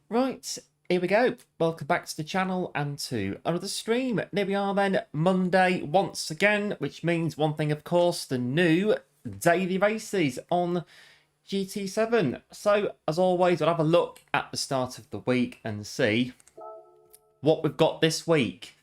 Right, here we go. Welcome back to the channel and to another stream. And here we are then, Monday once again, which means one thing, of course, the new daily races on GT7. So, as always, we'll have a look at the start of the week and see what we've got this week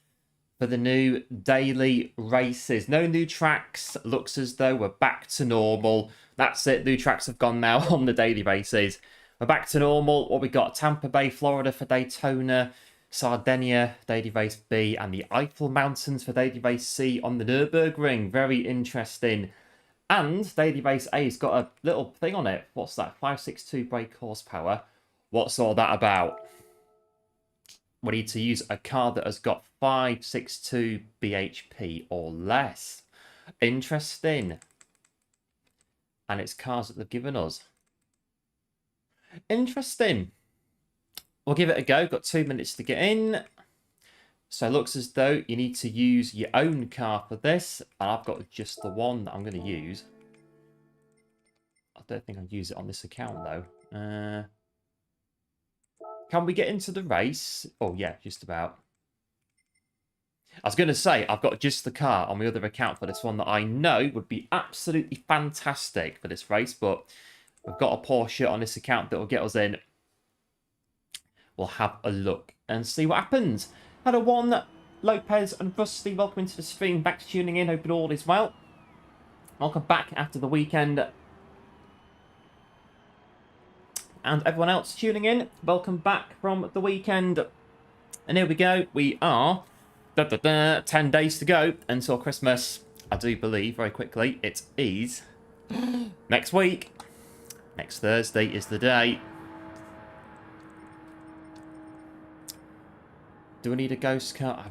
for the new daily races. No new tracks. Looks as though we're back to normal. That's it. New tracks have gone now on the daily races. We're back to normal. What we got? Tampa Bay, Florida for Daytona, Sardegna, daily race B, and the Eiffel Mountains for daily race C on the Nurburg Ring. Very interesting. And daily race A's got a little thing on it. What's that? 562 brake horsepower. What's all that about? We need to use a car that has got 562 bhp or less. Interesting. And it's cars that they've given us. Interesting. We'll give it a go. Got 2 minutes to get in. So it looks as though you need to use your own car for this. And I've got just the one that I'm going to use. I don't think I'll use it on this account though. Can we get into the race? Oh yeah, just about. I was going to say, I've got just the car on my other account for this one that I know would be absolutely fantastic for this race, but we've got a Porsche on this account that will get us in. We'll have a look and see what happens. Hello, One, Lopez and Rusty. Welcome into the stream. Back to tuning in. Hope it all is well. Welcome back after the weekend. And everyone else tuning in, welcome back from the weekend. And here we go. We are 10 days to go until Christmas. I do believe very quickly it is next week. Next Thursday is the day. Do we need a ghost car?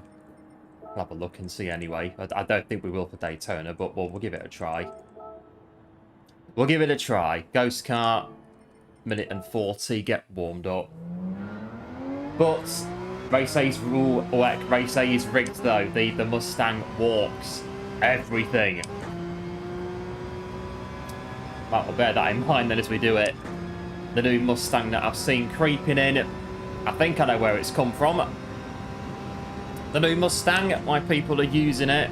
I'll have a look and see anyway. I don't think we will for Daytona, but we'll give it a try. We'll give it a try. Ghost car, minute and 40, get warmed up. But Race A's rule, or Race A is rigged though. The Mustang walks everything. Right, we'll bear that in mind then as we do it. The new Mustang that I've seen creeping in. I think I know where it's come from. The new Mustang, why people are using it.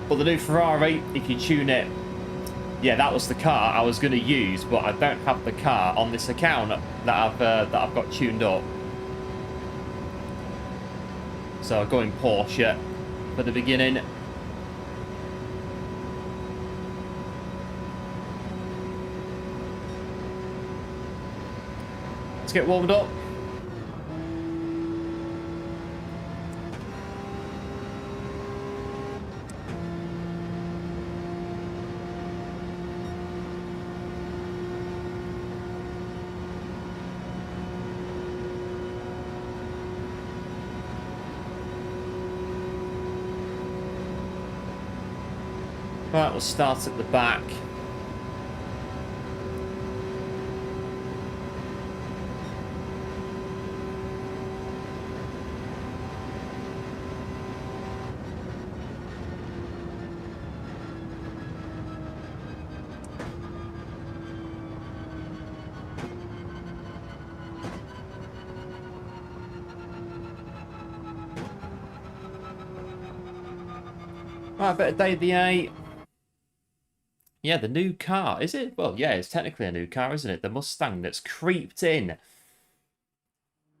But the new Ferrari, if you tune it, yeah, that was the car I was going to use, but I don't have the car on this account that I've got tuned up. So I'm going Porsche for the beginning. Let's get warmed up. Right, we'll start at the back. Right, better day of the A. Yeah, the new car. Is it? Well, yeah, it's technically a new car, isn't it? The Mustang that's creeped in.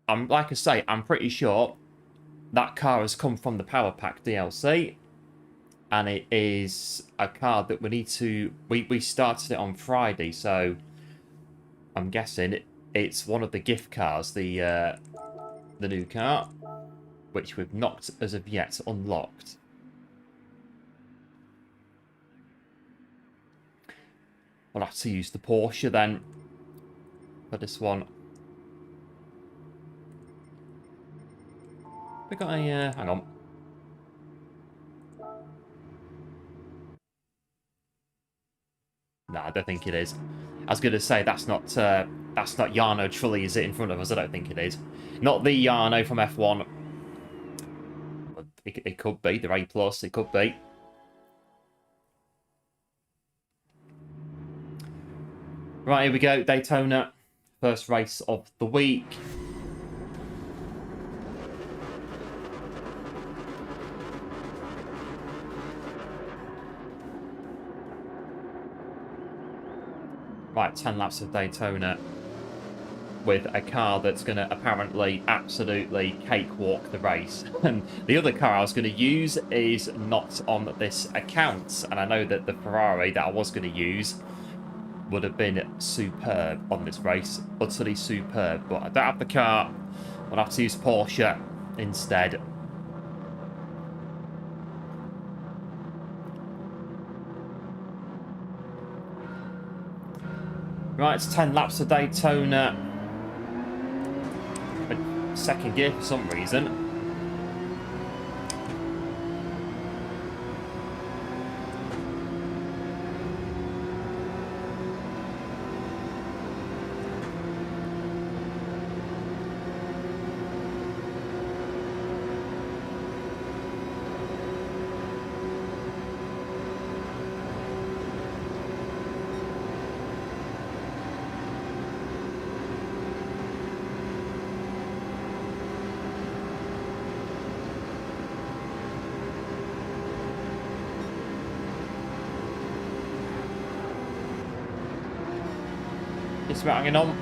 Like I say, I'm pretty sure that car has come from the Power Pack DLC. And it is a car that we need to... We started it on Friday, so I'm guessing it's one of the gift cars, the new car, which we've not, as of yet, unlocked. I'll have to use the Porsche then for this one. We got a... hang on. No, I don't think it is. I was going to say, that's not Jarno Trulli, is it, in front of us? I don't think it is. Not the Jarno from F1. It could be. The A+, it could be. Right, here we go. Daytona. First race of the week. Right, 10 laps of Daytona with a car that's going to apparently absolutely cakewalk the race. And the other car I was going to use is not on this account. And I know that the Ferrari that I was going to use would have been superb on this race. Utterly superb. But I don't have the car. I'll have to use Porsche instead. Right, it's 10 laps of Daytona. Second gear for some reason. Just about hanging on.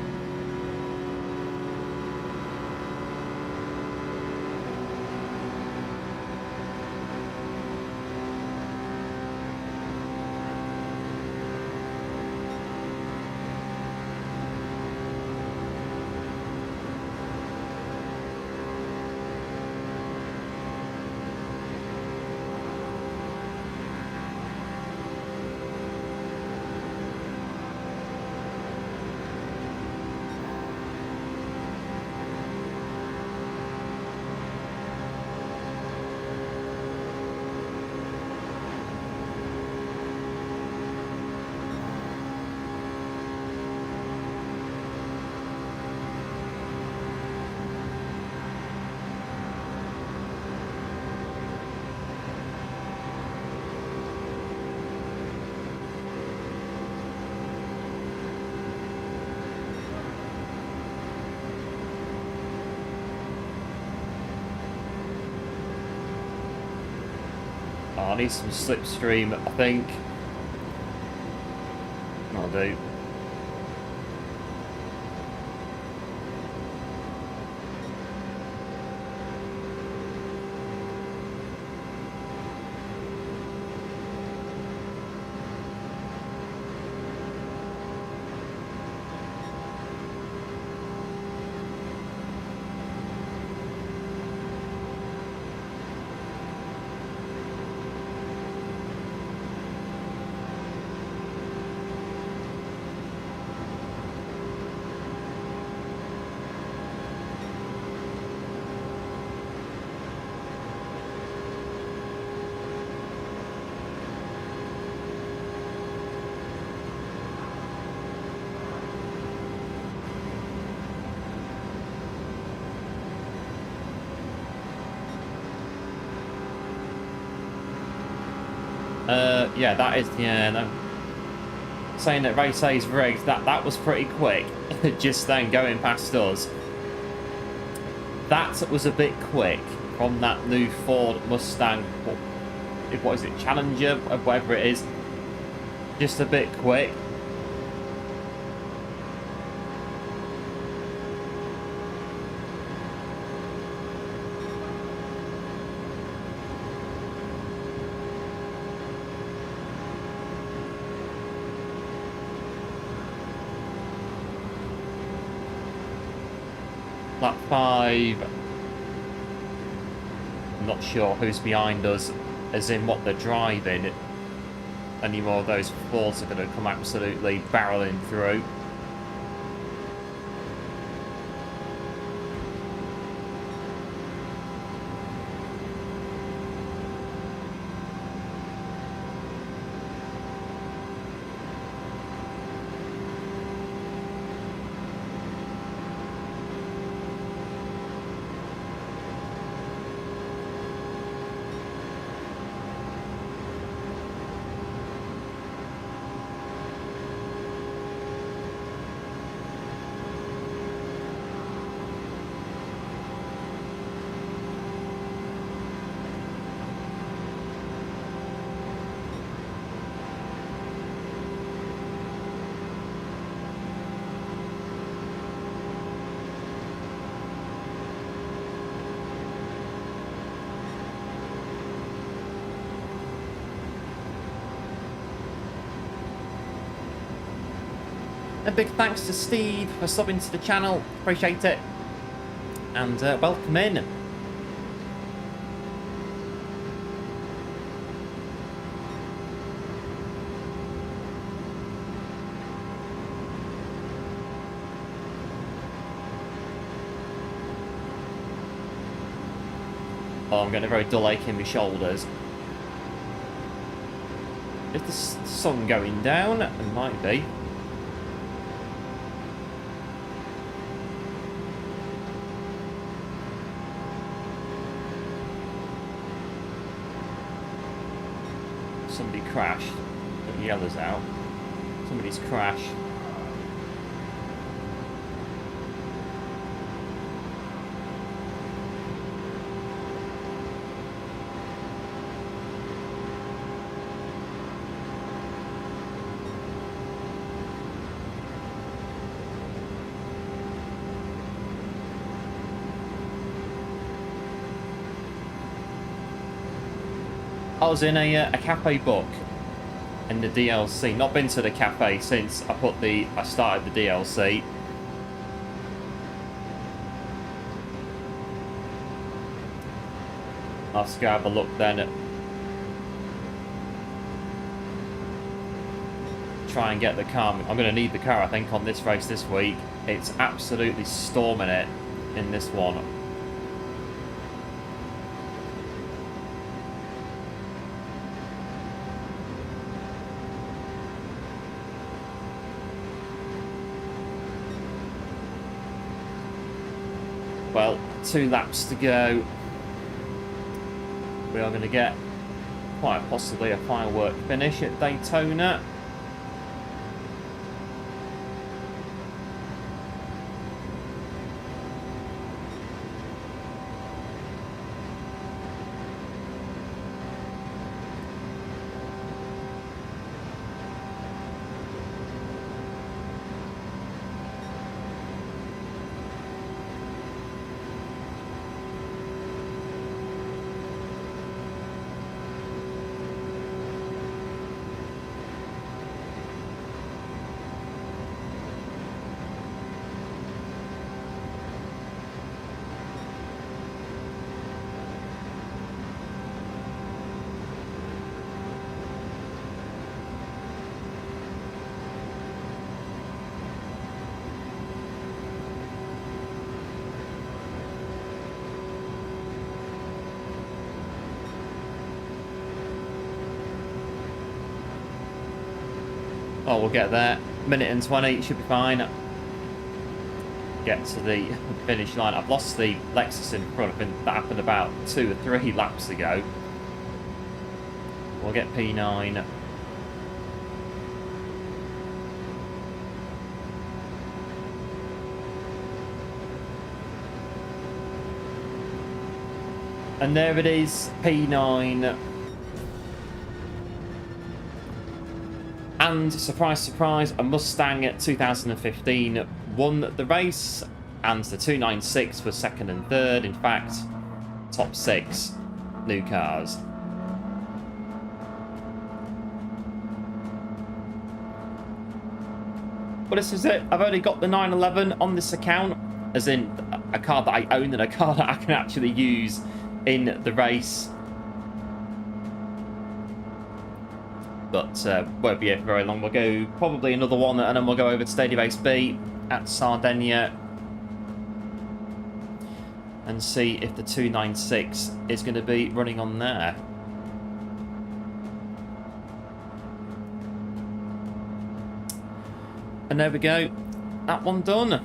I need some slipstream, I think. That'll do. Yeah, that is, yeah, no. Saying that race A's rigged, that was pretty quick. Just then going past us. That was a bit quick from that new Ford Mustang, what is it, Challenger, whatever it is. Just a bit quick. Lap 5, I'm not sure who's behind us, as in what they're driving. Any more of those Fords are going to come absolutely barreling through. A big thanks to Steve for subbing to the channel. Appreciate it. And welcome in. Oh, I'm getting a very dull ache in my shoulders. Is the sun going down? It might be. Somebody crashed. The yellow's out. Somebody's crashed. I was in a cafe book in the DLC. Not been to the cafe since I started the DLC. I'll have to go have a look then. Try and get the car. I'm going to need the car, I think, on this race this week. It's absolutely storming it in this one. Well, 2 laps to go. We are going to get quite possibly a firework finish at Daytona. Oh, we'll get there. Minute and 20, should be fine. Get to the finish line. I've lost the Lexus in front. I think that happened about 2 or 3 laps ago. We'll get P9. And there it is, P9. And surprise, surprise, a Mustang 2015 won the race, and the 296 was second and third. In fact, top 6 new cars. But this is it. I've only got the 911 on this account, as in a car that I own and a car that I can actually use in the race. But won't be here for very long. We'll go probably another one, and then we'll go over to Stadium Base B at Sardegna and see if the 296 is going to be running on there. And there we go. That one done.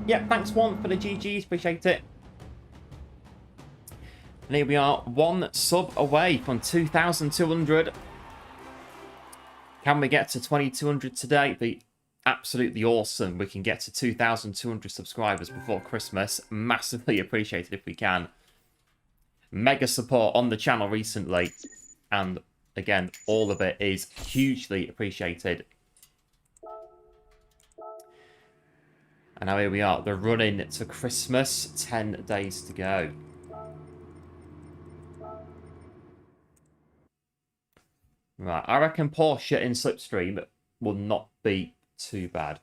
Yeah, thanks one for the GGs. Appreciate it. And here we are, 1 sub away from 2,200. Can we get to 2,200 today? It'd be absolutely awesome. We can get to 2,200 subscribers before Christmas. Massively appreciated if we can. Mega support on the channel recently. And again, all of it is hugely appreciated. And now here we are, the run-in to Christmas. 10 days to go. Right, I reckon Porsche in Slipstream will not be too bad.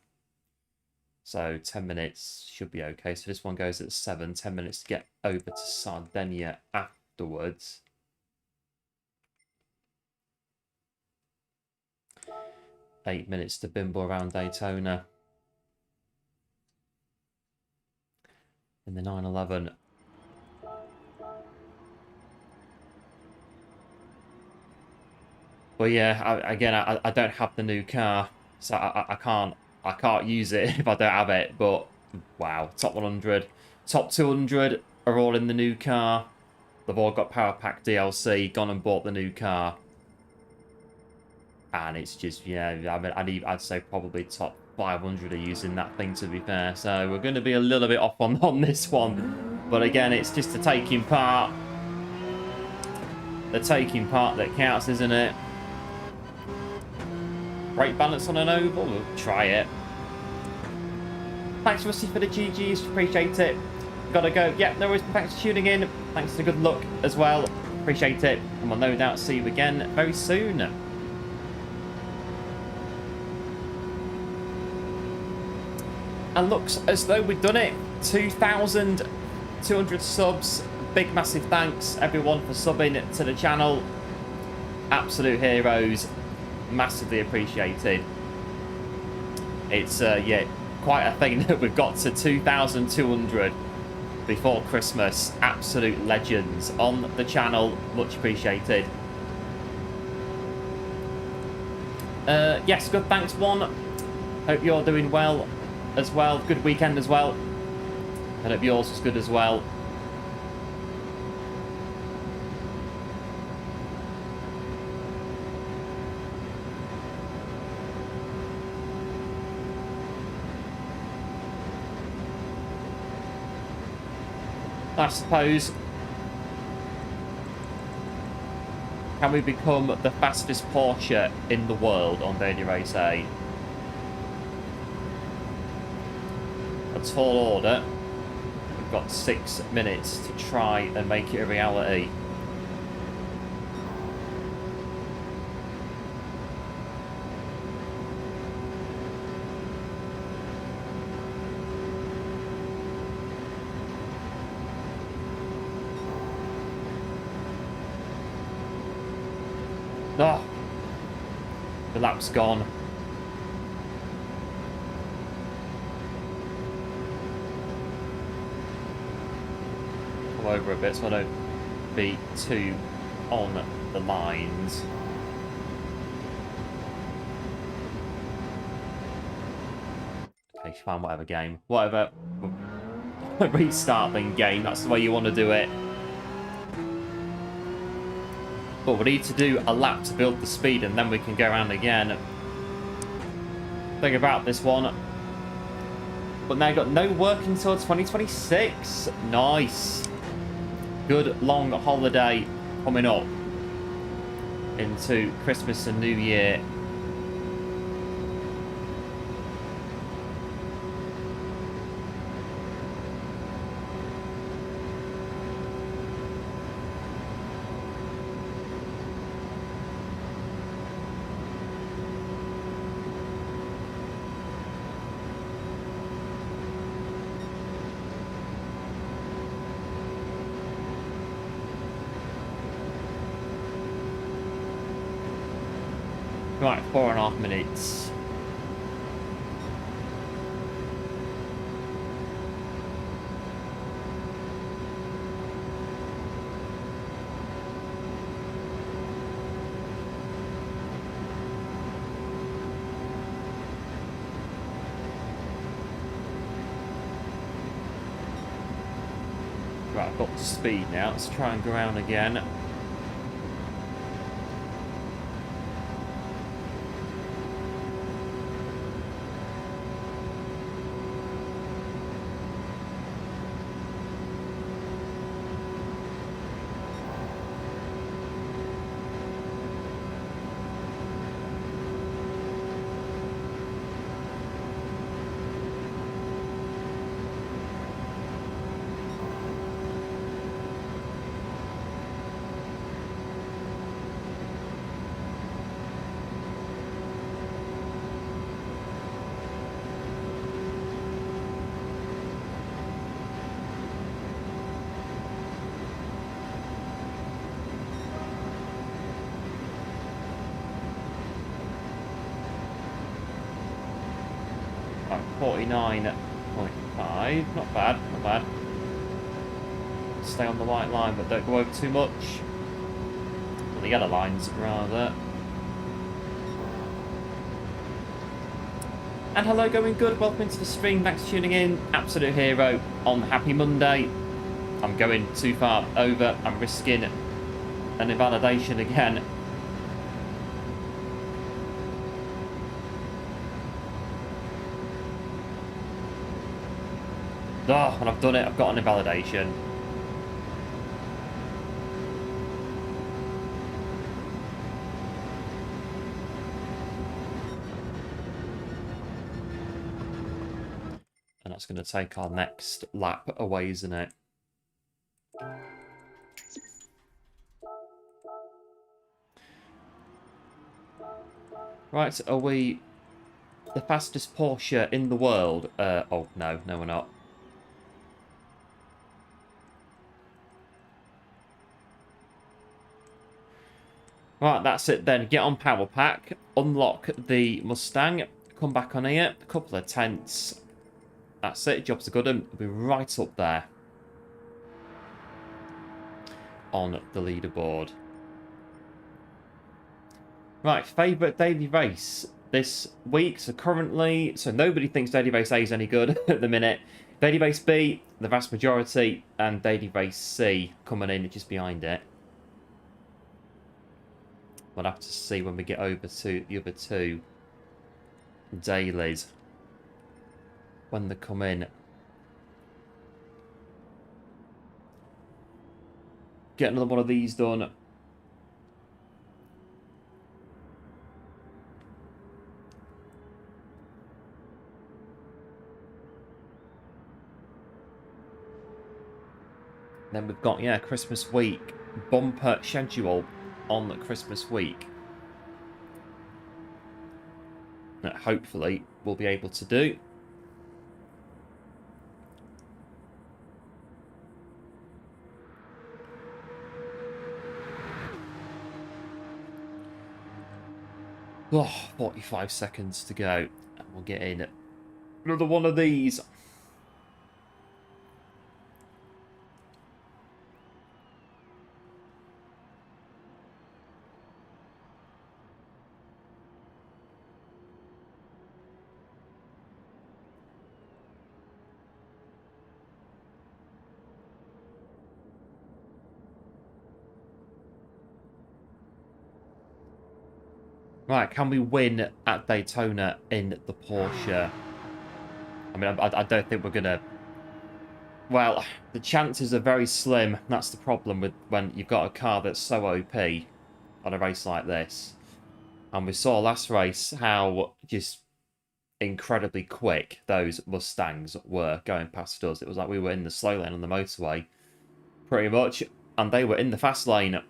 So 10 minutes should be okay. So this one goes at 7, 10 minutes to get over to Sardegna afterwards. Eight minutes to bimble around Daytona. In the 911. Well, yeah, I don't have the new car, so I can't use it if I don't have it. But wow, top 100, top 200 are all in the new car. They've all got Power Pack DLC, gone and bought the new car, and it's just, yeah, I mean, I'd say probably top 500 are using that thing, to be fair. So we're going to be a little bit off on this one, but again, it's just the taking part. The taking part that counts, isn't it? Great balance on an oval. We'll try it. Thanks, Rusty, for the GGs. Appreciate it. Gotta go. Yeah, no worries. Thanks for tuning in. Thanks for the good luck as well. Appreciate it. And we'll no doubt see you again very soon. And looks as though we've done it. 2,200 subs. Big, massive thanks, everyone, for subbing to the channel. Absolute heroes. Massively appreciated. It's yeah, quite a thing that we've got to 2,200 before Christmas. Absolute legends on the channel. Much appreciated. Yes, good, thanks, one. Hope you're doing well as well. Good weekend as well. I hope yours was good as well. I suppose, can we become the fastest Porsche in the world on Daily Race A? A tall order. We've got 6 minutes to try and make it a reality. Oh, the lap's gone. Come over a bit so I don't be too on the lines. Okay, fine, whatever, game. Whatever. Restart then, game. That's the way you want to do it. But we need to do a lap to build the speed, and then we can go around again. Think about this one. But now got no work until 2026. Nice. Good long holiday coming up into Christmas and New Year. Right, 4.5 minutes. Right, I've got to speed now. Let's try and go around again. 49.5. Not bad, not bad. Stay on the white line, but don't go over too much. Well, the yellow lines, rather. And hello, going good. Welcome to the stream. Thanks for tuning in. Absolute hero on Happy Monday. I'm going too far over. I'm risking an invalidation again. Oh, and I've done it. I've got an invalidation. And that's going to take our next lap away, isn't it? Right, are we the fastest Porsche in the world? Oh, no, we're not. Right, that's it then. Get on Power Pack, unlock the Mustang, come back on here, a couple of tents. That's it, jobs are good, and we'll be right up there on the leaderboard. Right, favourite daily race this week. So currently, nobody thinks daily race A is any good at the minute. Daily race B, the vast majority, and daily race C coming in just behind it. We'll have to see when we get over to the other two dailies when they come in. Get another one of these done. Then we've got, yeah, Christmas week bumper schedule on Christmas week. That hopefully we'll be able to do. Oh, 45 seconds to go. And we'll get in another one of these. Right, can we win at Daytona in the Porsche? I mean, I don't think we're going to... Well, the chances are very slim. That's the problem with when you've got a car that's so OP on a race like this. And we saw last race how just incredibly quick those Mustangs were going past us. It was like we were in the slow lane on the motorway, pretty much. And they were in the fast lane.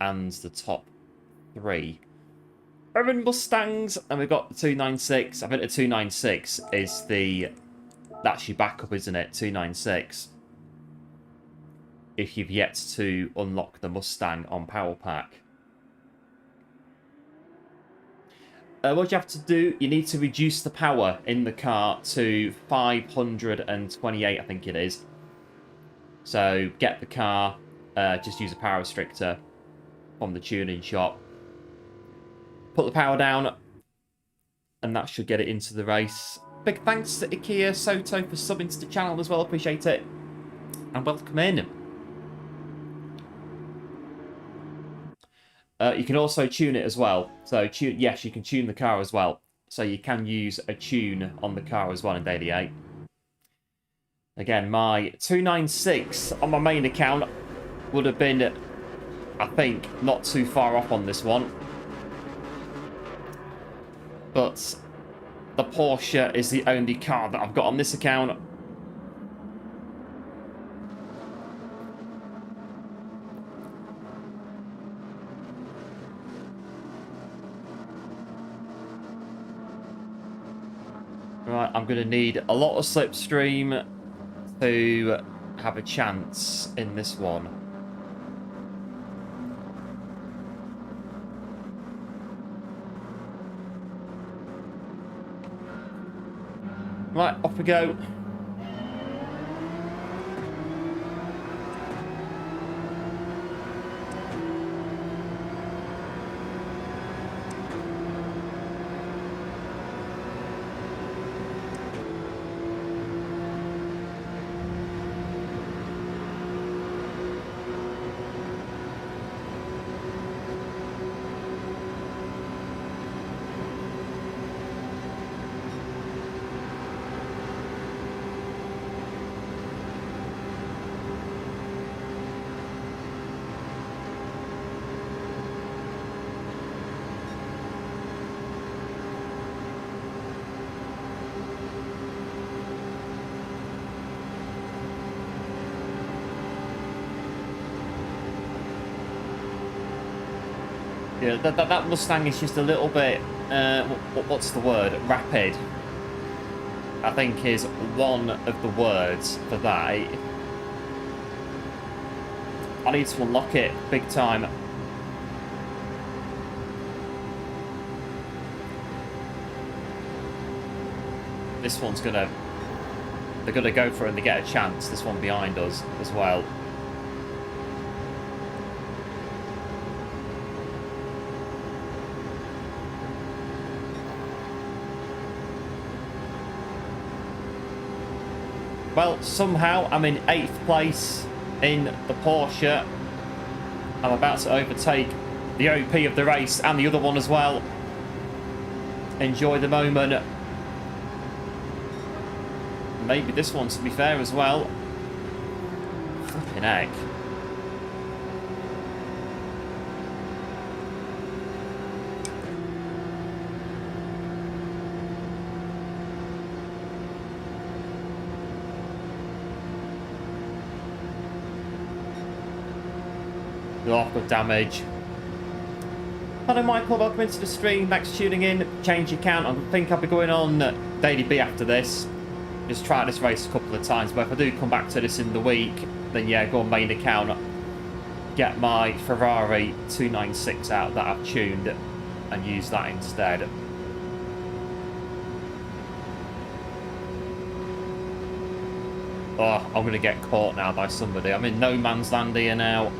And the top three are in Mustangs, and we've got the 296. I think the 296 is that's your backup, isn't it? 296. If you've yet to unlock the Mustang on Power Pack. What you have to do, you need to reduce the power in the car to 528, I think it is. So get the car, just use a power restrictor from the tuning shop. Put the power down, and that should get it into the race. Big thanks to Ikea Soto for subbing to the channel as well. Appreciate it. And welcome in. You can also tune it as well. So, yes, you can tune the car as well. So you can use a tune on the car as well in Daily 8. Again, my 296 on my main account would have been, I think, not too far off on this one. But the Porsche is the only car that I've got on this account. Right, I'm going to need a lot of slipstream to have a chance in this one. Right, off we go. Yeah, that Mustang is just a little bit, what's the word? Rapid, I think, is one of the words for that. I need to unlock it big time. This one's gonna... They're gonna go for it and they get a chance. This one behind us as well. Well, somehow I'm in 8th place in the Porsche. I'm about to overtake the OP of the race and the other one as well. Enjoy the moment. Maybe this one, to be fair, as well. Flipping heck. Oh, good damage. Hello Michael, welcome into the stream. Thanks for tuning in. Change your account. I think I'll be going on Daily B after this. Just try this race a couple of times, but if I do come back to this in the week, then yeah, go on main account. Get my Ferrari 296 out that I've tuned and use that instead. Oh, I'm going to get caught now by somebody. I'm in no man's land here now.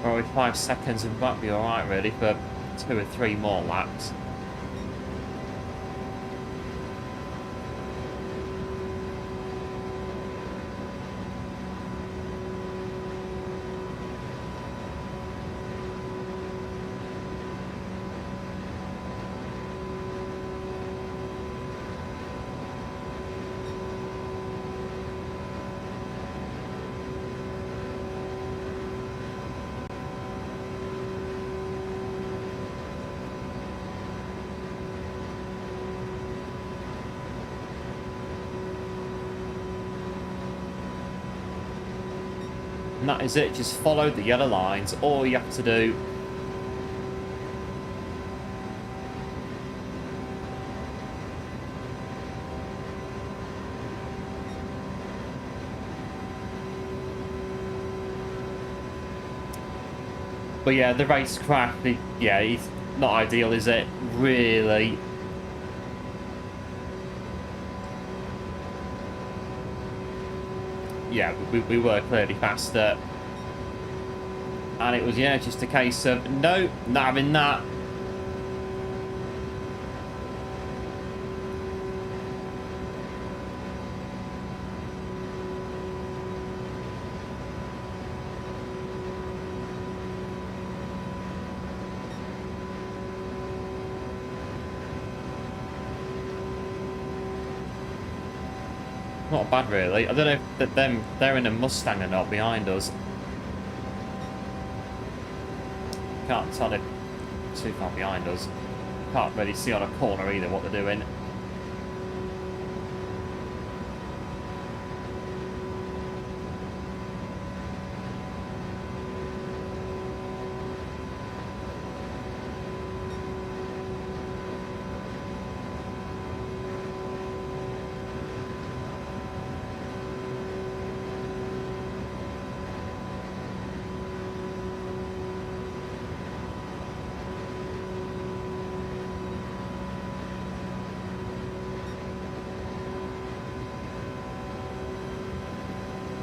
Probably 5 seconds and might be alright really for 2 or 3 more laps. And that is it, just follow the yellow lines, all you have to do. But yeah, the racecraft, yeah, it's not ideal, is it? Really? Yeah, we were clearly faster. And it was, yeah, just a case of, no, not having that. Not bad, really. I don't know if they're in a Mustang or not behind us. Can't tell if too far behind us. Can't really see on a corner either what they're doing.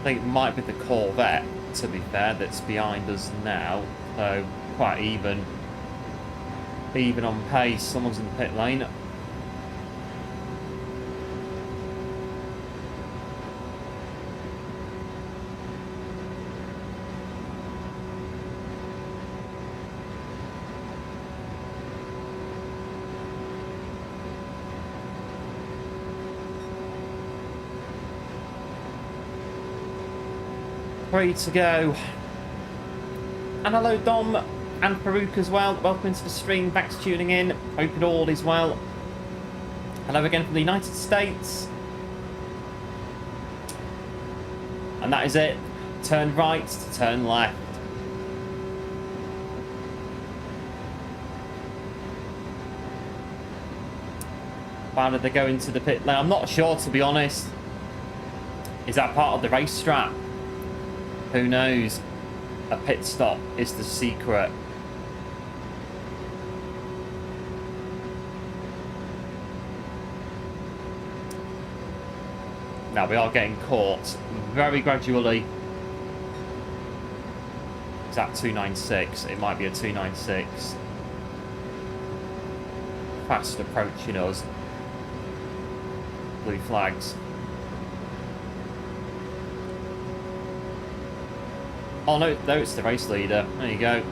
think it might be the Corvette, to be fair, that's behind us now. So quite even. Even on pace. Someone's in the pit lane. Three to go. And hello Dom and Farouk as well. Welcome into the stream. Thanks for tuning in. Hope it all is well. Hello again from the United States. And that is it. Turn right to turn left. Why did they go into the pit lane? I'm not sure, to be honest. Is that part of the race strat? Who knows? A pit stop is the secret. Now we are getting caught very gradually. Is that 296? It might be a 296. Fast approaching us. Blue flags. Oh no, no, it's the race leader. There you go.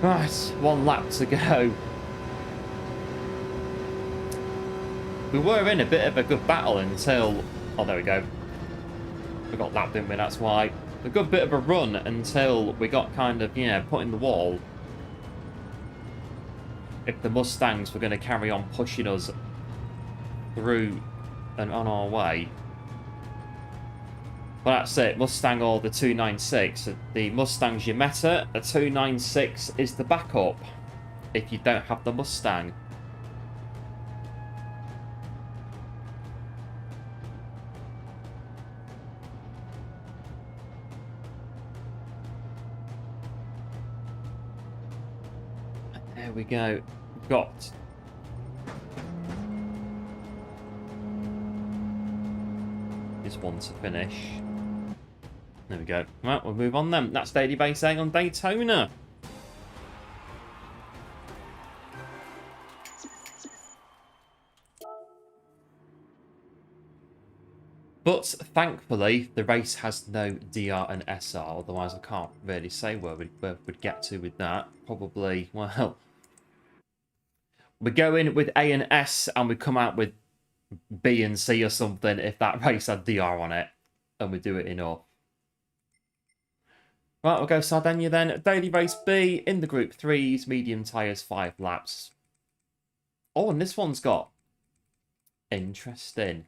Right, one lap to go. We were in a bit of a good battle until... Oh, there we go. We got lapped, didn't we? That's why. A good bit of a run until we got kind of, yeah, put in the wall. If the Mustangs were going to carry on pushing us through and on our way. Well, that's it. Mustang or the 296. The Mustang's your meta. The 296 is the backup if you don't have the Mustang. There we go. We've got this one to finish. There we go. Right, we'll move on then. That's Daily Base A on Daytona. But thankfully, the race has no DR and SR. Otherwise, I can't really say where we'd get to with that. Probably, well, we go in with A and S and we come out with B and C or something if that race had DR on it. And we do it enough. Right, we'll go Sardegna then. Daily race B in the group 3s, medium tyres, 5 laps. Oh, and this one's got... Interesting.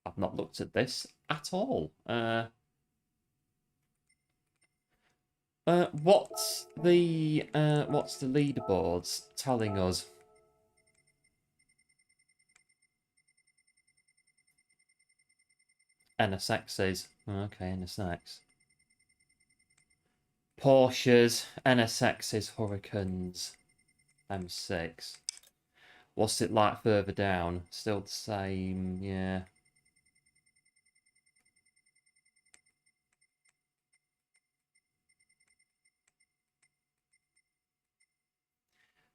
I've not looked at this at all. What's the leaderboards telling us? NSXs. Okay, NSX. Porsches, NSXs, Hurricanes, M6. What's it like further down? Still the same, yeah.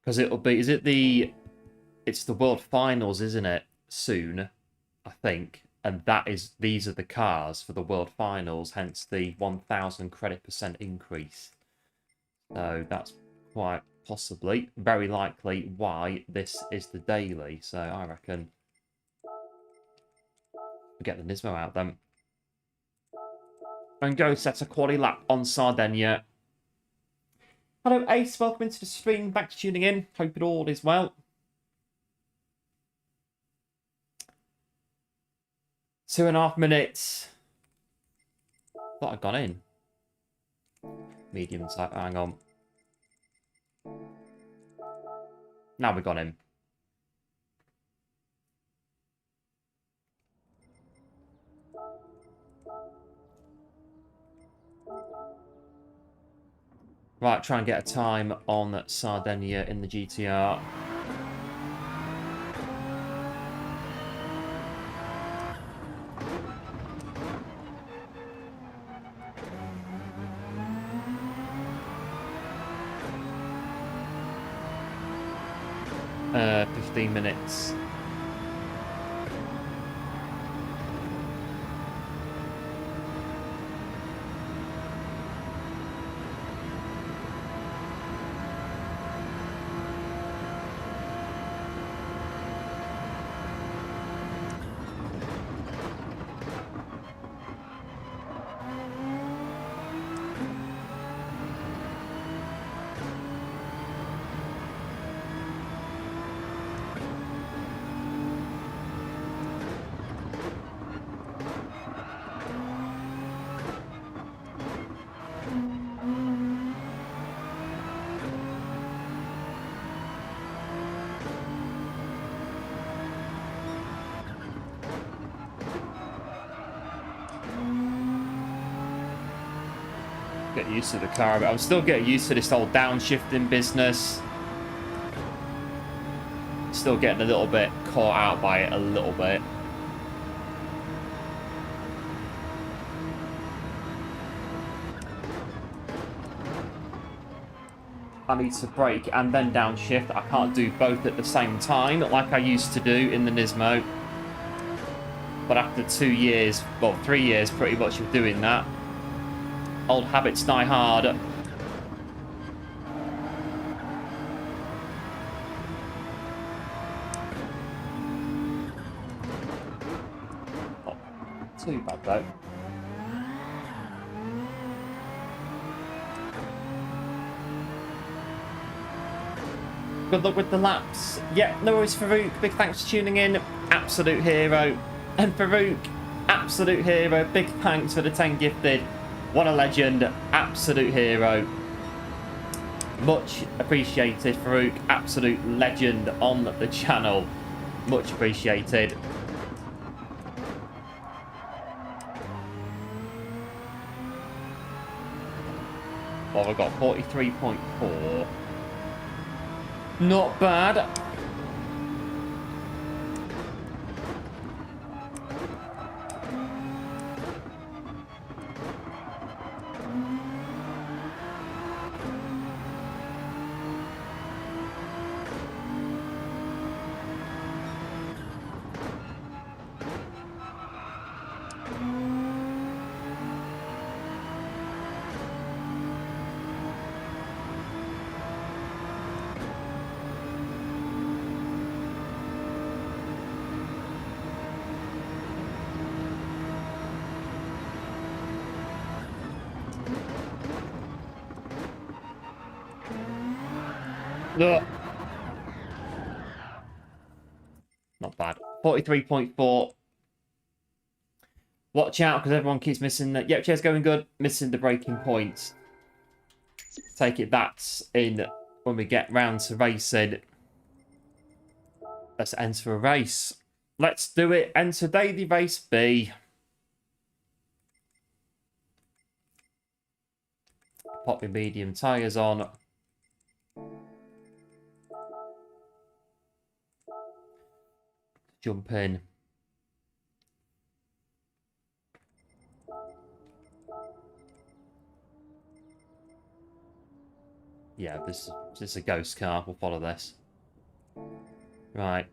Because it'll be, it's the World Finals, isn't it? Soon, I think. And these are the cars for the World Finals, hence the 1,000 credit % increase. So that's quite possibly, very likely, why this is the daily. So I reckon we get the Nismo out then. And go set a quali lap on Sardegna. Hello Ace, welcome into the stream. Thanks for tuning in. Hope it all is well. 2.5 minutes. Thought I'd gone in. Medium type. Hang on. Now we got him. Right, try and get a time on Sardegna in the GTR. Uh, 15 minutes. Get used to the car, but I'm still getting used to this whole downshifting business. Still getting a little bit caught out by it, a little bit. I need to brake and then downshift. I can't do both at the same time like I used to do in the Nismo. But after 2 years, well, 3 years pretty much of doing that, old habits die hard. Not too bad though. Good luck with the laps. Yeah, no worries, Farouk. Big thanks for tuning in. Absolute hero. And Farouk, absolute hero. Big thanks for the 10 gifted. What a legend. Absolute hero. Much appreciated, Farouk. Absolute legend on the channel. Much appreciated. Well, we've got 43.4. Not bad. Ugh. Not bad. 43.4. Watch out, because everyone keeps missing that. Yep, chair's going good. Missing the breaking points. Take it that's in when we get round to racing. Let's enter a race. Let's do it. Enter daily race B. Pop your medium tyres on. Jump in. Yeah, this is a ghost car. We'll follow this. Right.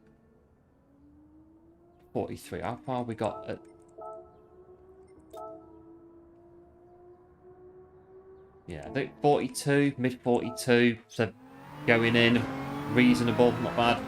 43. How far we got at... Yeah, I think 42, mid 42. So going in, reasonable, not bad.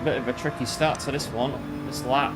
bit of a tricky start to this one, this lap.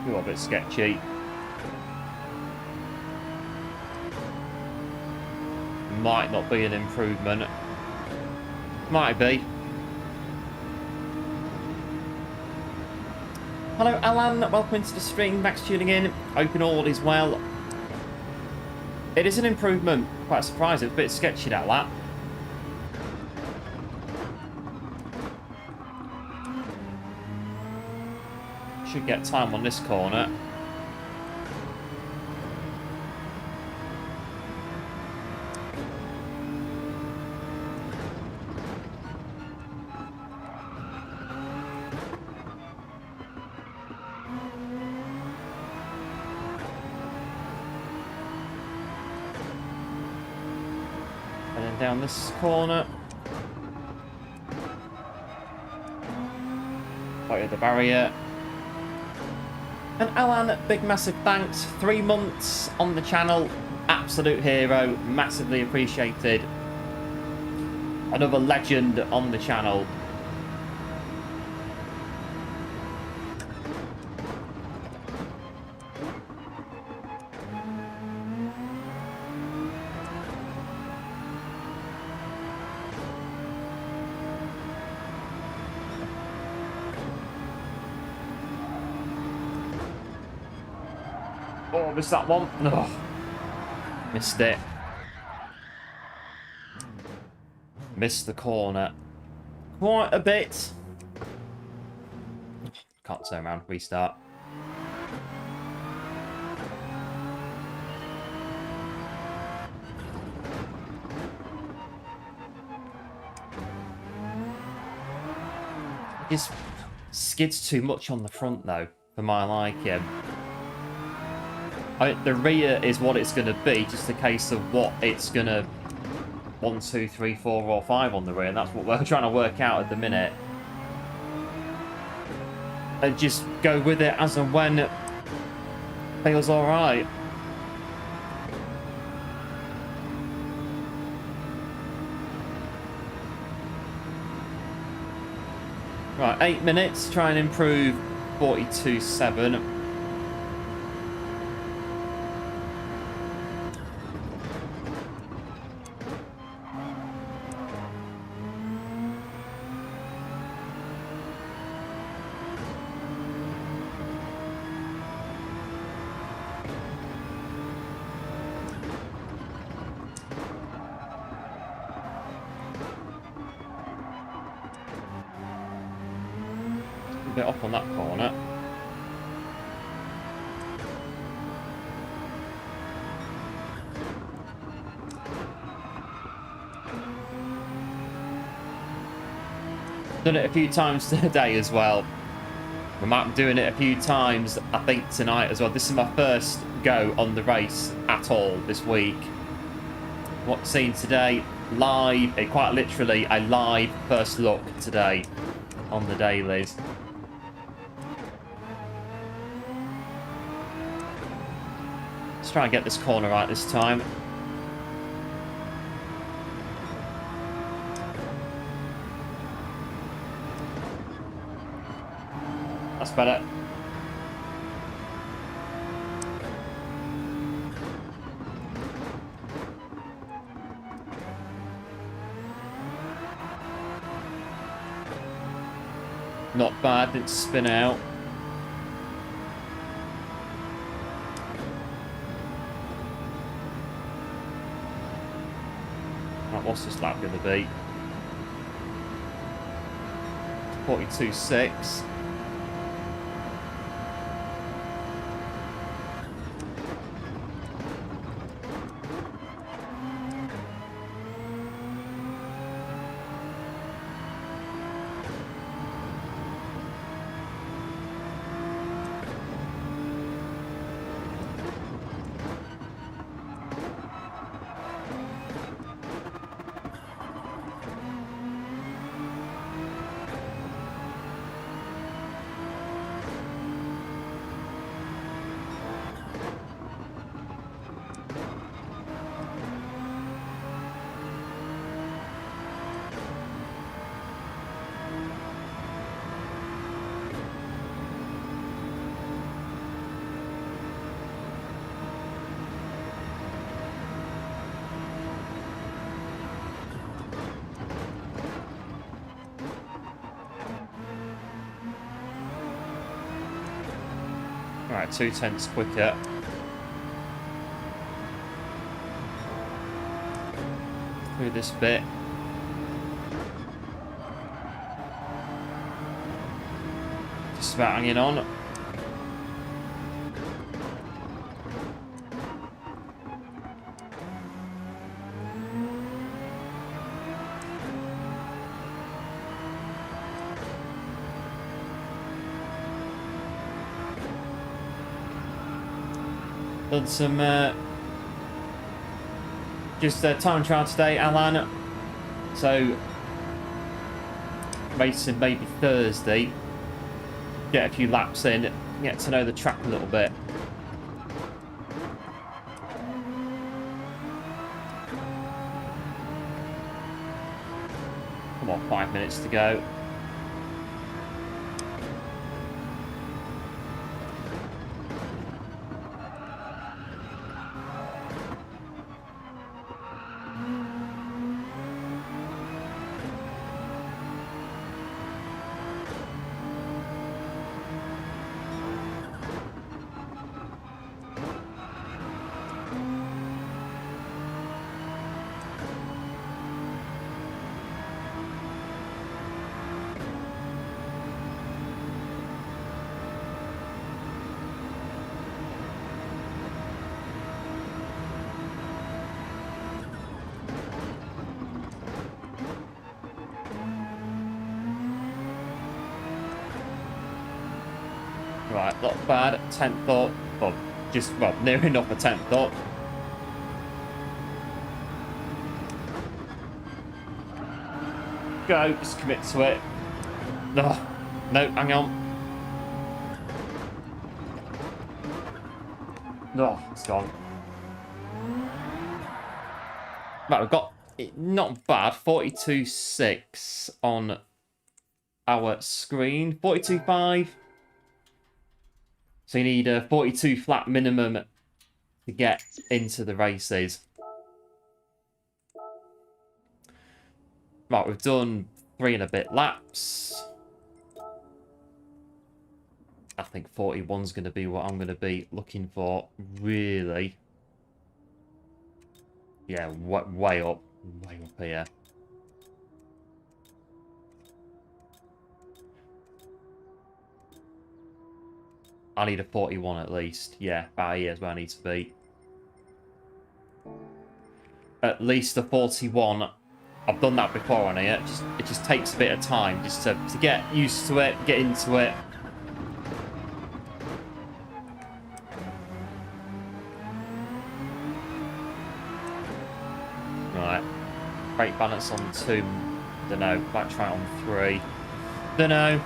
A little bit sketchy. Might not be an improvement. Might be. Hello Alan, welcome into the stream. Max tuning in. Hoping all is well. It is an improvement. Quite surprised. It's a bit sketchy, that lap. Should get time on this corner. And then down this corner. Right at the barrier. And Alan, big massive thanks. 3 months on the channel. Absolute hero. Massively appreciated. Another legend on the channel. Oh, missed that one. Oh, missed it. Missed the corner. Quite a bit. Can't turn around. Restart. It skids too much on the front, though, for my liking. The rear is what it's going to be, just a case of what it's going to 1, 2, 3, 4 or 5 on the rear. And that's what we're trying to work out at the minute. And just go with it as and when it feels alright. Right, 8 minutes, try and improve 42.7. A bit up on that corner. Done it a few times today as well. We might be doing it a few times, I think, tonight as well. This is my first go on the race at all this week. What's seen today, live, quite literally a live first look today on the dailies. Let's try and get this corner right this time. That's better. Not bad, didn't spin out. Right, what's this lap going to be? 42.6. Alright, 0.2 quicker. Through this bit. Just about hanging on. Done some just time trial today, Alan. So racing maybe Thursday. Get a few laps in, get to know the track a little bit. Come on, 5 minutes to go. Right, not bad. 10th up. Well, just, well, near enough a 10th up. Go, just commit to it. Oh, no, hang on. No, it's gone. Right, we've got it, not bad. 42.6 on our screen. 42.5. So you need a 42 flat minimum to get into the races. Right, we've done 3 and a bit laps. I think 41's going to be what I'm going to be looking for, really. Yeah, way up here. I need a 41 at least. Yeah, about here is where I need to be. At least a 41. I've done that before on here. It just takes a bit of time just to get used to it, get into it. Right. Brake balance on 2. Don't know. Might try it on 3. Don't know.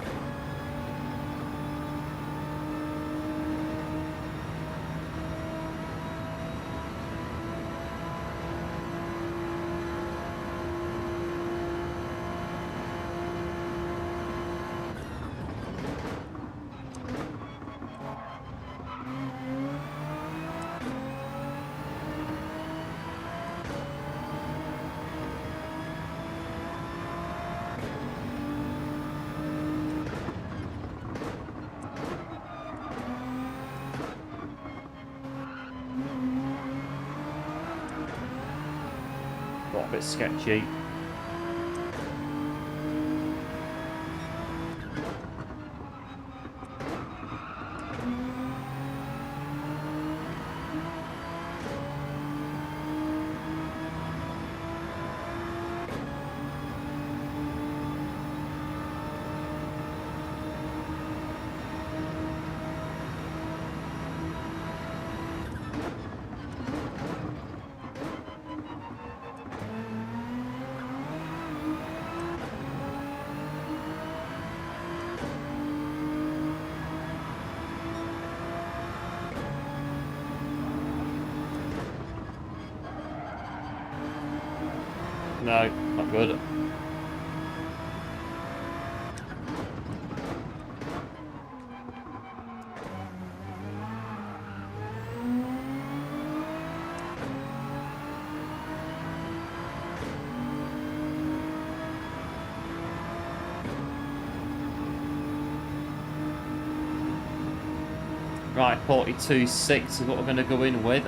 got a bit sketchy. No, not good. Right, 42.6 is what we're going to go in with.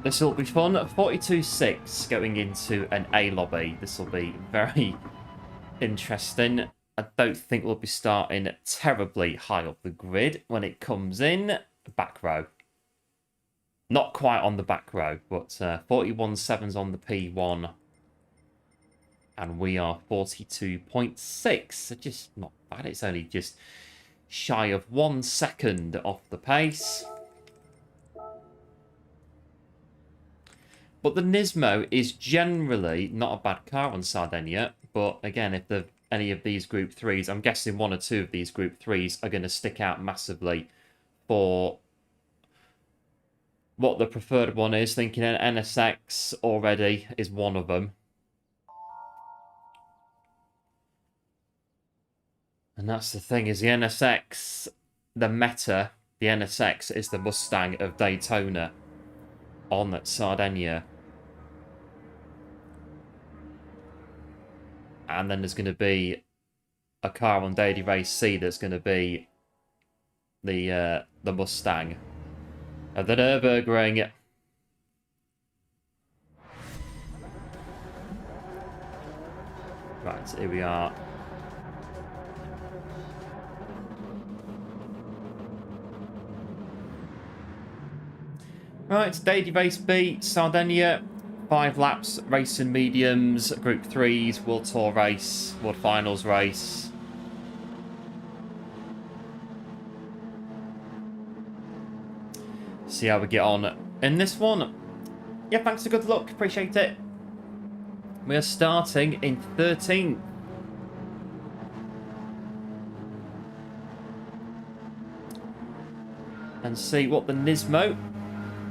This will be fun. 42.6 going into an A lobby. This will be very interesting. I don't think we'll be starting terribly high up the grid when it comes in. Back row. Not quite on the back row, but 41.7's on the P1. And we are 42.6. So just not bad. It's only just shy of 1 second off the pace. But the Nismo is generally not a bad car on Sardegna. But again, if any of these Group 3s, I'm guessing 1 or 2 of these Group 3s are going to stick out massively for what the preferred one is. Thinking an NSX already is one of them. And that's the thing, is the NSX, the meta, the NSX is the Mustang of Daytona on Sardegna. And then there's going to be a car on Daily Race C that's going to be the Mustang of the Nurburg Ring. Right, here we are. Right, Daily Race B, Sardegna. 5 laps, racing mediums, Group 3s, World Tour race, World Finals race. See how we get on in this one. Yeah, thanks for good luck. Appreciate it. We are starting in 13th. And see what the Nismo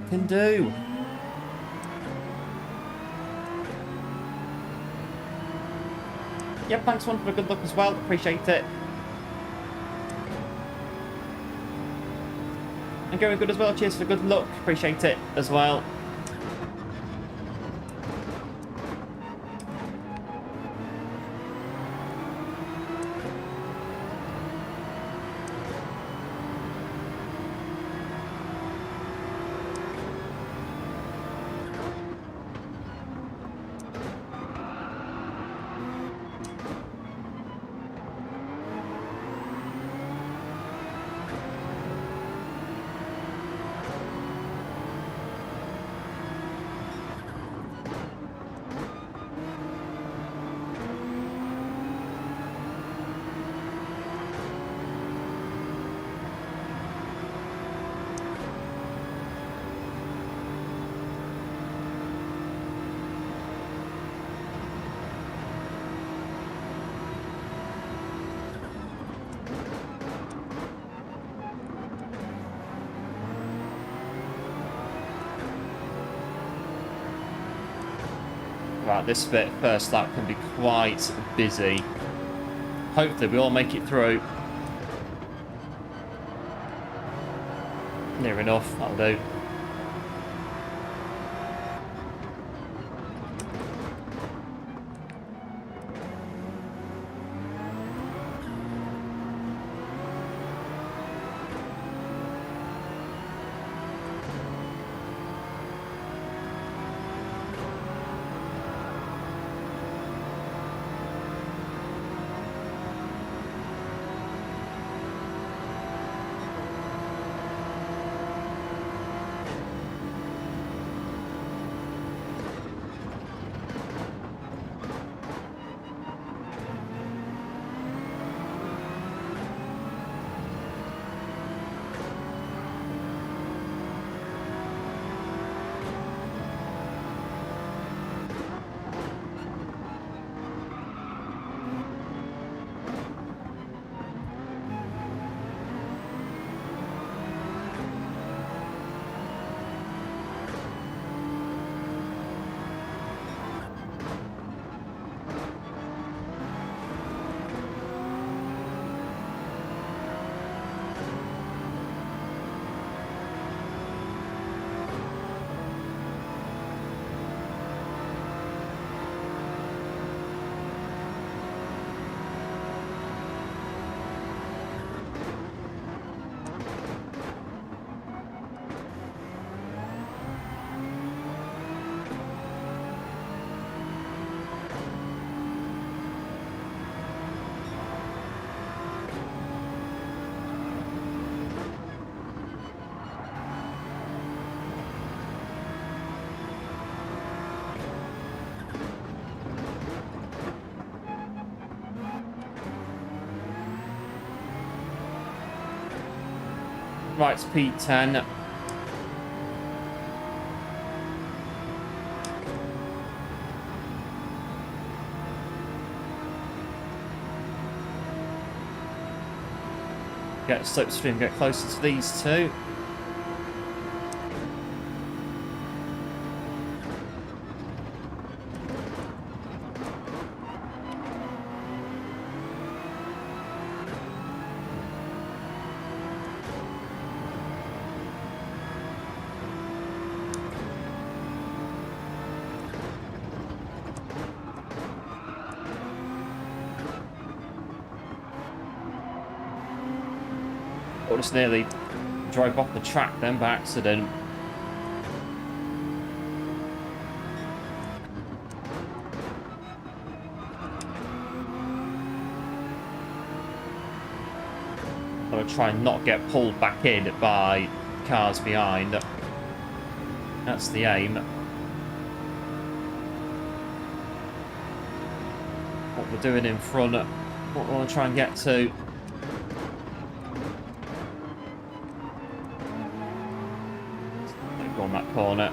can do. Yep, thanks one for a good look as well. Appreciate it. And going good as well. Cheers for good luck. Appreciate it as well. Right, this bit, first lap, can be quite busy. Hopefully we all make it through. Near enough, that'll do. Right, it's P10. Get slipstream, get closer to these two. I just nearly drove off the track then by accident. I'm going to try and not get pulled back in by cars behind. That's the aim. What we're doing in front, what we want to try and get to. On that corner.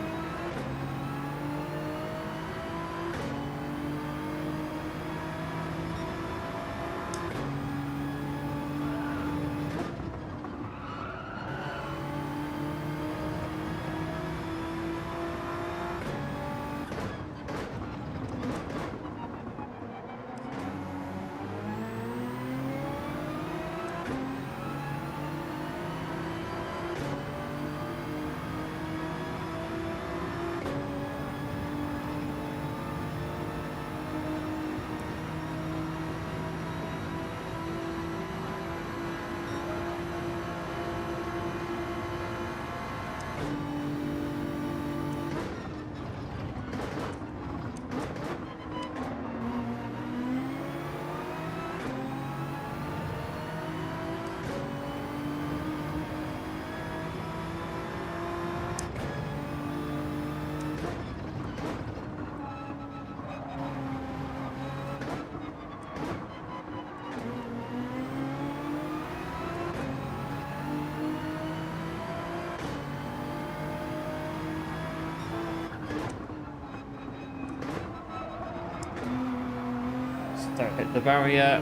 Don't hit the barrier.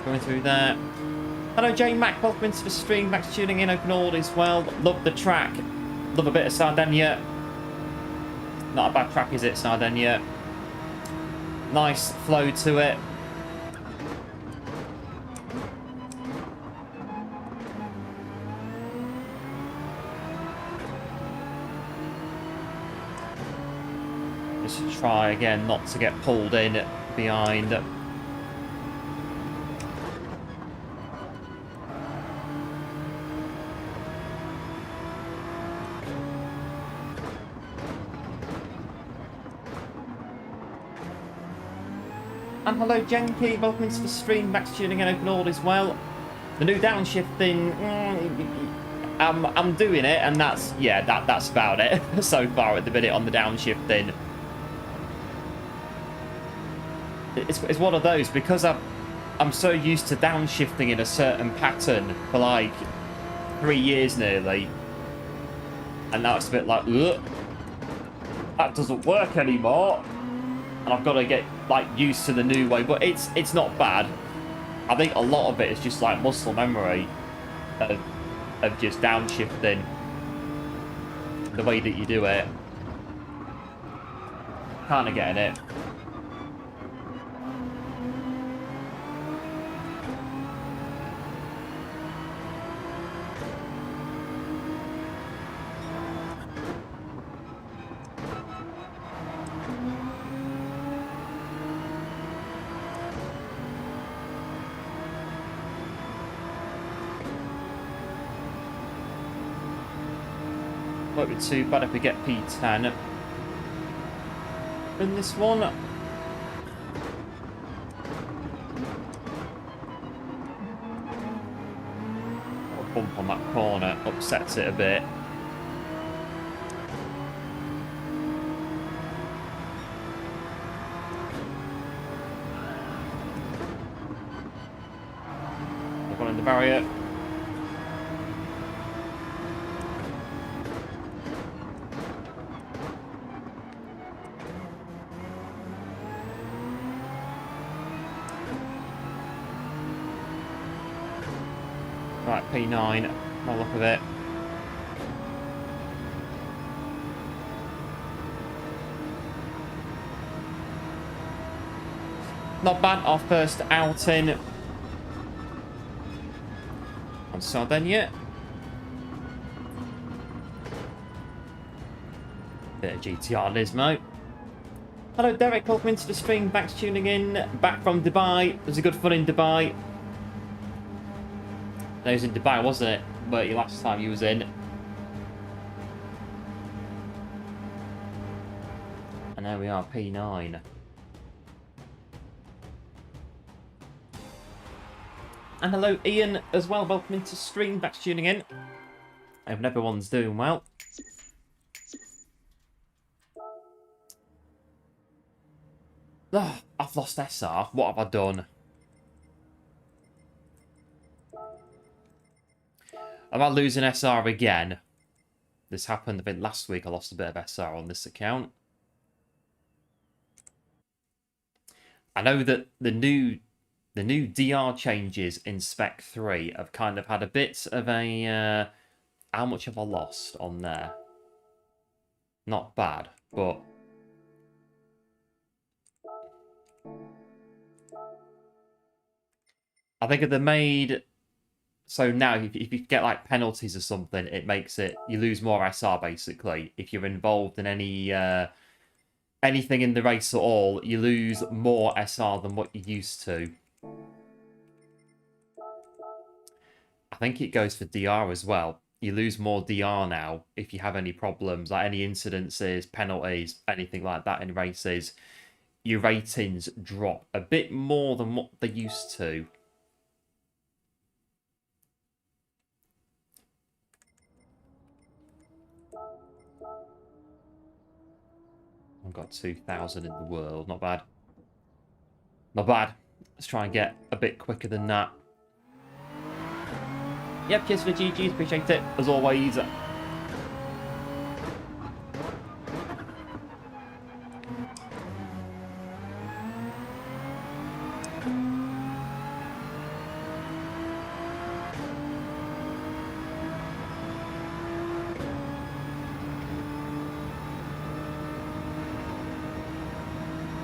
Going through there. Hello Jane Mac, welcome into the stream. Thanks for tuning in, open all as well. Love the track. Love a bit of Sardegna. Not a bad track, is it, Sardegna? Nice flow to it. Just try again not to get pulled in behind. And hello Jenky, welcome into the stream, Max tuning in, open all as well. The new downshifting, I'm doing it, and that's about it so far at the minute on the downshifting. It's one of those, because I'm so used to downshifting in a certain pattern for like 3 years nearly, and now it's a bit like, ugh, that doesn't work anymore. And I've got to get like used to the new way, but it's not bad. I think a lot of it is just like muscle memory of just downshifting, the way that you do it. Kind of getting it. Won't be too bad if we get P10 in this one. A bump on that corner upsets it a bit. One in the barrier. Right, P9, by the look of it. Not bad, our first outing on Sardegna. Bit of GTR Nismo. Hello Derek, welcome into the stream, thanks for tuning in. Back from Dubai, it was a good fun in Dubai. No, it was in Dubai, wasn't it? But your last time you was in. And there we are, P9. And hello Ian as well, welcome into stream, thanks for tuning in. I hope everyone's doing well. Oh, I've lost SR, what have I done? Am I losing SR again? This happened a bit last week. I lost a bit of SR on this account. I know that the new DR changes in Spec 3 have kind of had a bit of a... how much have I lost on there? Not bad, but... I think if they made... So now, if you get like penalties or something, it makes it, you lose more SR basically. If you're involved in any anything in the race at all, you lose more SR than what you used to. I think it goes for DR as well. You lose more DR now if you have any problems, like any incidences, penalties, anything like that in races. Your ratings drop a bit more than what they used to. I've got 2,000 in the world. Not bad. Not bad. Let's try and get a bit quicker than that. Yep, cheers for the GGs. Appreciate it, as always.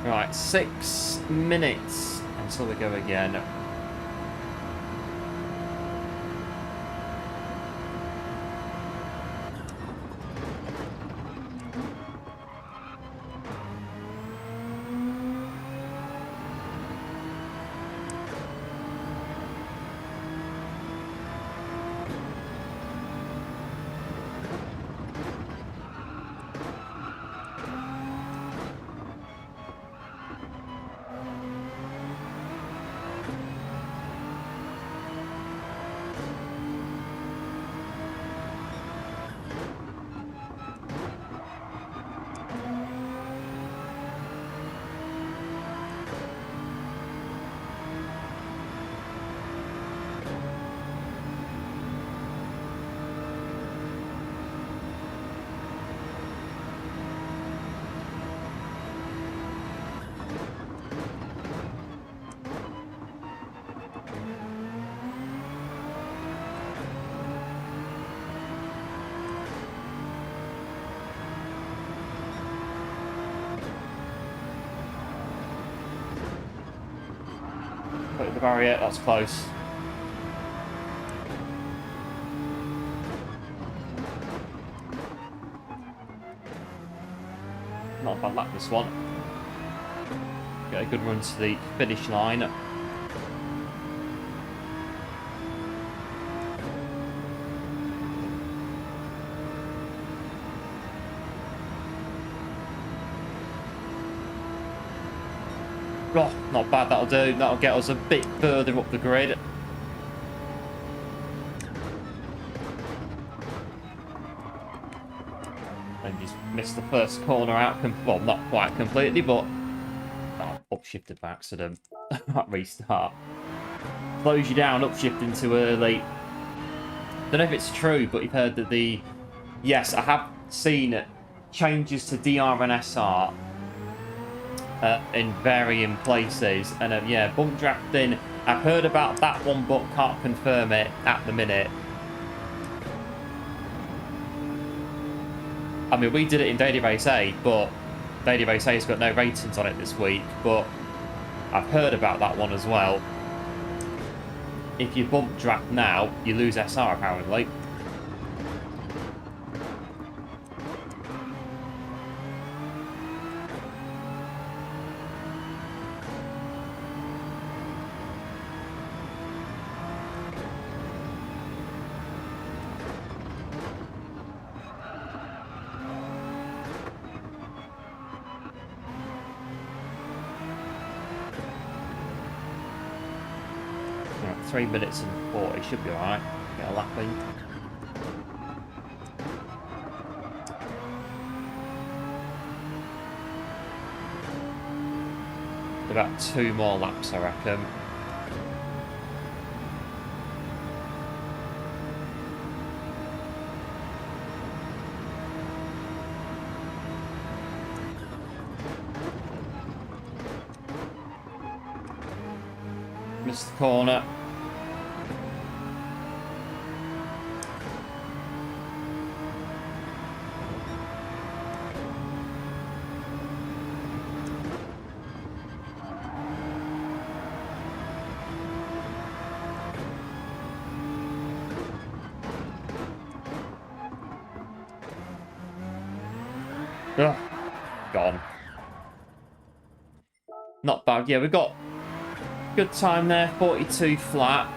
Right, 6 minutes until we go again. Put the barrier, that's close. Not a bad lap this one. Get a good run to the finish line. Oh, not bad, that'll do. That'll get us a bit further up the grid. And just missed the first corner out. Well, not quite completely, but upshifted by accident. That restart. Slows you down, upshifting too early. Don't know if it's true, but you've heard that the... Yes, I have seen changes to DR and SR. In varying places, and yeah, bump drafting, I've heard about that one but can't confirm it at the minute. I mean, we did it in Daily Race A, but Daily Race A's got no ratings on it this week, but I've heard about that one as well. If you bump draft now, you lose SR apparently. Right, 3 minutes and 40 should be alright. Get a lap in. About 2 more laps, I reckon. Missed the corner. Ugh, gone. Not bad. Yeah, we've got good time there. 42 flat.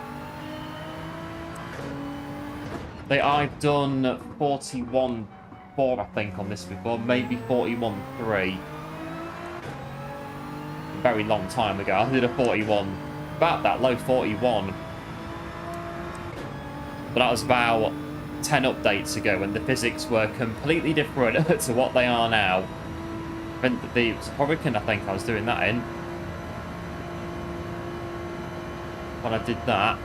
I've done 41.4, I think, on this before. Maybe 41.3. A very long time ago. I did a 41. About that, low 41. But that was about 10 updates ago when the physics were completely different to what they are now. It was Hurricane, I think I was doing that in. When I did that.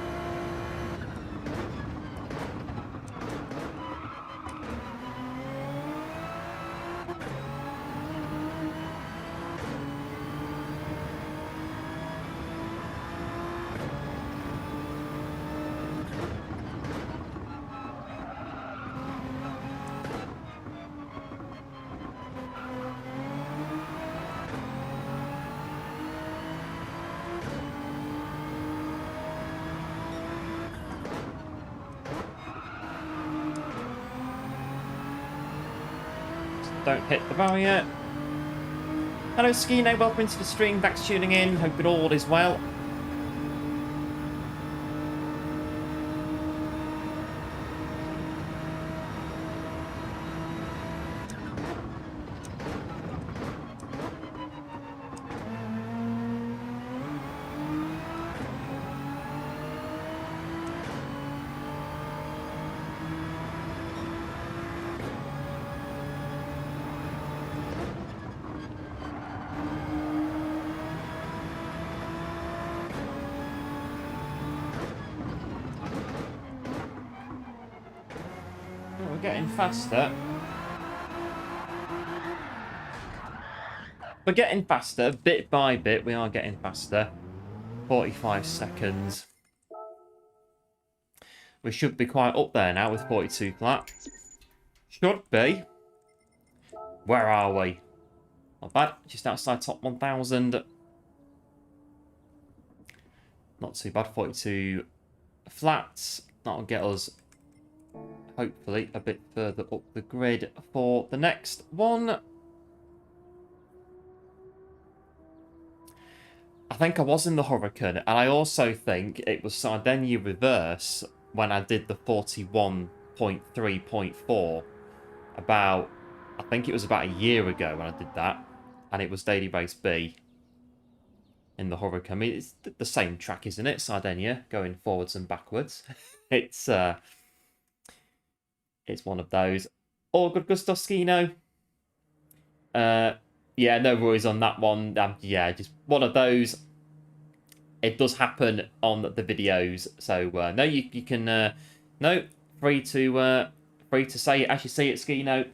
Don't hit the barrier. Hello, Skino. Welcome to the stream. Thanks for tuning in. Hope it all is well. Getting faster. We're getting faster, bit by bit. We are getting faster. 45 seconds. We should be quite up there now with 42 flat. Should be. Where are we? Not bad. Just outside top 1,000. Not too bad. 42 flats. That'll get us hopefully a bit further up the grid for the next one. I think I was in the Hurricane, and I also think it was Sardegna reverse when I did the 41.3.4 about, I think it was about a year ago when I did that, and it was Daily Race B in the Hurricane. I mean, it's the same track, isn't it? Sardegna, going forwards and backwards. It's one of those. All good stuff, Skino. Yeah, no worries on that one. Yeah, just one of those. It does happen on the videos, so no, you can no, free to say it as you see it, Skino.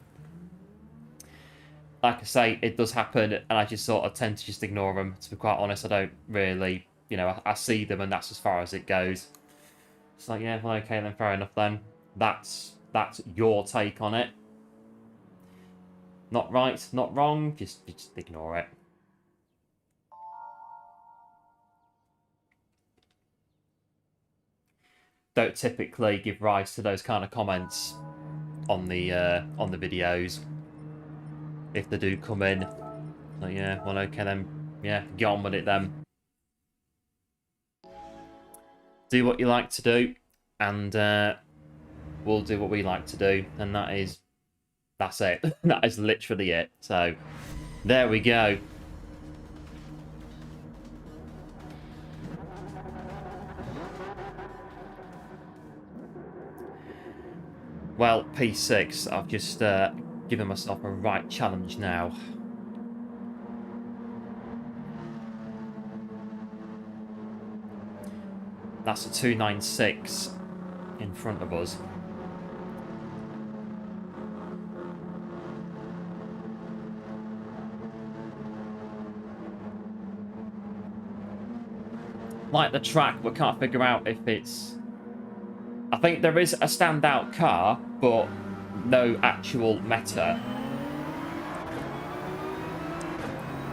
Like I say, it does happen, and I just sort of tend to just ignore them. To be quite honest, I don't really, you know, I see them, and that's as far as it goes. It's like, yeah, well, okay, then fair enough. Then that's your take on it. Not right, not wrong, just ignore it. Don't typically give rise to those kind of comments on the videos. If they do come in. So yeah, well, okay then. Yeah, get on with it then. Do what you like to do, and we'll do what we like to do, and that's it. That is literally it. So there we go. Well, P6, I've just given myself a right challenge now. That's a 296 in front of us. Like the track, we can't figure out if it's... I think there is a standout car, but no actual meta.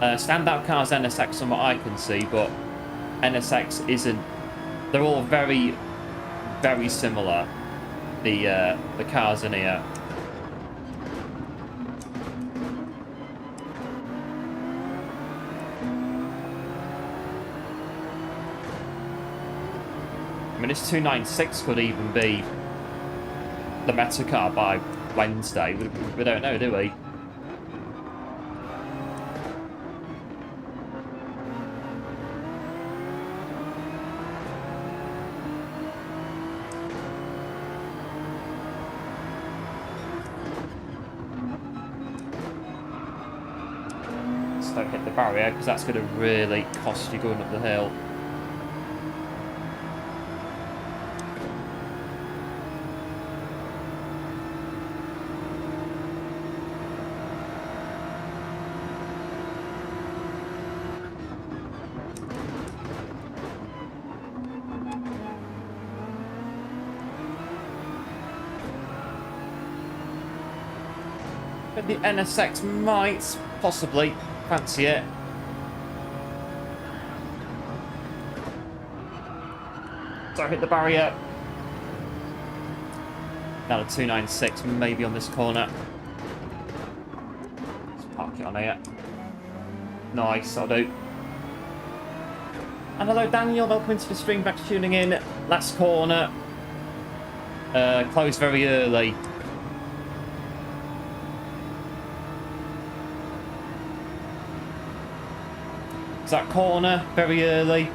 Standout cars NSX from what I can see, but NSX isn't... They're all very, very similar, the cars in here. I mean, this 296 could even be the meta car by Wednesday. We don't know, do we? Just don't hit the barrier, because that's going to really cost you going up the hill. But the NSX might possibly fancy it. Don't hit the barrier. Now a 296 maybe on this corner. chuck it on here. Nice, I'll do. And hello Daniel, welcome into the stream, back to tuning in. Last corner. Closed very early. It's that corner, very early.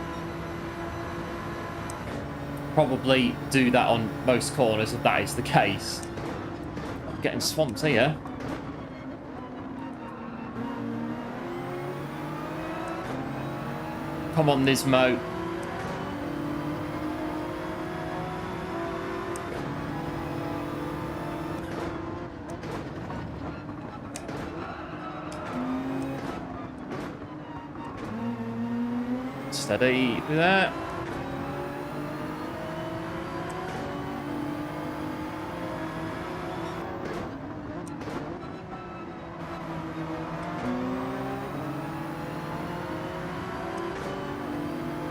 Probably do that on most corners if that is the case. I'm getting swamped here. Come on, Nismo. Steady with that.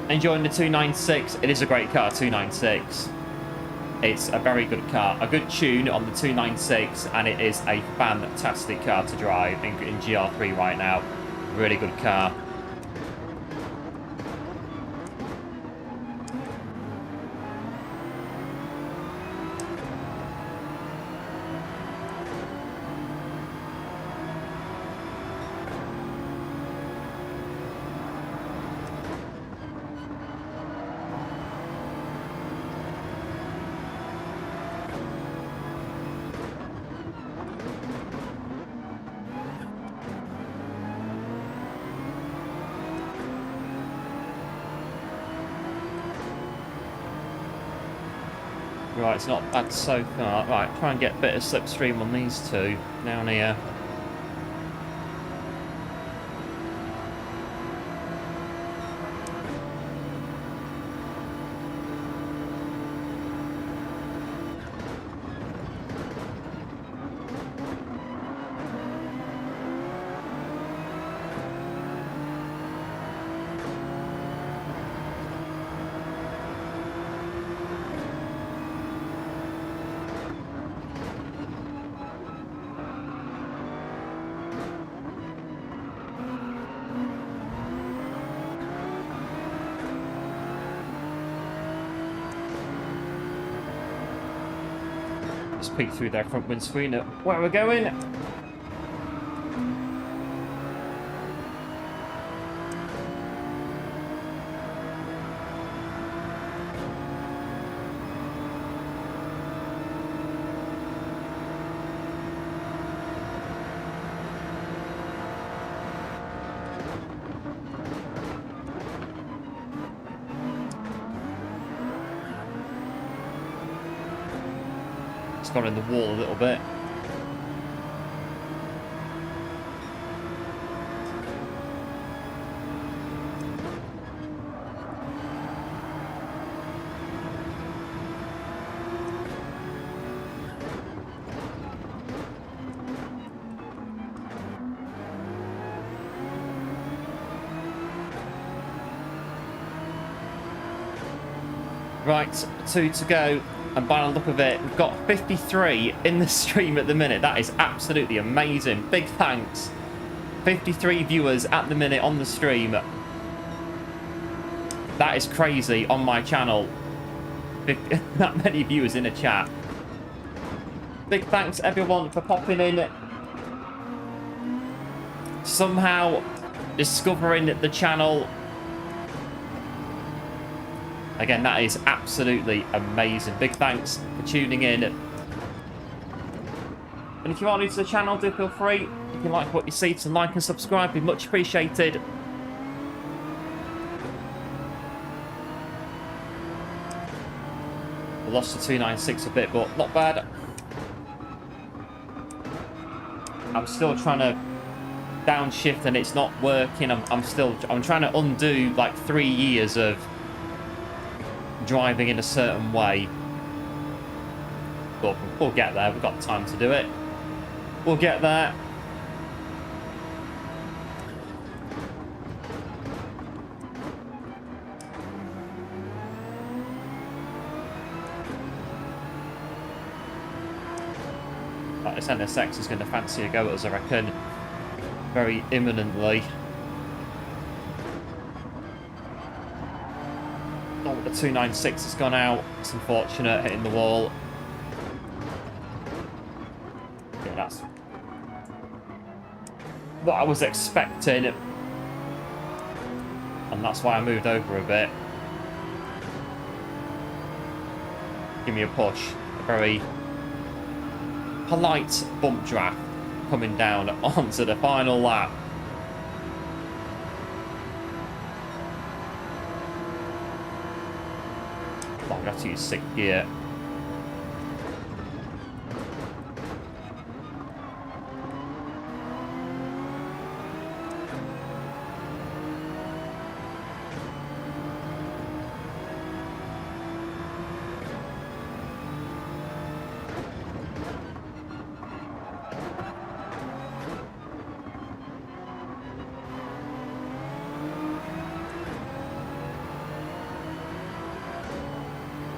Enjoying the 296. It is a great car, 296. It's a very good car. A good tune on the 296, and it is a fantastic car to drive in GR3 right now. Really good car. Right, it's not bad so far. Right, try and get a bit of slipstream on these two down here. Just peek through their front windscreen at where we're going. Gone in the wall a little bit. Right, 2 to go. And by the look of it, we've got 53 in the stream at the minute. That is absolutely amazing. Big thanks. 53 viewers at the minute on the stream. That is crazy on my channel. That many viewers in a chat. Big thanks everyone for popping in. Somehow discovering the channel. Again, that is absolutely amazing. Big thanks for tuning in. And if you are new to the channel, do feel free. If you like what you see, to like and subscribe. Be much appreciated. I lost the 296 a bit, but not bad. I'm still trying to downshift and it's not working. I'm trying to undo like 3 years of driving in a certain way, but we'll get there. We've got time to do it. We'll get there. Right, this NSX is going to fancy a go at us, I reckon. very imminently. Oh, the 296 has gone out. It's unfortunate, hitting the wall. Yeah, that's what I was expecting. And that's why I moved over a bit. Give me a push. A very polite bump draft coming down onto the final lap. Oh, I've got to use 6th gear.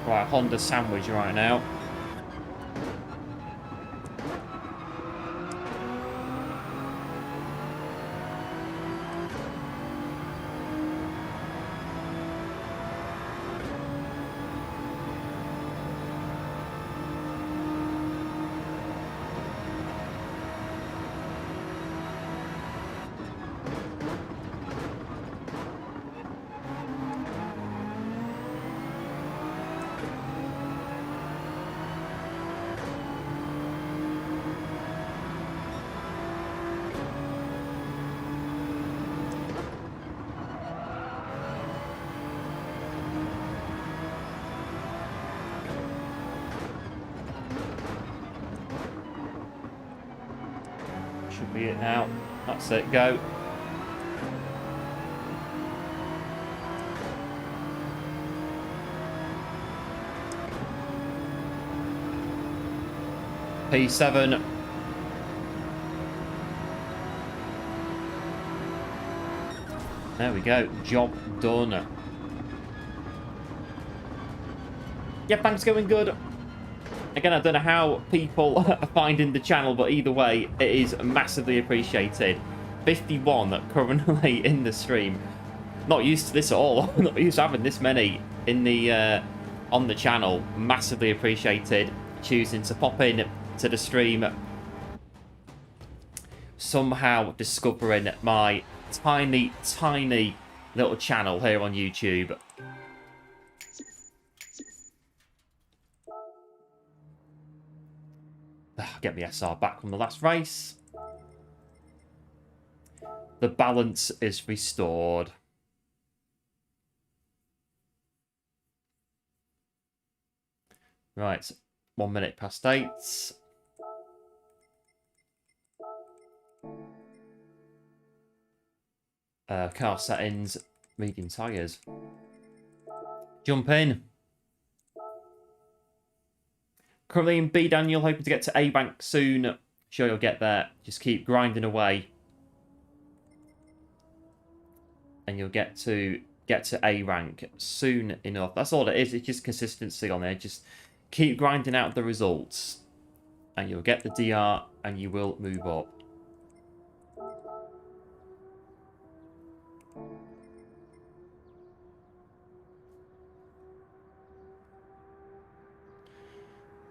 Right, Honda sandwich right now. Should be it now. That's it, go. P7. There we go. Job done. Yeah, thanks, going good. Again, I don't know how people are finding the channel, but either way, it is massively appreciated. 51 currently in the stream. Not used to this at all. Not used to having this many in the on the channel. Massively appreciated. Choosing to pop in to the stream. Somehow discovering my tiny, tiny little channel here on YouTube. Get the SR back from the last race. The balance is restored. Right, 1 minute past 8. Car settings, medium tyres. Jump in. Currently in B, Daniel, hoping to get to A rank soon. Sure you'll get there. Just keep grinding away. And you'll get to A rank soon enough. That's all it is. It's just consistency on there. Just keep grinding out the results. And you'll get the DR and you will move up.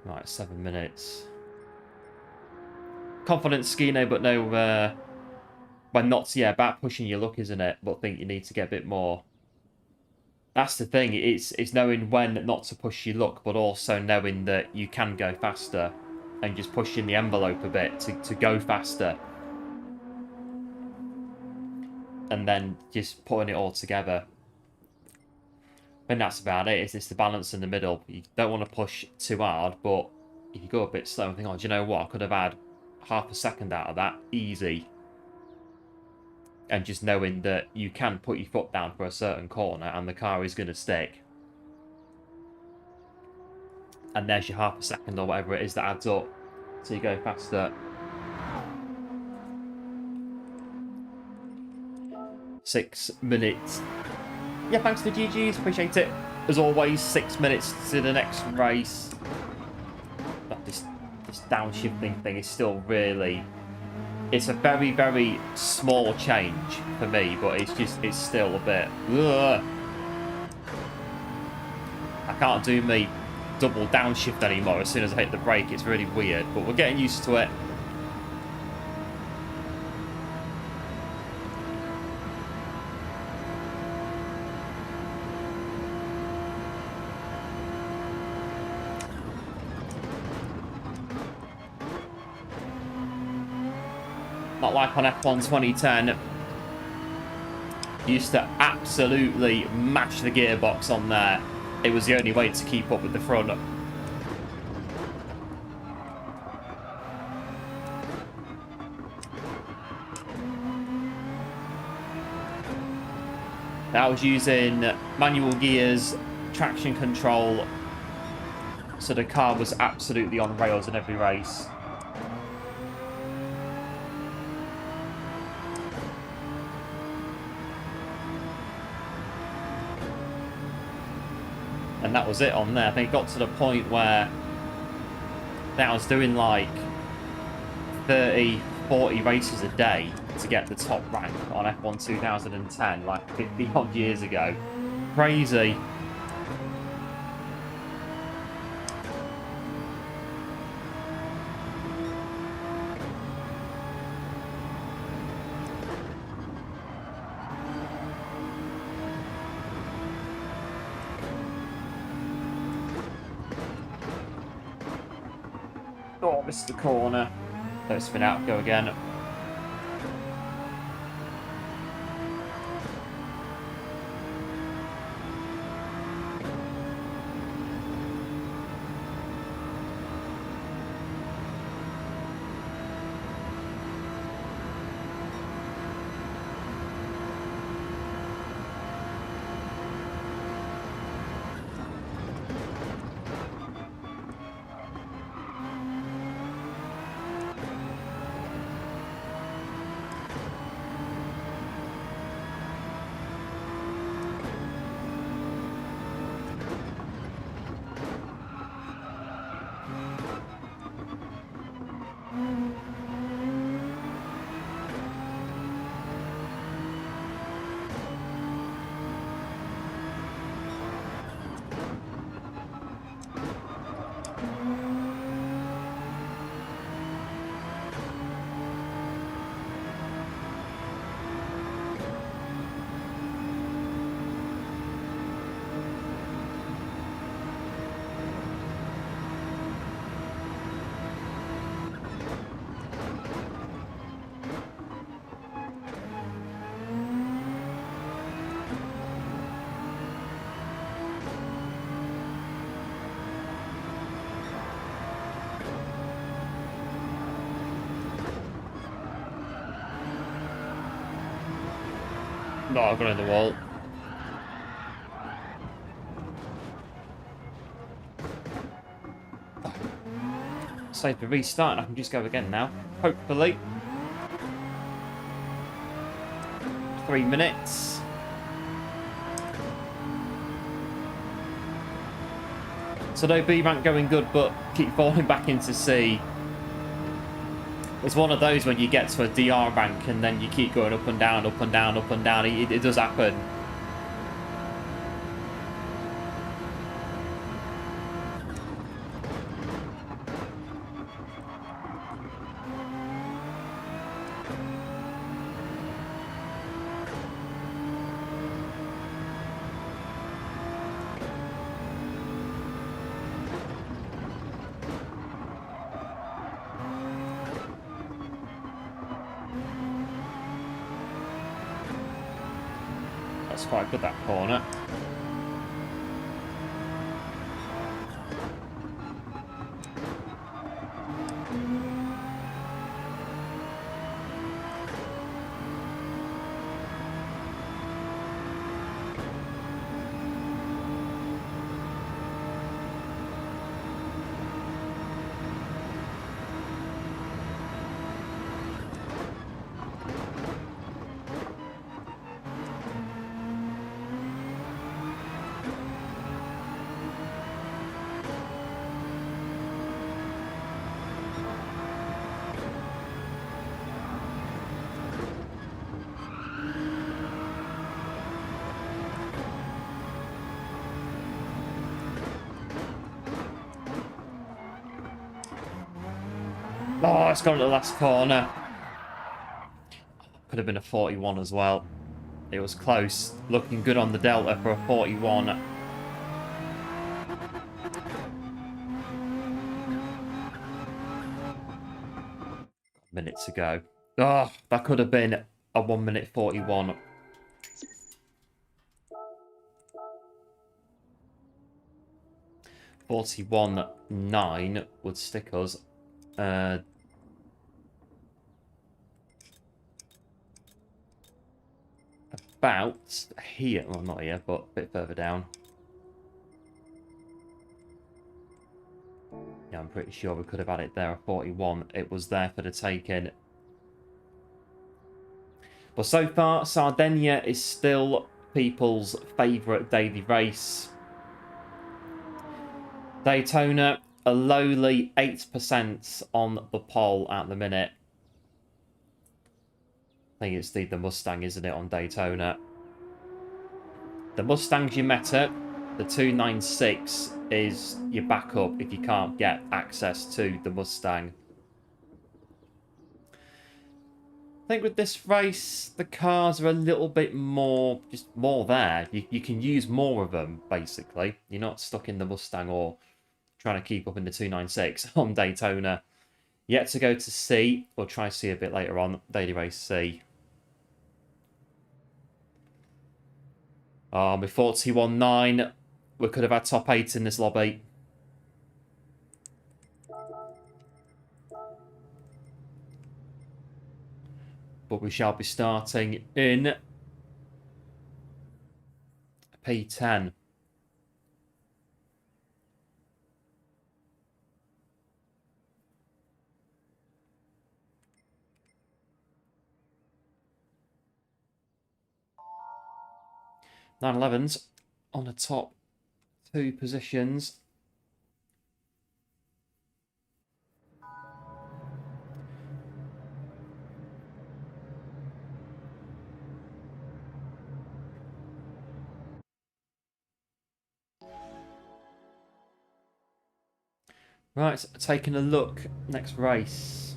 Right, 7 minutes. Confident Skino, but no, well, not, yeah, about pushing your luck, isn't it? But I think you need to get a bit more. That's the thing, it's knowing when not to push your luck, but also knowing that you can go faster and just pushing the envelope a bit to go faster. And then just putting it all together. And that's about it. It's just the balance in the middle. You don't want to push too hard, but if you go a bit slow and think, oh, do you know what? I could have had half a second out of that. Easy. And just knowing that you can put your foot down for a certain corner and the car is going to stick. And there's your half a second or whatever it is that adds up. So you go faster. 6 minutes. Yeah, thanks for GG's. Appreciate it. As always, 6 minutes to the next race. But this downshifting thing is still really It's a very, very small change for me, but it's still a bit... Ugh. I can't do me double downshift anymore as soon as I hit the brake. It's really weird, but we're getting used to it. Not like on F1 2010. Used to absolutely mash the gearbox on there. It was the only way to keep up with the front. I was using manual gears, traction control, so the car was absolutely on rails in every race. And that was it on there. I think it got to the point where I was doing like 30, 40 races a day to get the top rank on F1 2010, like 50 odd years ago. Crazy. Oh, missed the corner. Don't spin out, go again. No, I've gone in the wall. Save the restart and I can just go again now. Hopefully. 3 minutes. So no B rank going good, but keep falling back into C. It's one of those when you get to a DR rank and then you keep going up and down, up and down, up and down. It does happen. That's quite good, that corner. it's gone to the last corner. Could have been a 41 as well. It was close. Looking good on the Delta for a 41. Minute to go. Oh, that could have been a 1 minute 41. (41.9) would stick us. About here. Well, not here, but a bit further down. Yeah, I'm pretty sure we could have had it there, a 41. It was there for the taking. But so far, Sardegna is still people's favourite daily race. Daytona, a lowly 8% on the poll at the minute. I think it's the Mustang, isn't it, on Daytona? The Mustang's your meta. The 296 is your backup if you can't get access to the Mustang. I think with this race, the cars are a little bit more, just more there. You can use more of them, basically. You're not stuck in the Mustang or trying to keep up in the 296 on Daytona. Yet to go to C. We'll try C a bit later on. Daily race C. With 41.9, we could have had top 8 in this lobby. But we shall be starting in P10. Nine 11s on the top 2 positions. Right, taking a look. Next race.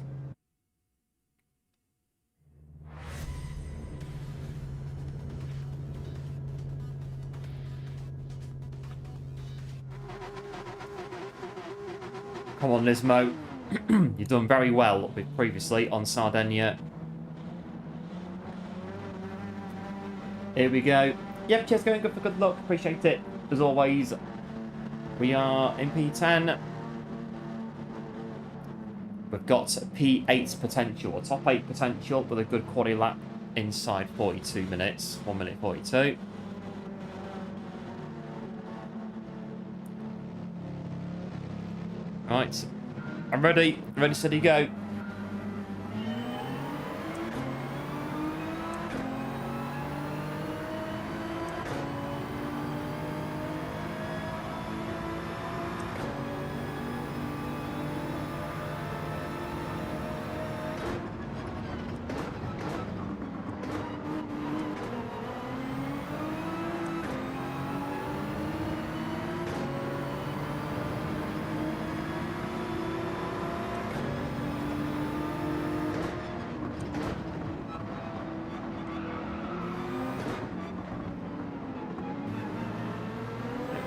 Come on, Nismo. You've done very well previously on Sardegna. Here we go. Yep, cheers, going good for good luck. Appreciate it. As always, we are in P10. We've got P8 potential, or top 8 potential, with a good quali lap inside 42 minutes. 1 minute 42. Right. I'm ready. Ready, steady, go.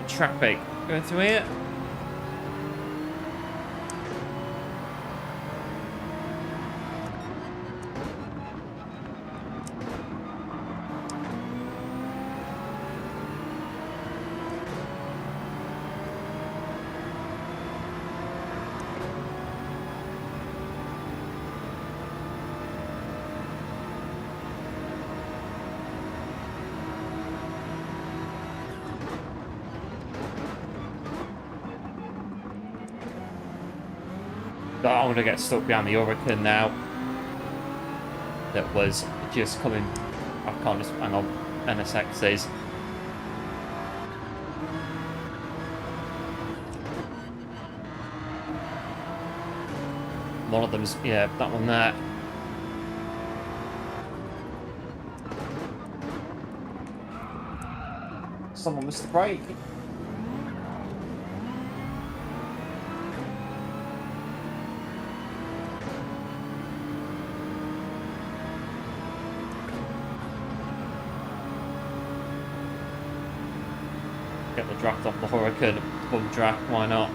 Traffic going through here. Oh, I'm going to get stuck behind the Hurricane now. That was just coming. I can't just hang on. NSXs. One of them's, yeah, that one there. Someone missed the brake. Get the draft off the Hurricane. Bump draft, why not?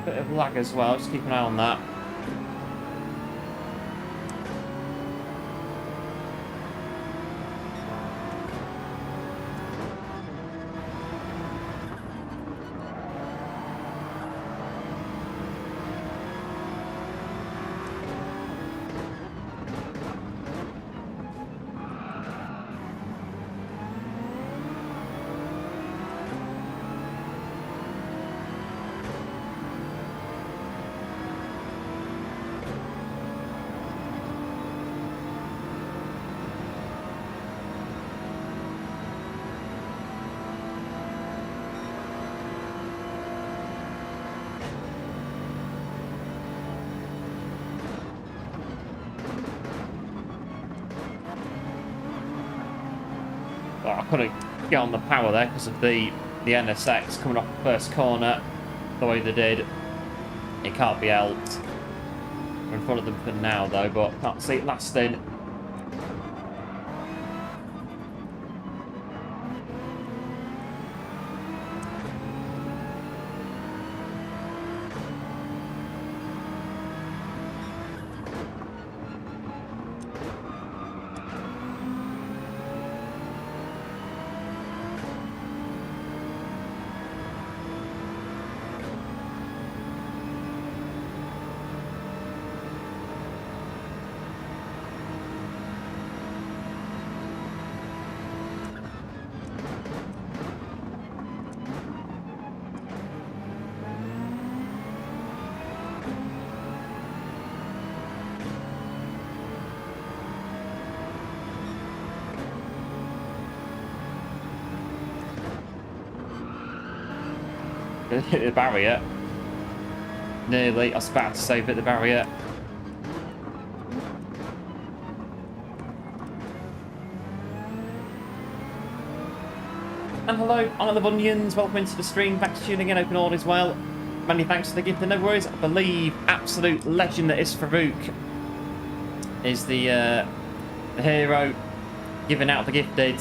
Bit of lag as well, just keep an eye on that. Oh, I couldn't get on the power there because of the NSX coming off the first corner the way they did. It can't be helped. We're in front of them for now though, but can't see it lasting. Hit the barrier. Nearly. I was about to say hit the barrier. And hello, I'm the Bunions. Welcome into the stream. Thanks for tuning in. Open all as well. Many thanks for the gift. And no worries. I believe absolute legend that is Farouk is the hero giving out the gifted.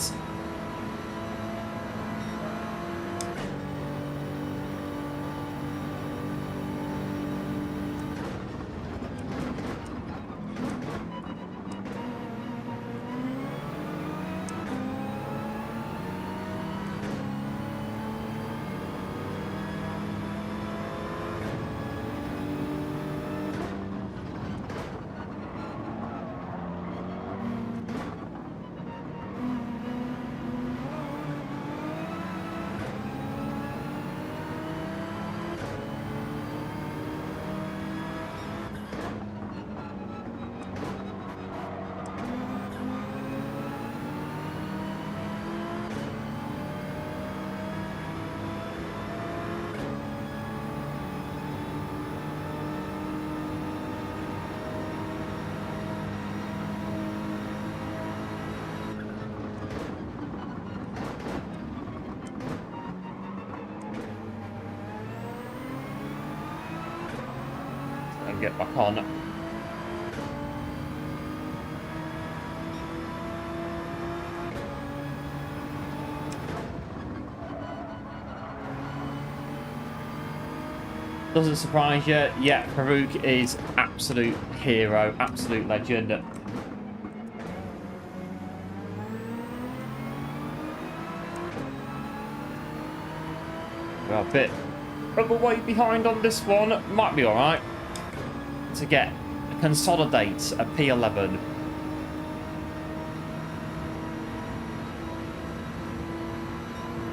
Get back on. Doesn't surprise you. Yeah, Farouk is absolute hero, absolute legend. We're a bit of a way behind on this one. Might be alright to consolidate a P11.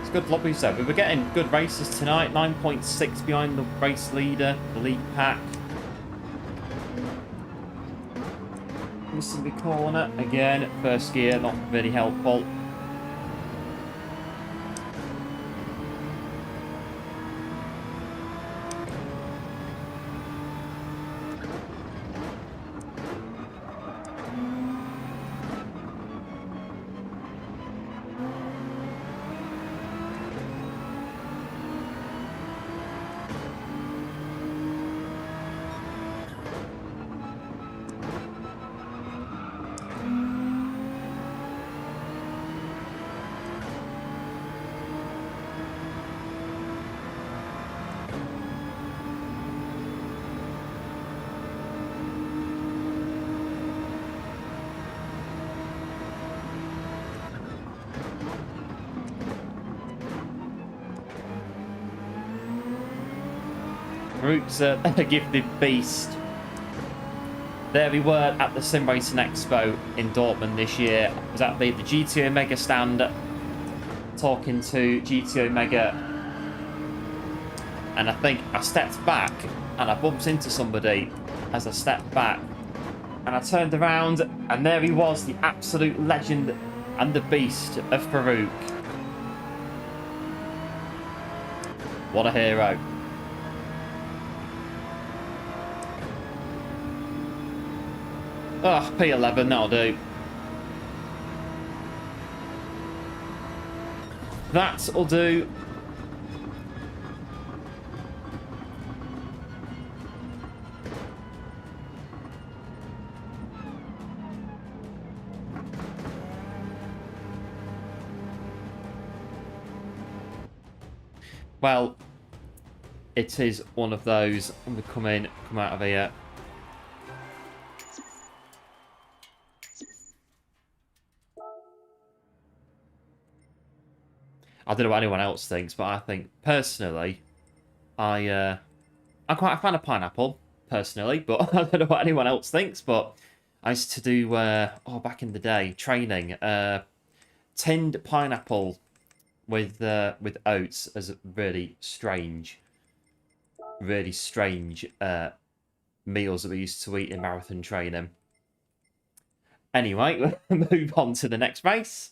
It's good lobbies though. We were getting good races tonight. 9.6 behind the race leader, the lead pack. Missing the corner again. First gear, not very helpful. Root's a gifted beast. There we were at the Sim Racing Expo in Dortmund this year. I was at the GTO Mega stand talking to GTO Mega, and I think I stepped back and I bumped into somebody as I stepped back, and I turned around and there he was, the absolute legend and the beast of Farouk. What a hero. Oh, P11, that'll do. That'll do. Well, it is one of those. I'm going to come out of here. I don't know what anyone else thinks, but I think, personally, I'm quite a fan of pineapple, personally, but I don't know what anyone else thinks, but I used to do, back in the day, training, tinned pineapple with oats as really strange meals that we used to eat in marathon training. Anyway, we'll move on to the next race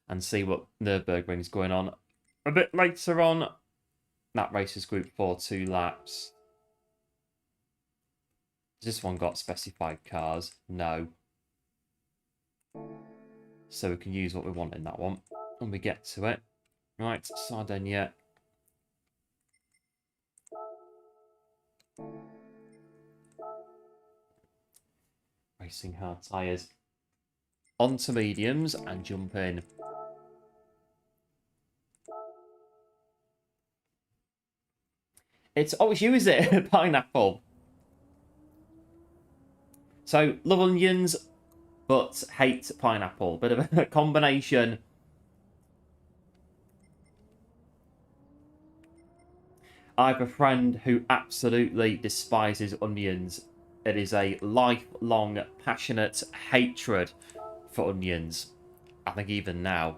and see what Nurburg Ring is going on a bit later on. That race is Group 4, 2 laps. Has this one got specified cars? No. So we can use what we want in that one when we get to it. Right, Sardegna. Racing hard tyres. Onto mediums and jump in. It's you, is it? Pineapple. So, love onions, but hate pineapple. Bit of a combination. I have a friend who absolutely despises onions. It is a lifelong, passionate hatred for onions. I think even now,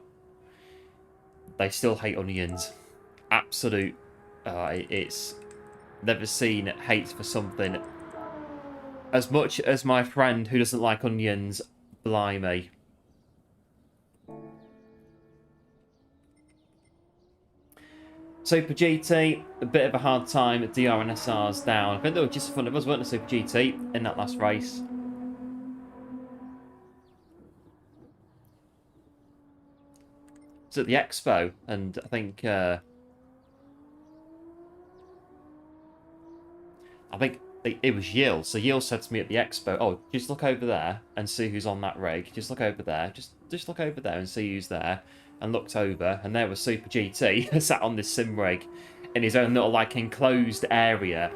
they still hate onions. Absolute. It's never seen hate for something as much as my friend who doesn't like onions. Blimey. Super GT, a bit of a hard time. DR and SR's down. I think they were just in front of us, weren't they, Super GT, in that last race. It's at the Expo, and I think it was Yil. So Yil said to me at the Expo, "Oh, just look over there and see who's on that rig. Just look over there. Just look over there and see who's there." And looked over, and there was Super GT sat on this sim rig in his own little like enclosed area.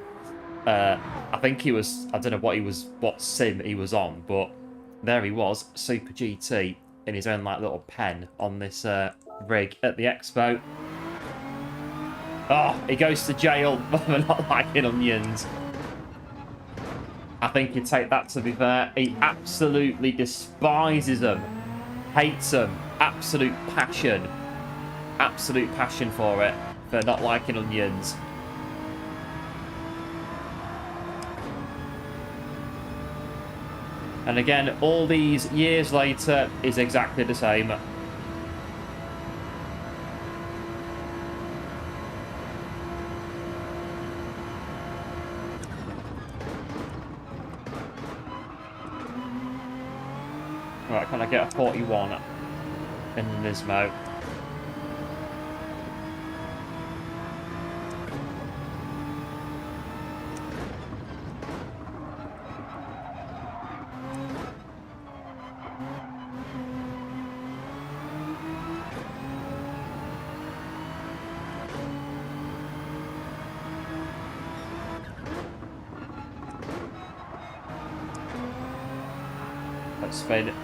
I think he was, I don't know what sim he was on, but there he was, Super GT in his own like little pen on this rig at the Expo. Oh, he goes to jail for not liking onions. I think he'd take that, to be fair. He absolutely despises them. Hates them. Absolute passion. Absolute passion for it. For not liking onions. And again, all these years later, is exactly the same. Right, can I get a 41 in Nismo? Let's spin it.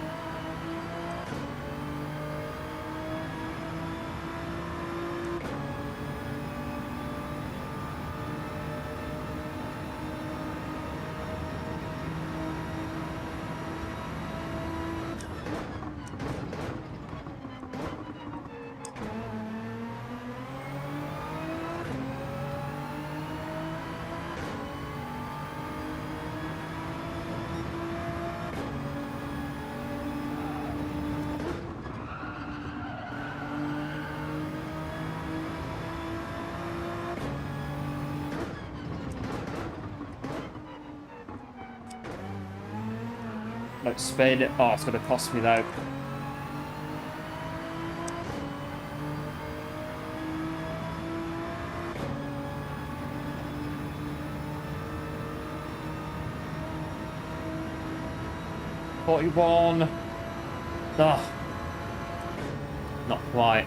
Let's spin it. Oh, it's going to cost me though. $41. Oh, not quite.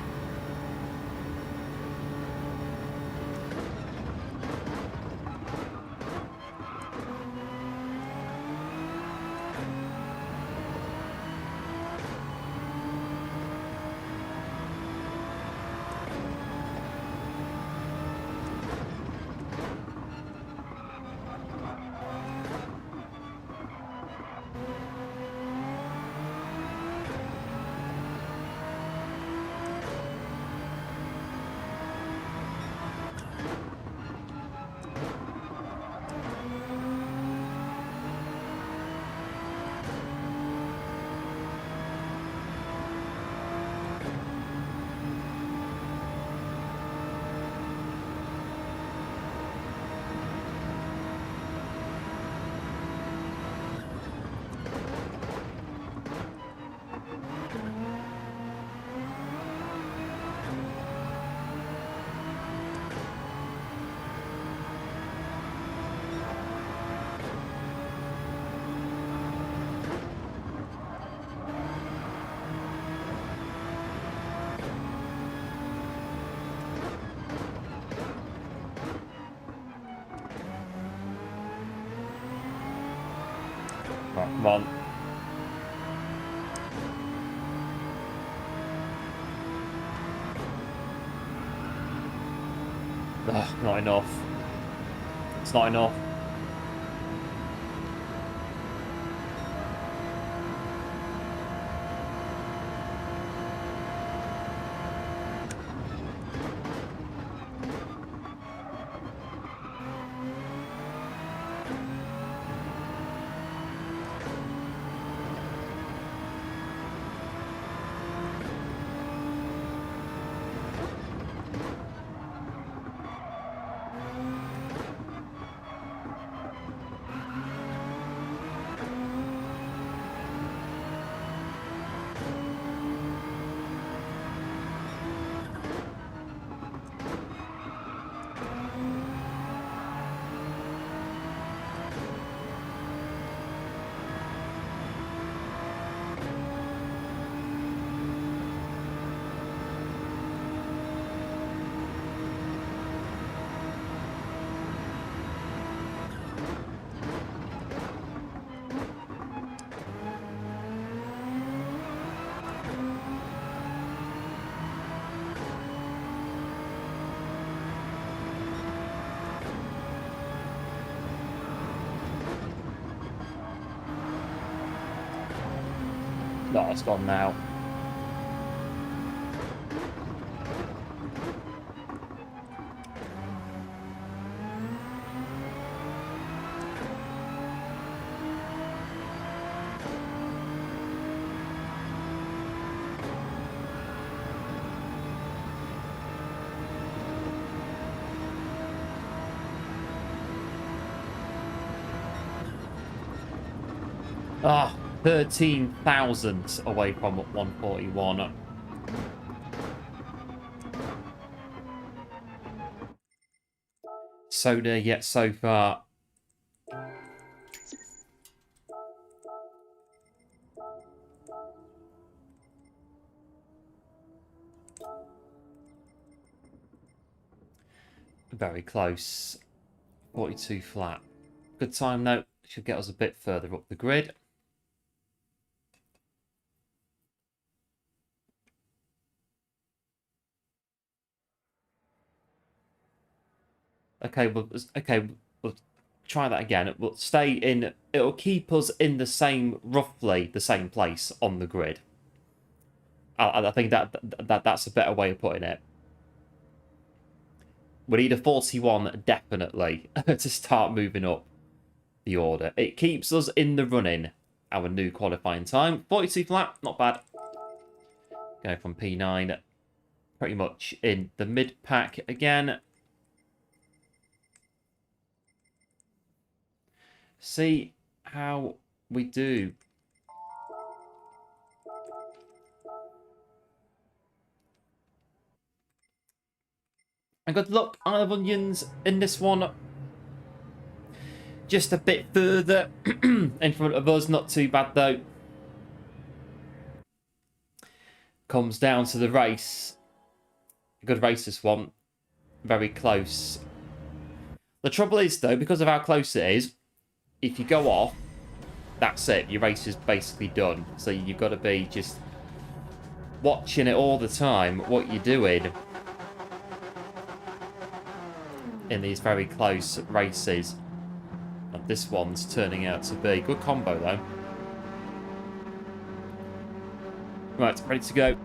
Oh, come on. Ugh, not enough. It's not enough. No, it's gone now. Ah, 13,000 away from 141. So near yet so far. Very close. 42 flat. Good time though. Should get us a bit further up the grid. Okay, we'll try that again. We'll stay in. It'll keep us in the same, roughly the same place on the grid. I think that's a better way of putting it. We need a 41 definitely to start moving up the order. It keeps us in the running. Our new qualifying time, 42 flat, not bad. Go from P9, pretty much in the mid pack again. See how we do. And good luck, Isle of Onions, in this one. Just a bit further in front of us, not too bad though. Comes down to the race. A good race this one. Very close. The trouble is though, because of how close it is, if you go off, that's it. Your race is basically done. So you've got to be just watching it all the time, what you're doing in these very close races. And this one's turning out to be. Good combo though. Right, ready to go.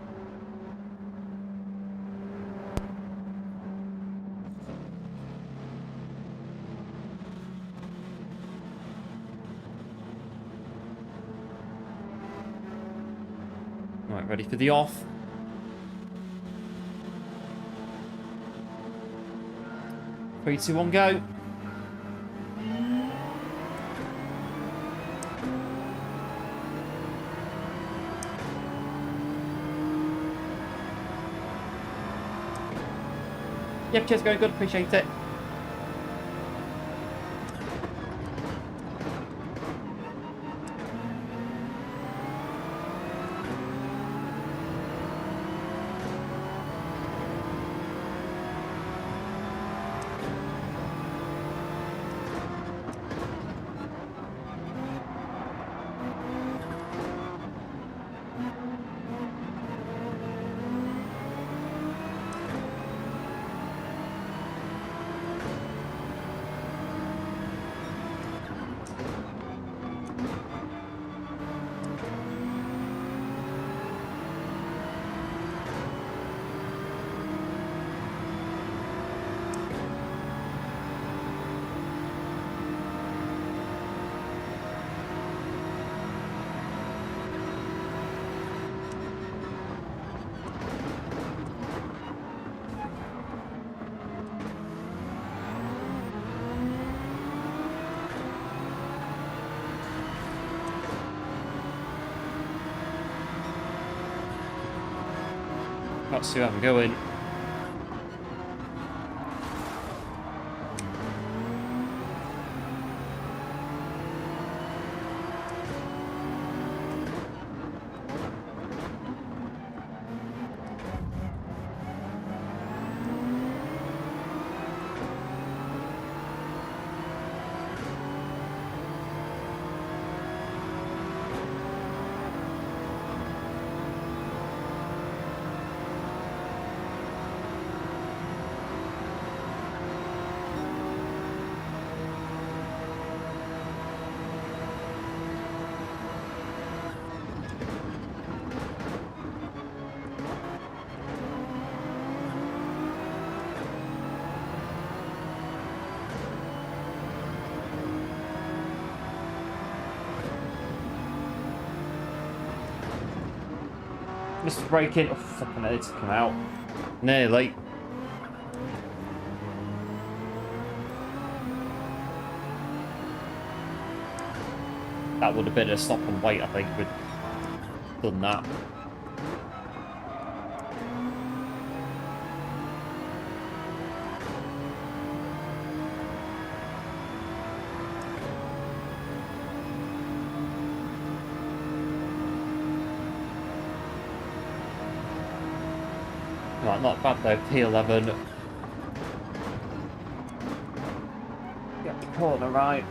Right, ready for the off. Three, two, one, go. Yep, cheers, very good, appreciate it. Let's see how I'm going. Mr. Braking. Oh, fucking hell, it's come out. Nearly. That would have been a stop and wait, I think, if we'd done that. Right, not bad though, P11. Get the corner right.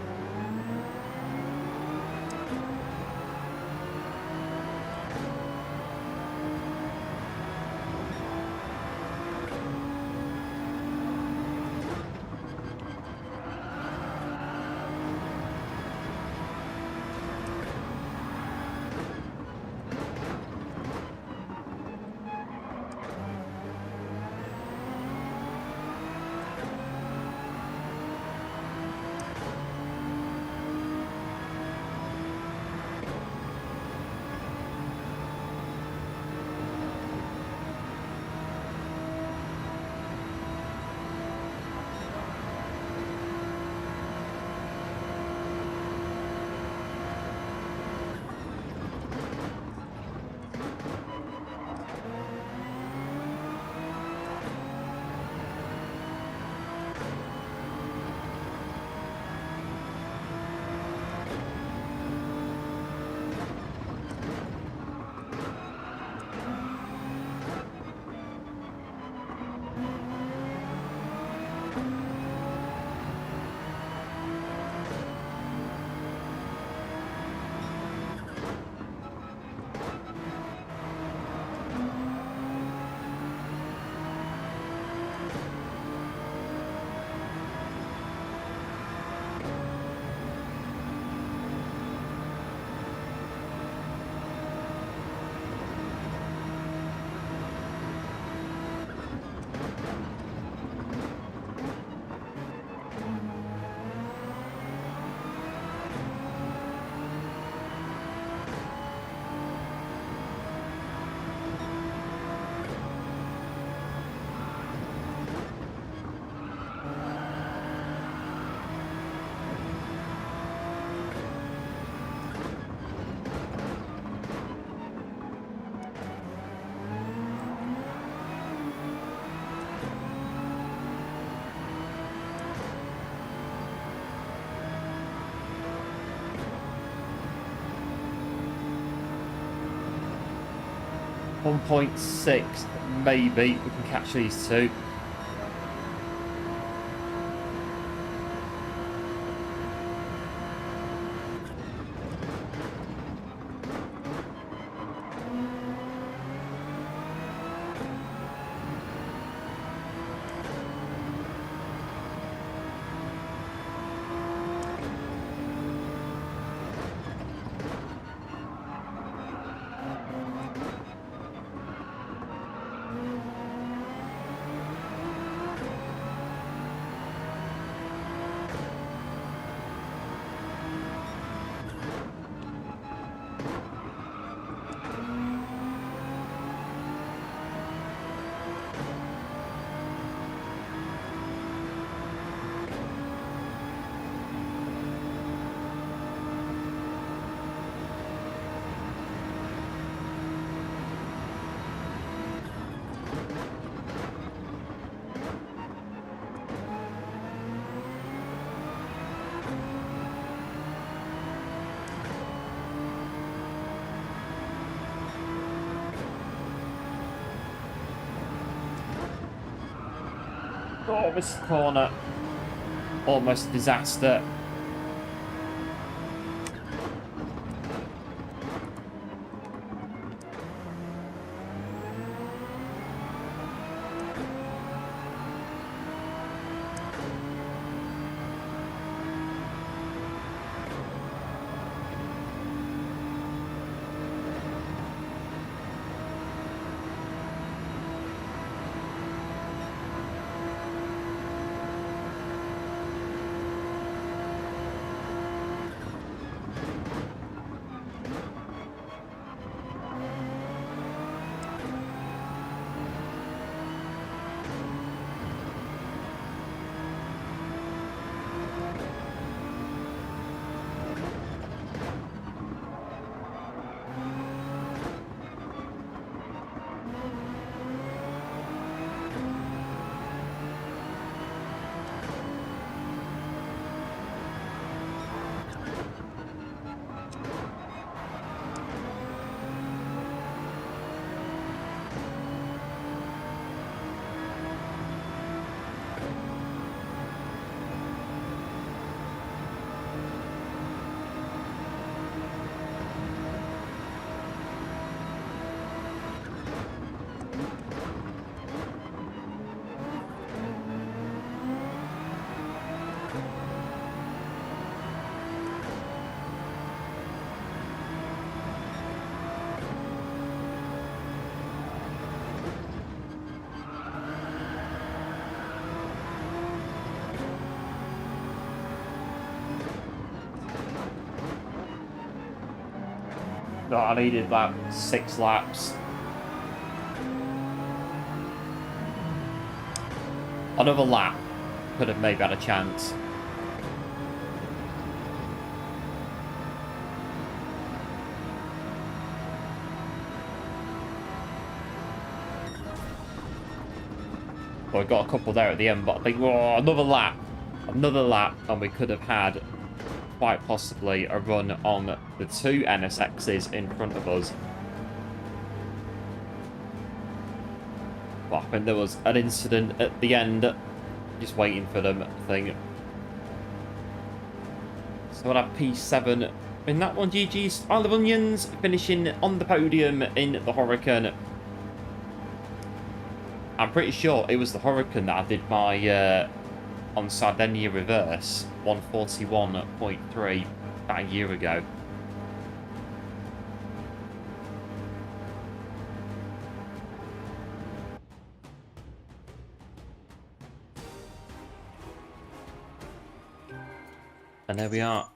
.6, maybe we can catch these two. Oh, this corner. Almost a disaster. Oh, I needed like 6 laps. Another lap could have maybe had a chance. Well, we got a couple there at the end, but I think, oh, another lap, and we could have had quite possibly a run on the 2 NSXs in front of us. But I think there was an incident at the end, just waiting for them, I think. So we'll have P7 in that one. GG's Isle of Onions finishing on the podium in the Hurricane. I'm pretty sure it was the Hurricane that I did my on Sardegna reverse 141.3 about a year ago. And there we are.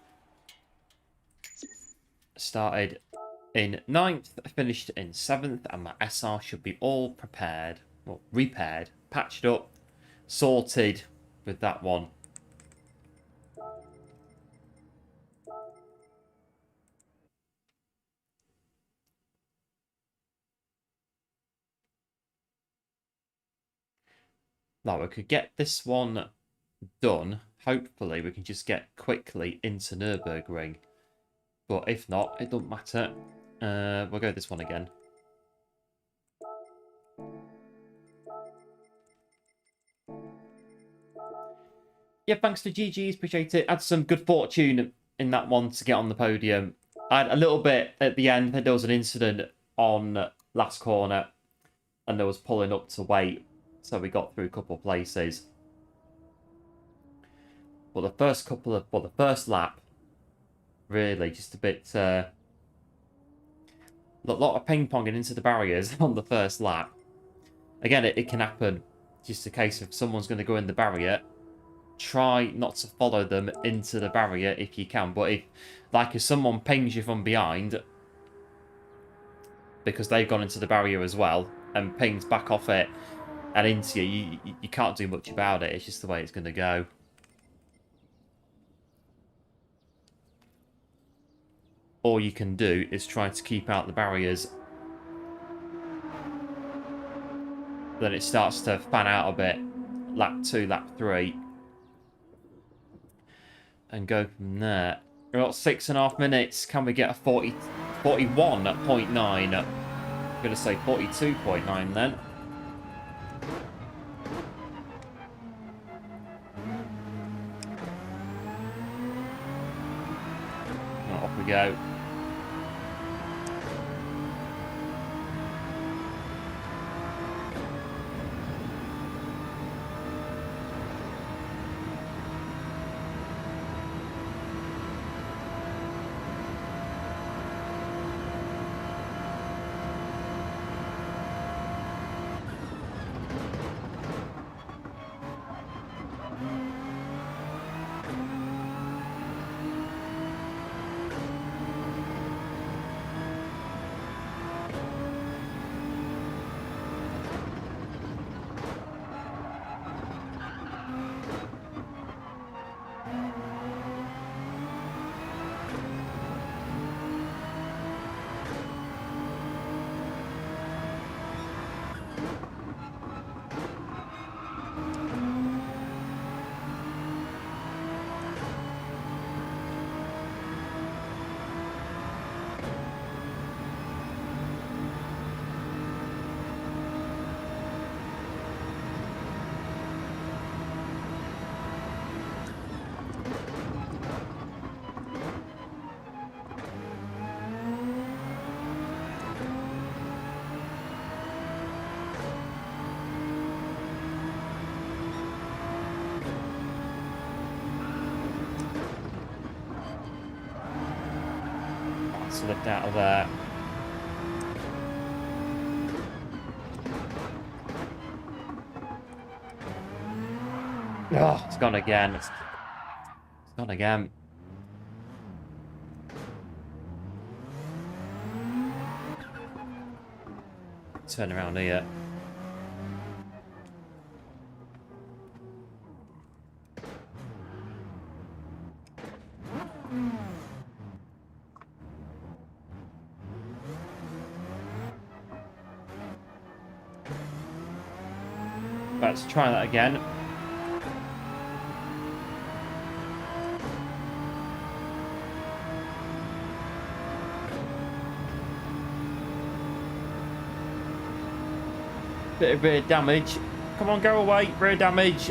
Started in 9th, finished in 7th, and my SR should be all prepared. Well, repaired, patched up, sorted with that one. Now we could get this one done. Hopefully we can just get quickly into Nurburg Ring. But if not, it doesn't matter. We'll go this one again. Yeah, thanks to GG's, appreciate it. Had some good fortune in that one to get on the podium. I had a little bit at the end. There was an incident on last corner, and there was pulling up to wait, so we got through a couple of places. But the first couple of, well, the first lap, really just a bit, a lot of ping-ponging into the barriers on the first lap. Again, it can happen. Just a case of someone's going to go in the barrier. Try not to follow them into the barrier if you can. But if someone pings you from behind, because they've gone into the barrier as well, and pings back off it and into you, you can't do much about it. It's just the way it's going to go. All you can do is try to keep out the barriers. Then it starts to fan out a bit. Lap 2, lap 3. And go from there. We've got 6.5 minutes. Can we get a 41.9? I'm going to say 42.9 then. Well, off we go. Slipped out of there. Oh, it's gone again. It's gone again. Turn around here. Let's try that again. Bit of rear damage. Come on, go away. Rear damage.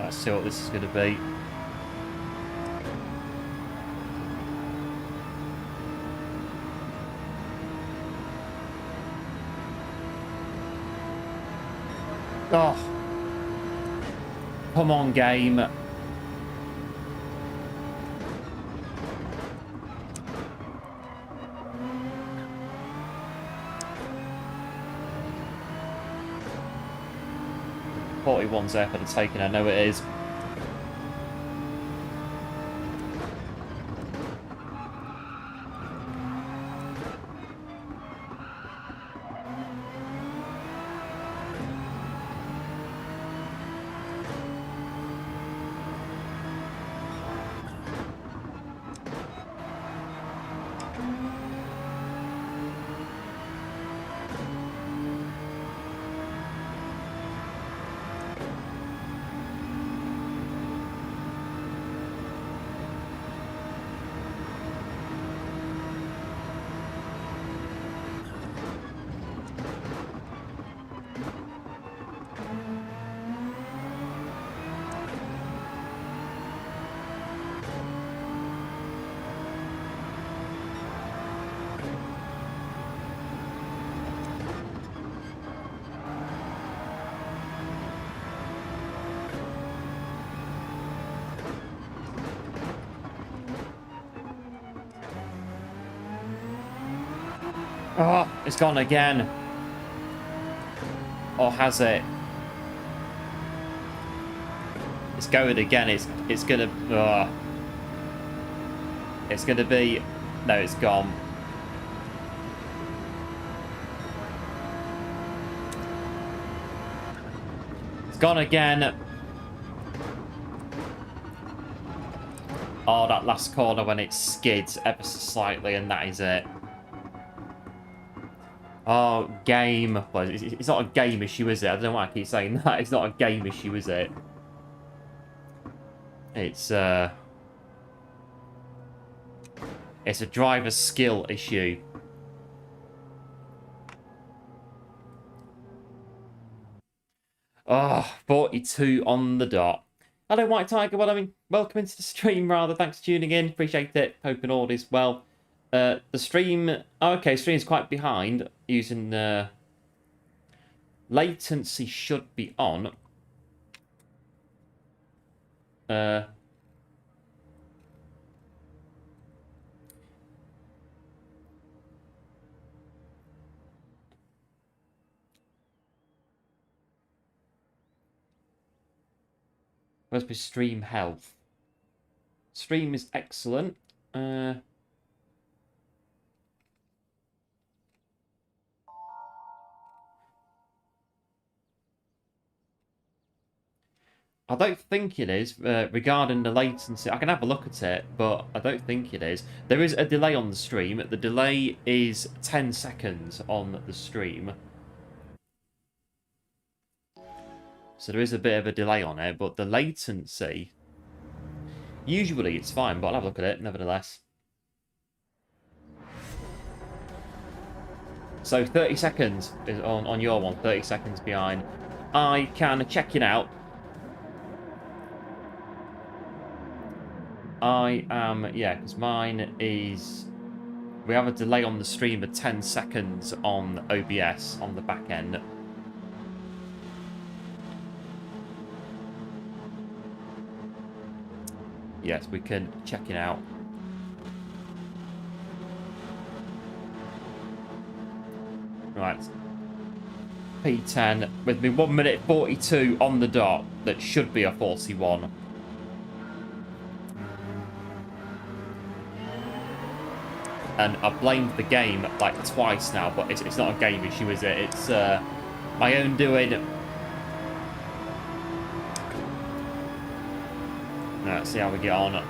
Let's see what this is going to be. Oh. Come on, game. One's there for the taking, I know it is. Oh, it's gone again. Or has it? It's going again. It's gonna. It's gonna be. No, it's gone. It's gone again. Oh, that last corner when it skids ever so slightly, and that is it. Oh, game. Well, it's not a game issue, is it? I don't know why I keep saying that. It's not a game issue, is it? It's a driver skill issue. Oh, 42 on the dot. Hello, White Tiger. Well, I mean, welcome into the stream, rather. Thanks for tuning in. Appreciate it. Hoping all is well. The stream... Oh, okay, stream's quite behind. Using... latency should be on. Where's my stream health? Stream is excellent. I don't think it is, regarding the latency. I can have a look at it, but I don't think it is. There is a delay on the stream. The delay is 10 seconds on the stream. So there is a bit of a delay on it, but the latency... Usually it's fine, but I'll have a look at it, nevertheless. So 30 seconds is on your one, 30 seconds behind. I can check it out. I am, yeah, because mine is... We have a delay on the stream of 10 seconds on OBS on the back end. Yes, we can check it out. Right. P10 with me 1 minute 42 on the dot. That should be a 41. And I've blamed the game like twice now, but it's not a game issue, is it? It's my own doing. Let's see how we get on. A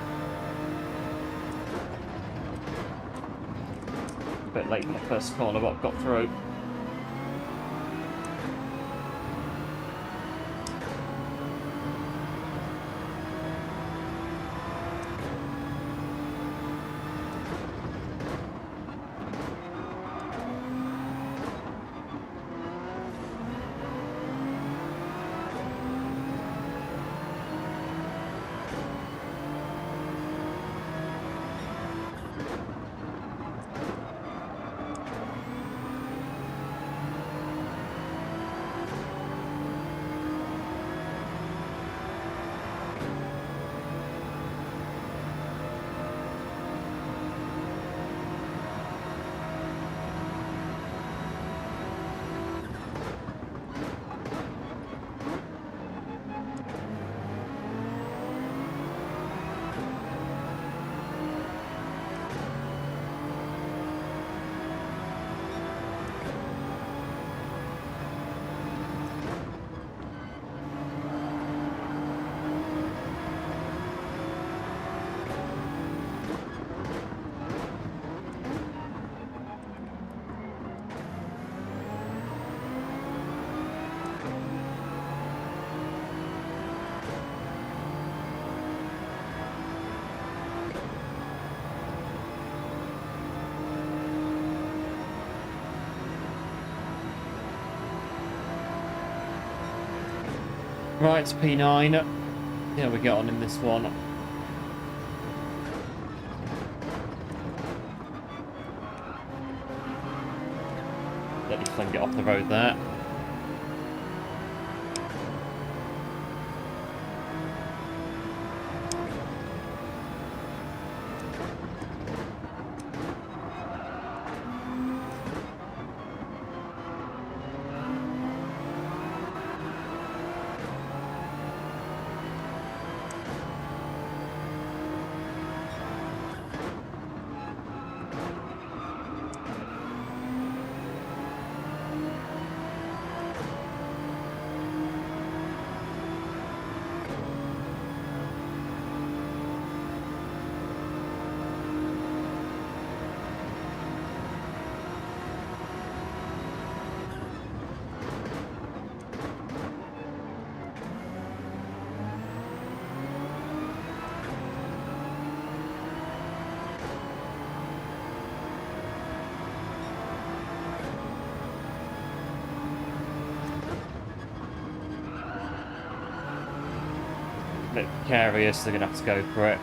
bit late in the first corner, but I've got through. Right, it's P9. Yeah, we get on in this one. Let me fling it off the road there. Bit precarious, they're going to have to go for it.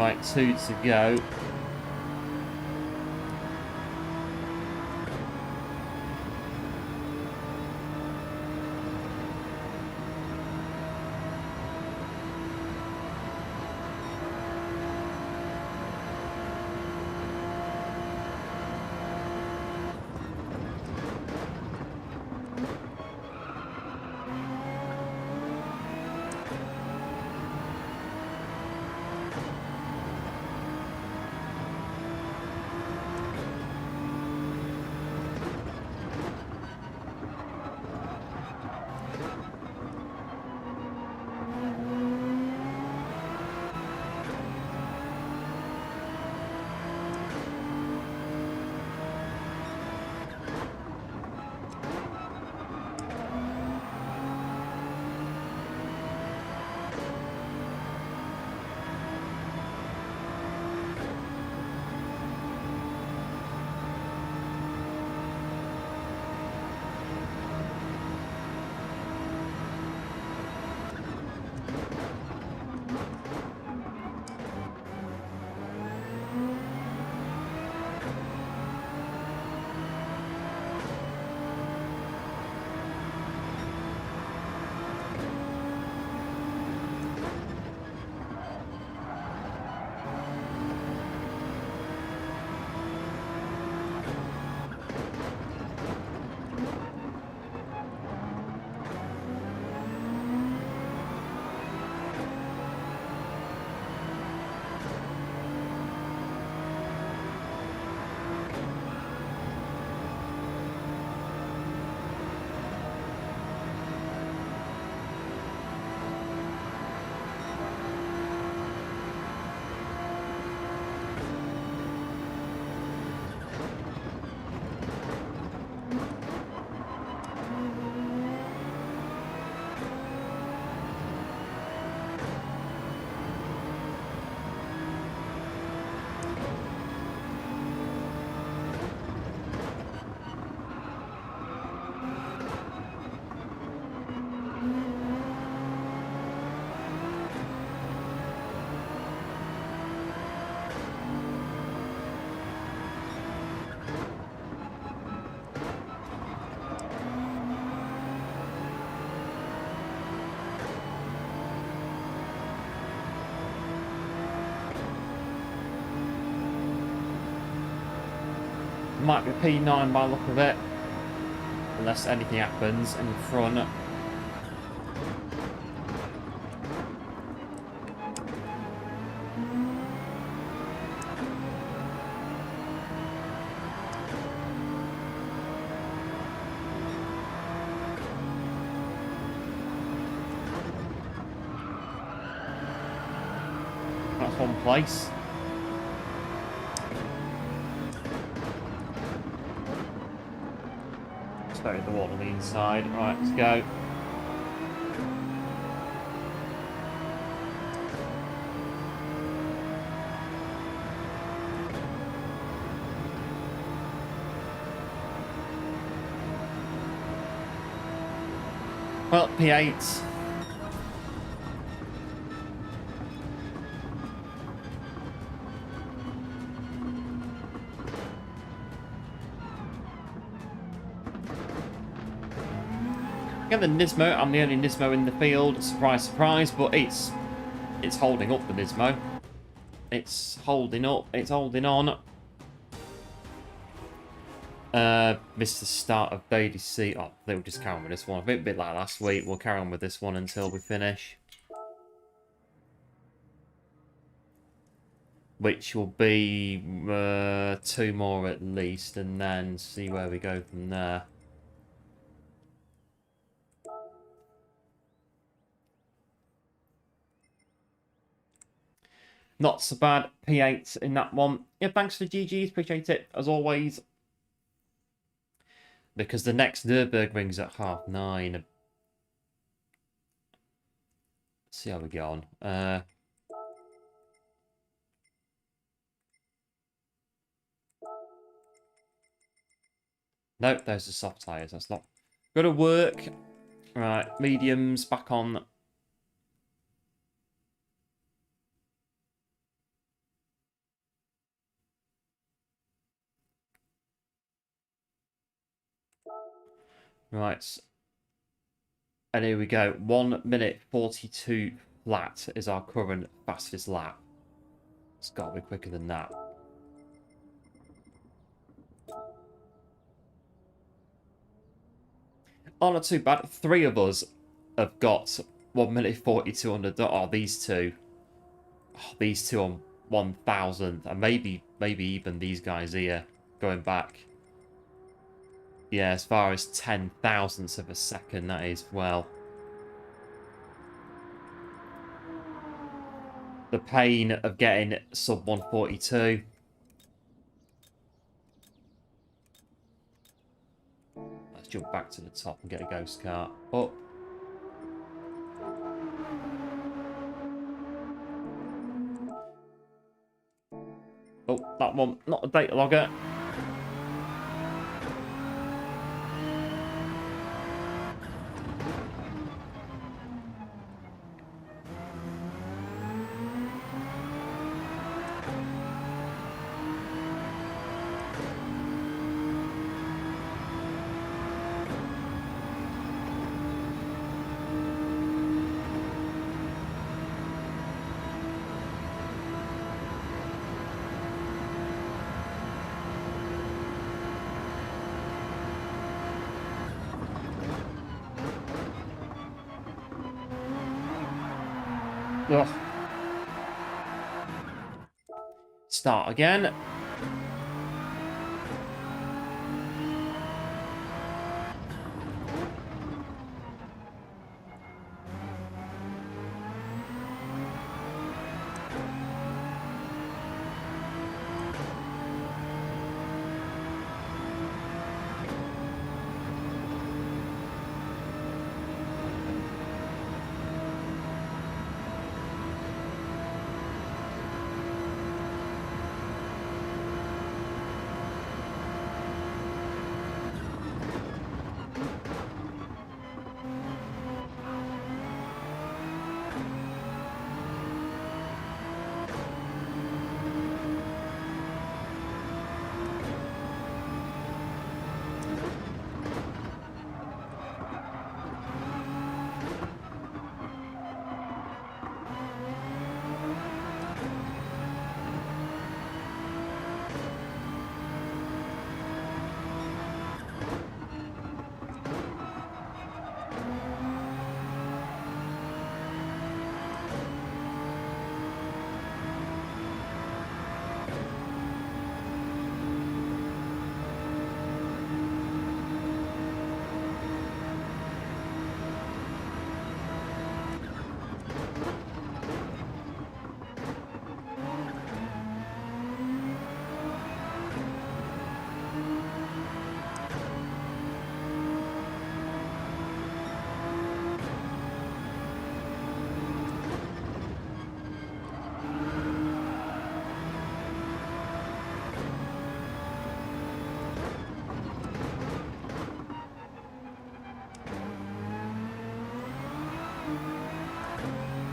Right, 2 to go. Might be P9 by the look of it. Unless anything happens in front. That's one place. Bury the wall on the inside. Right, let's go. Well, P8. Get the Nismo. I'm the only Nismo in the field. Surprise, surprise. But it's holding up, the Nismo. It's holding up. It's holding on. Missed the start of Baby C. Oh, they'll just carry on with this one. A bit like last week. We'll carry on with this one until we finish. Which will be 2 more at least. And then see where we go from there. Not so bad. P8 in that one. Yeah, thanks for the GGs. Appreciate it, as always. Because the next Nurburg Ring's at 9:30. Let's see how we get on. Nope, there's the soft tyres. That's not going to work. Right, mediums back on. Right. And here we go. 1 minute 42 flat is our current fastest lap. It's got to be quicker than that. Oh, not too bad. 3 of us have got 1 minute 42 under. Oh, these two. Oh, these two on 1,000. And maybe even these guys here going back. Yeah, as far as 10 thousandths of a second, that is, well. The pain of getting sub 142. Let's jump back to the top and get a ghost car. Up. Oh, that one, not a data logger. Ugh. Start again.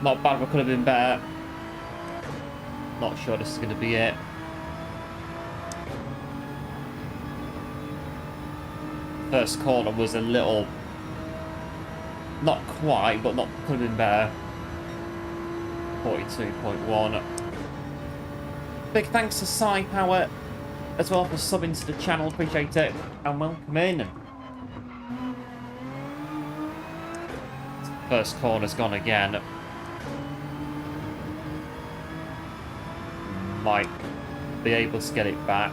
Not bad, but could have been better. Not sure this is going to be it. First corner was a little... not quite, but not could have been better. 42.1. Big thanks to Psy Power as well for subbing to the channel. Appreciate it. And welcome in. First corner's gone again. Might be able to get it back.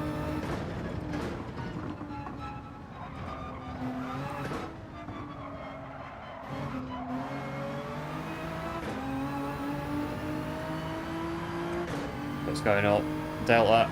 What's going up? Delta.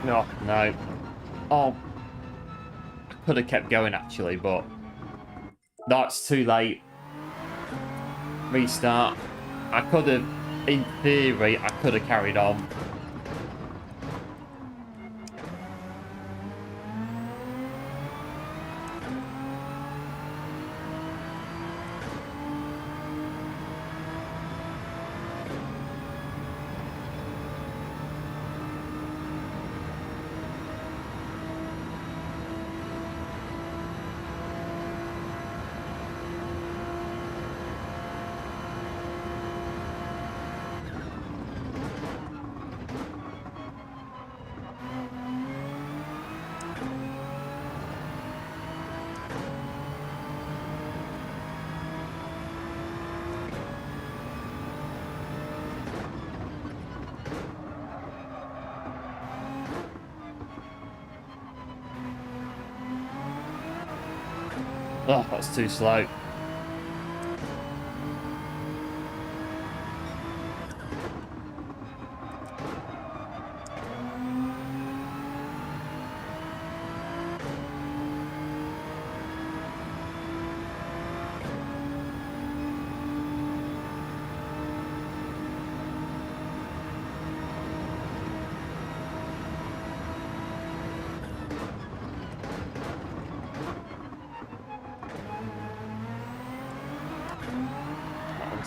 No, no. Oh, I could have kept going actually, but that's too late. Restart. I could have, in theory, I could have carried on. Oh, that's too slow.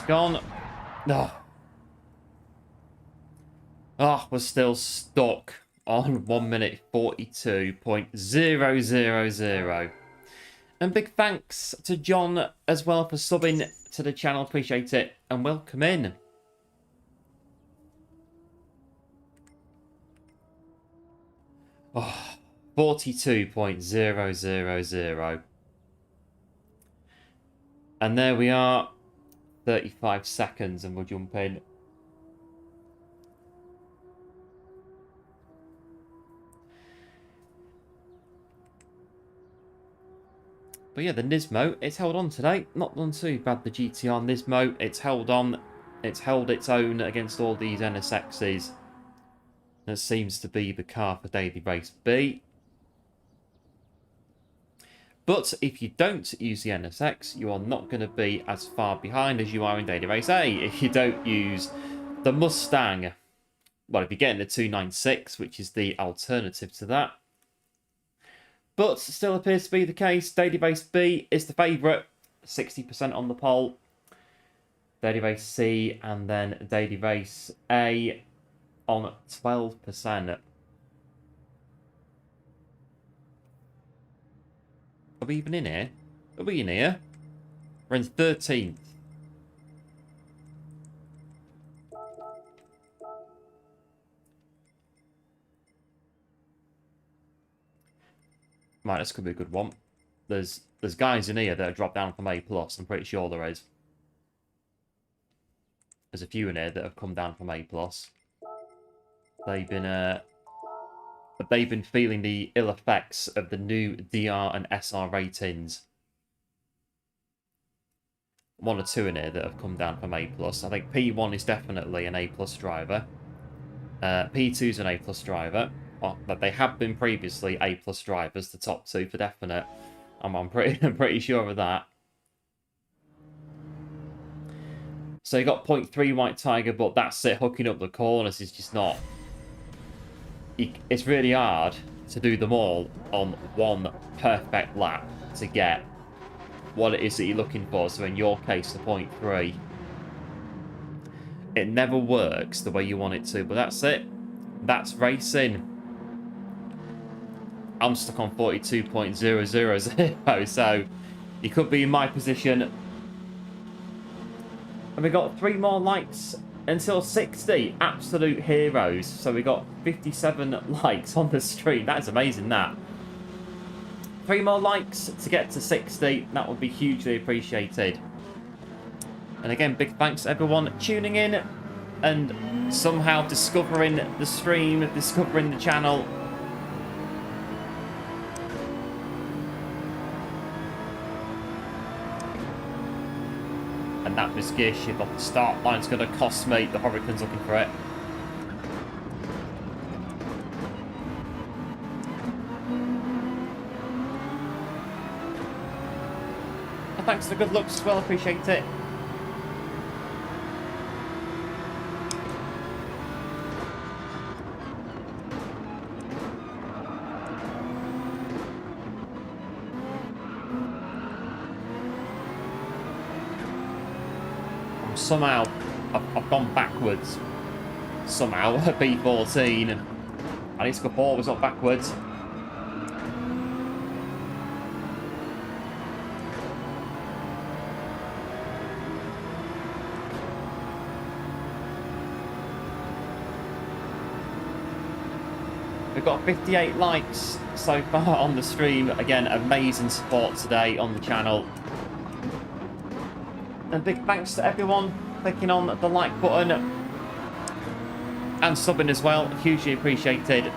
Gone. Oh. Oh, we're still stuck on 1 minute 42.000. And big thanks to John as well for subbing to the channel. Appreciate it. And welcome in. Oh, 42.000. And there we are. 35 seconds and we'll jump in. But yeah, the Nismo, it's held on today. Not done too bad, the GTR Nismo. It's held on. It's held its own against all these NSXs. That seems to be the car for Daily Race B. But if you don't use the NSX, you are not going to be as far behind as you are in Daily Race A. If you don't use the Mustang, well, if you're getting the 296, which is the alternative to that. But still appears to be the case. Daily Race B is the favourite, 60% on the poll. Daily Race C and then Daily Race A on 12%. Are we even in here? Are we in here? We're in 13th. Right, this could be a good one. There's guys in here that have dropped down from A+. I'm pretty sure there is. There's a few in here that have come down from A+. They've been feeling the ill effects of the new DR and SR ratings. One or two in here that have come down from A+. I think P1 is definitely an A+ driver. P2 is an A+ driver. Well, but they have been previously A+ drivers, the top two for definite. I'm pretty sure of that. So you got 0.3 White Tiger, but that's it. Hooking up the corners is just not. It's really hard to do them all on one perfect lap to get what it is that you're looking for. So in your case, the 0.3. It never works the way you want it to, but that's it. That's racing. I'm stuck on 42.000, so you could be in my position. And we got 3 more likes until 60 absolute heroes. So we got 57 likes on the stream. That's amazing, that. 3 more likes to get to 60. That would be hugely appreciated. And again, big thanks to everyone tuning in and somehow discovering the stream, discovering the channel. And that was gear shift off the start line's going to cost me. The Hurricane's looking for it. And thanks for the good looks as well, appreciate it. Somehow, I've gone backwards. Somehow, at B14. I need to go forwards, not backwards. We've got 58 likes so far on the stream. Again, amazing support today on the channel. And big thanks to everyone clicking on the like button and subbing as well. Hugely appreciated.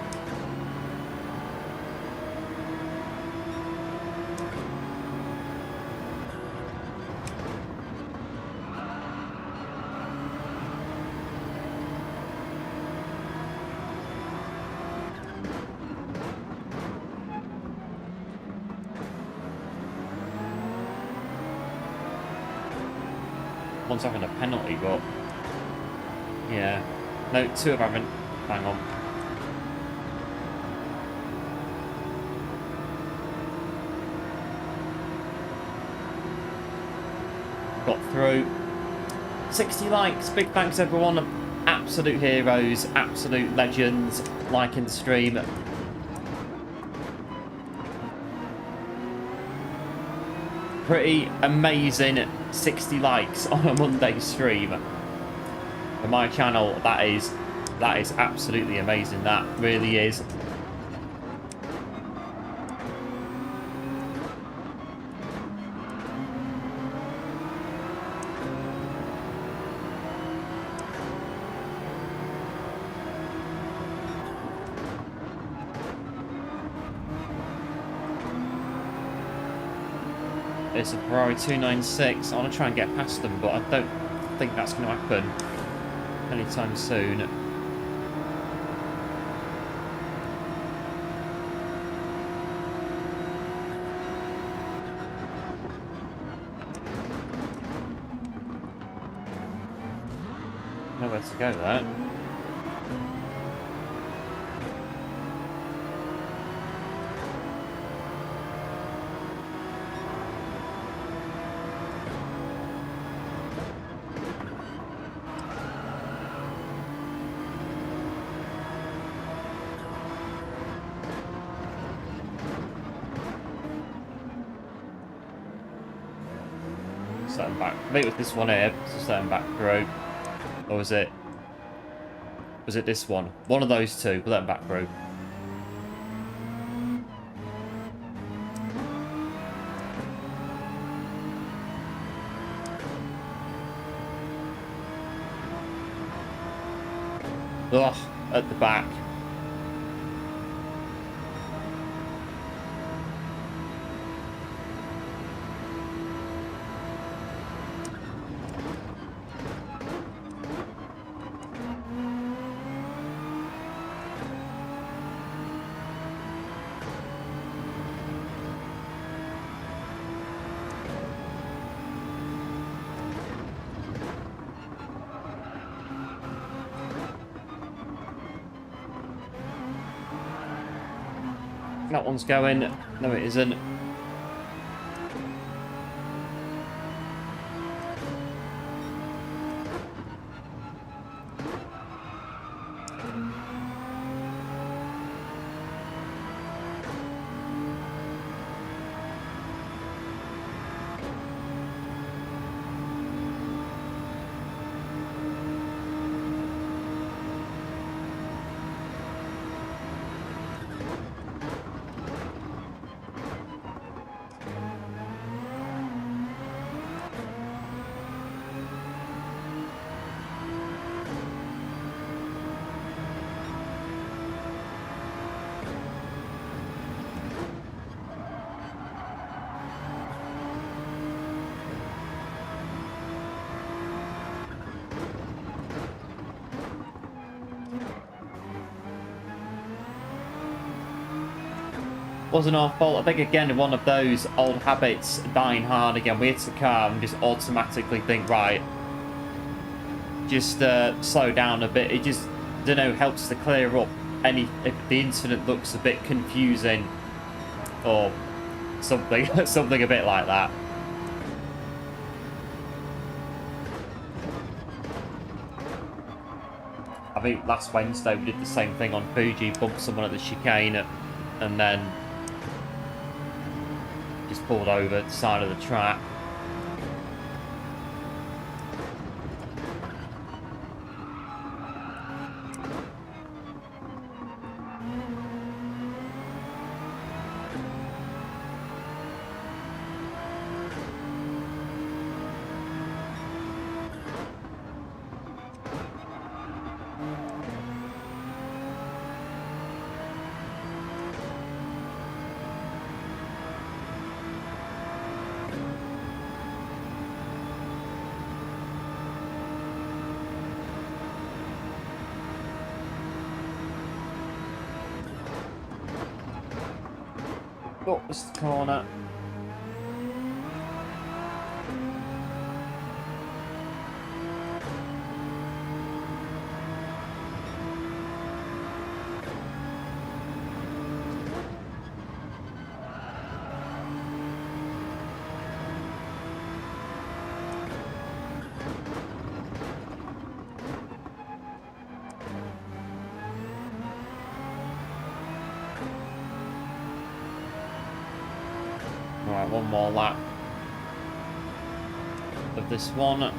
One's having a penalty, but yeah, no, two of them haven't. Hang on. Got through. 60 likes. Big thanks everyone. Absolute heroes, absolute legends. Liking the stream. Pretty amazing 60 likes on a Monday stream for my channel. That is absolutely amazing. That really is. It's a Ferrari 296. I want to try and get past them, but I don't think that's going to happen anytime soon. Nowhere to go there. Starting back. Maybe with this one here, so starting back through. Or was it this one? One of those two. We'll let them back through. Ugh, at the back. That one's going. No, it isn't. Wasn't our fault. I think, again, one of those old habits dying hard again. We hit the car and just automatically think, right, just slow down a bit. It just, I don't know, helps to clear up any, if the incident looks a bit confusing or something, something a bit like that. I think last Wednesday we did the same thing on Fuji, bumped someone at the chicane and then just pulled over the side of the track. Oh, it's the corner. Right, one more lap of this one.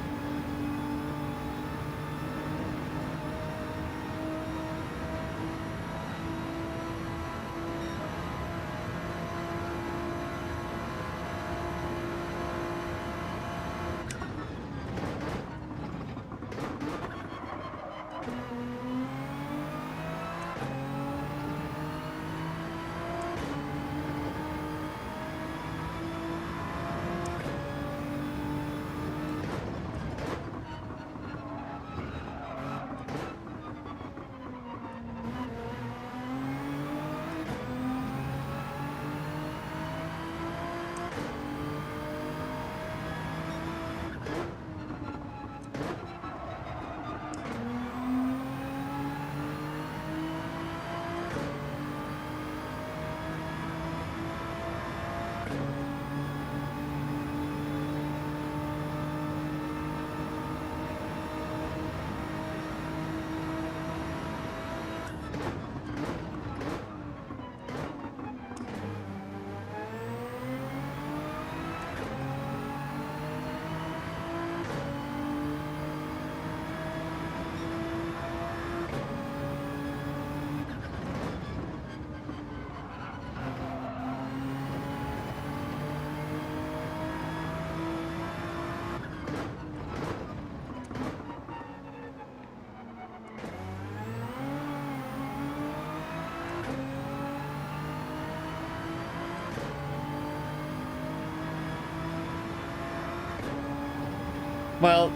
Well,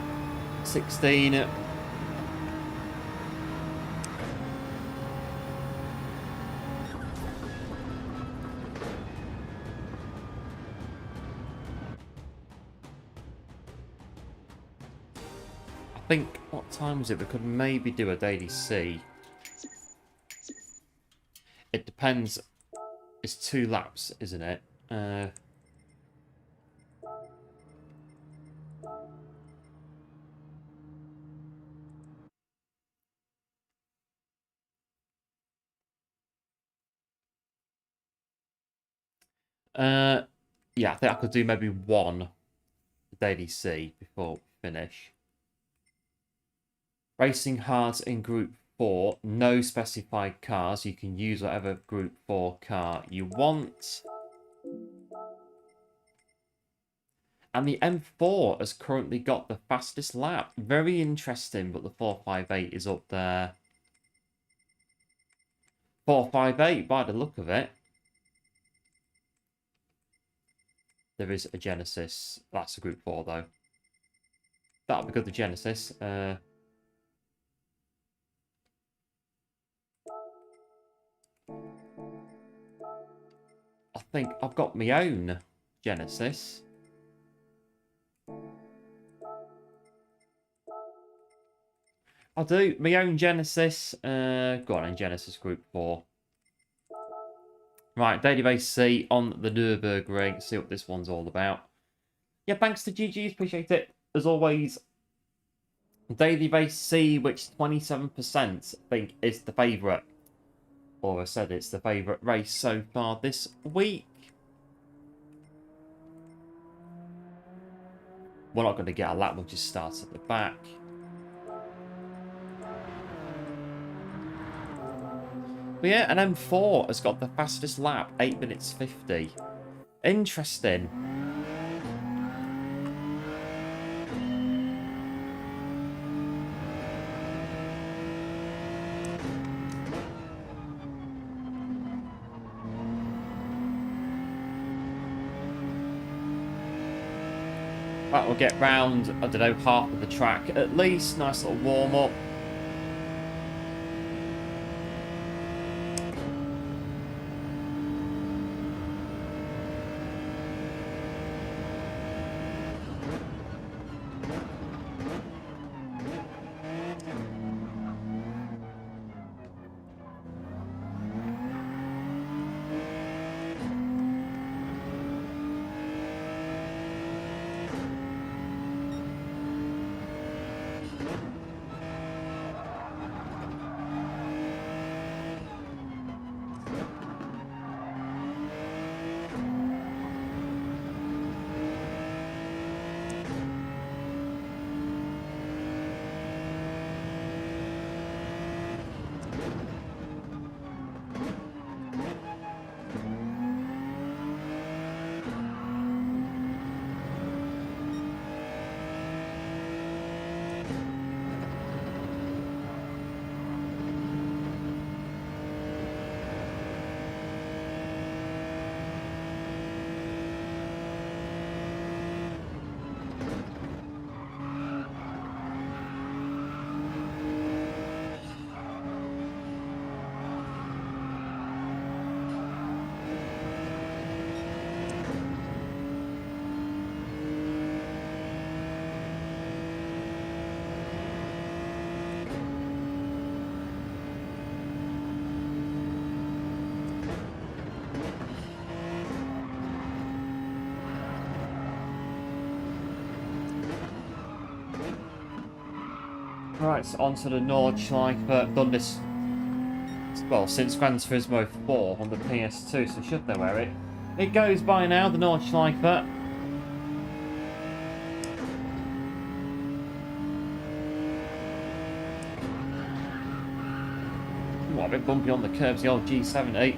16. I think, what time was it? We could maybe do a daily C. It depends. It's 2 laps, isn't it? Yeah, I think I could do maybe 1 daily C before we finish. Racing hards in Group 4. No specified cars. You can use whatever Group 4 car you want. And the M4 has currently got the fastest lap. Very interesting, but the 458 is up there. 458, by the look of it. There is a Genesis. That's a Group 4, though. That'll be good, the Genesis. think I've got my own Genesis. I'll do my own Genesis. Go on then, Genesis Group 4. Right, Daily Race C on the Nurburg Ring. See what this one's all about. Yeah, thanks to GG's. Appreciate it. As always, Daily Race C, which 27% think is the favourite. Or I said it's the favourite race so far this week. We're not going to get a lap. We'll just start at the back. But yeah, an M4 has got the fastest lap, 8 minutes 50. Interesting. Right, we'll get round, I don't know, half of the track at least. Nice little warm-up. Right, so on to the Nordschleife. Done this, well, since Gran Turismo 4 on the PS2, so should they wear it? It goes by now, the Nordschleife. What a bit bumpy on the curbs, the old G70.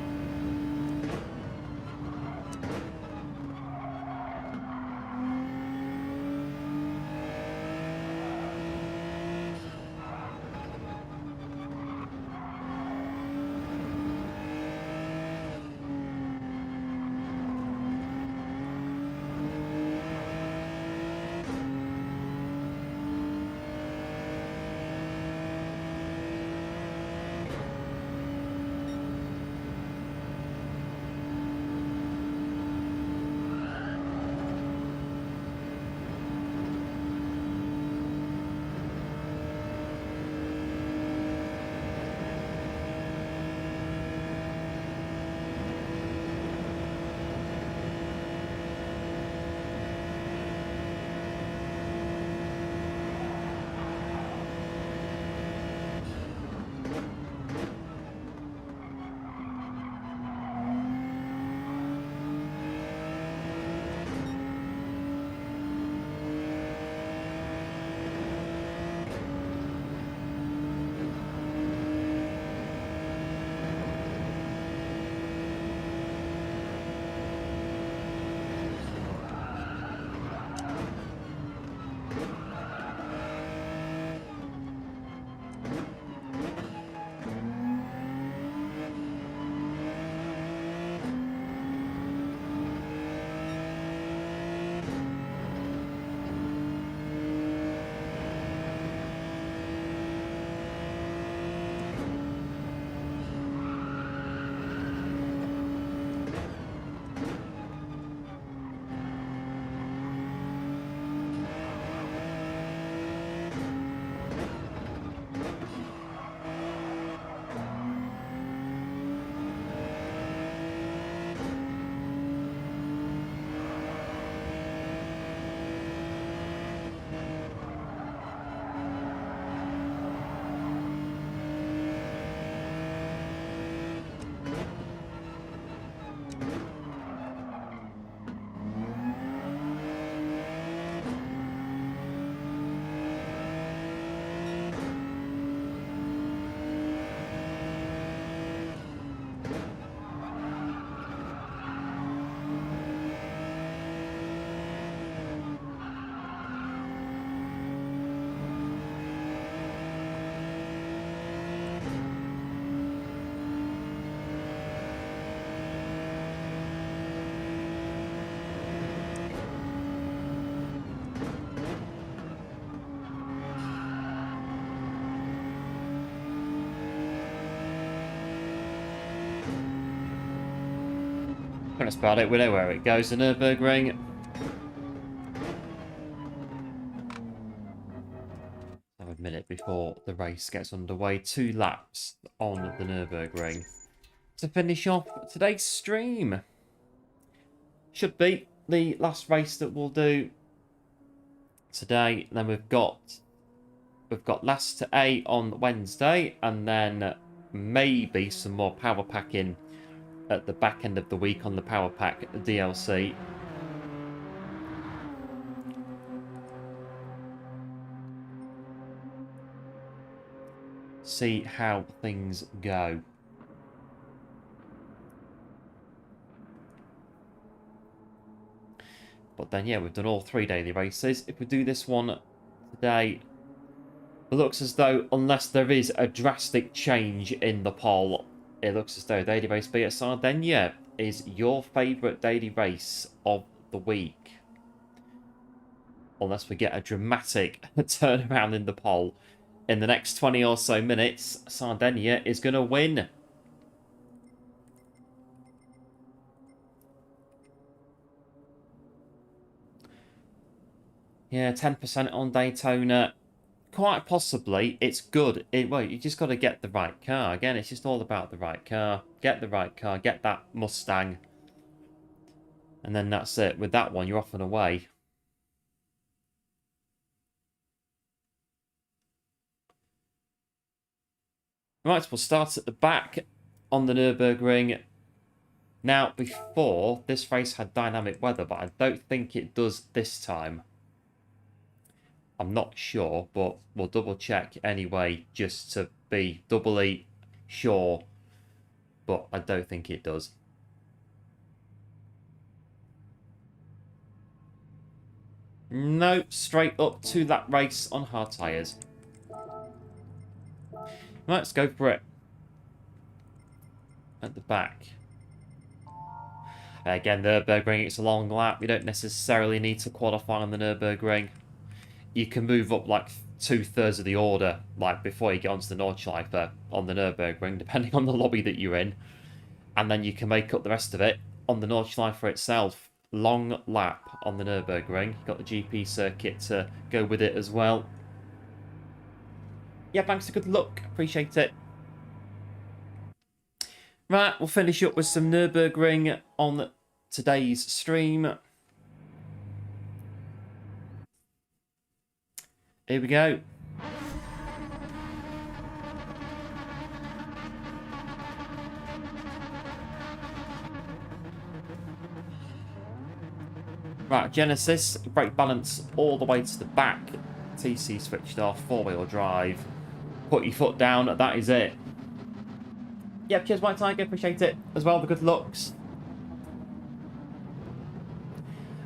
That's about it. We know where it goes. The Nurburg Ring. A minute before the race gets underway. 2 laps on the Nurburg Ring to finish off today's stream. Should be the last race that we'll do today. Then we've got last to A on Wednesday, and then maybe some more power packing at the back end of the week on the power pack DLC. See how things go. But then, yeah, we've done all 3 daily races. If we do this one today, it looks as though, unless there is a drastic change in the poll, it looks as though daily race B at Sardegna is your favourite daily race of the week. Unless we get a dramatic turnaround in the poll. In the next 20 or so minutes, Sardegna is going to win. Yeah, 10% on Daytona. Quite possibly, it's good. Well, you just got to get the right car. Again, it's just all about the right car. Get the right car. Get that Mustang. And then that's it. With that one, you're off and away. Right, we'll start at the back on the Nurburg Ring. Now, before, this race had dynamic weather, but I don't think it does this time. I'm not sure, but we'll double check anyway, just to be doubly sure. But I don't think it does. No, straight up to that race on hard tyres. Right, let's go for it. At the back. Again, Nurburg Ring, it's a long lap. You don't necessarily need to qualify on the Nurburg Ring. You can move up like 2/3 of the order, like before you get onto the Nordschleife on the Nurburg Ring, depending on the lobby that you're in. And then you can make up the rest of it on the Nordschleife itself. Long lap on the Nurburg Ring. You've got the GP circuit to go with it as well. Yeah, thanks for good luck. Appreciate it. Right, we'll finish up with some Nurburg Ring on today's stream. Here we go. Right, Genesis, brake balance all the way to the back. TC switched off, 4-wheel drive. Put your foot down, that is it. Yep, cheers White Tiger, appreciate it. As well, the good looks.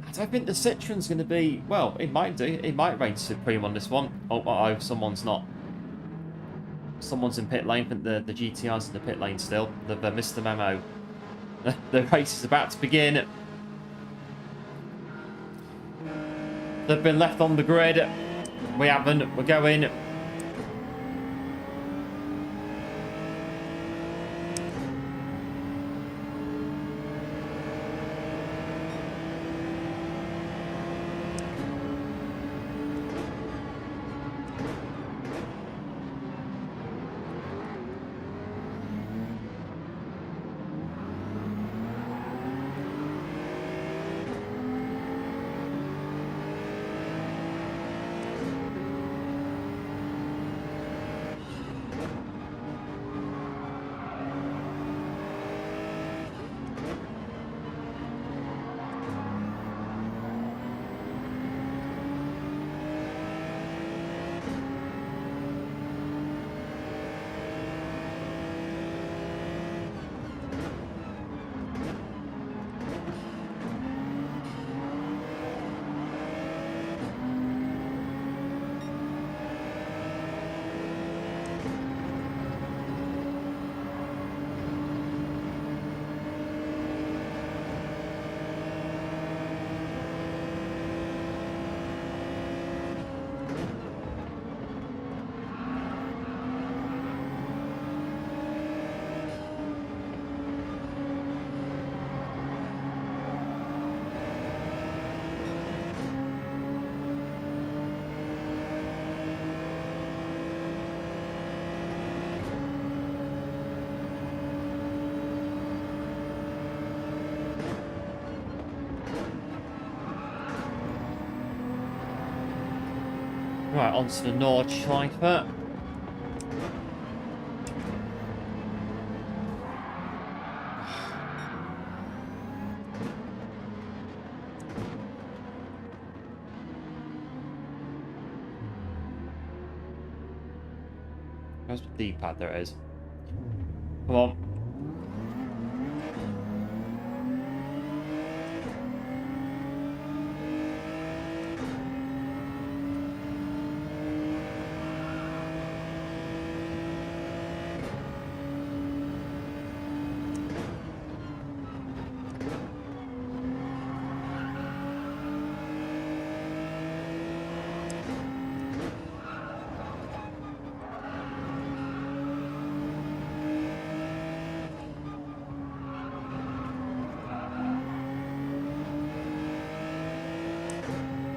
I don't think the Citroen's going to be... Well, it might do. It might reign supreme on this one. Oh, someone's not. Someone's in pit lane. I think the GTR's in the pit lane still. They've missed the memo. The race is about to begin. They've been left on the grid. We haven't. We're going. Right, onto the Nordschleife. Where's the D-pad? There it is. Come on.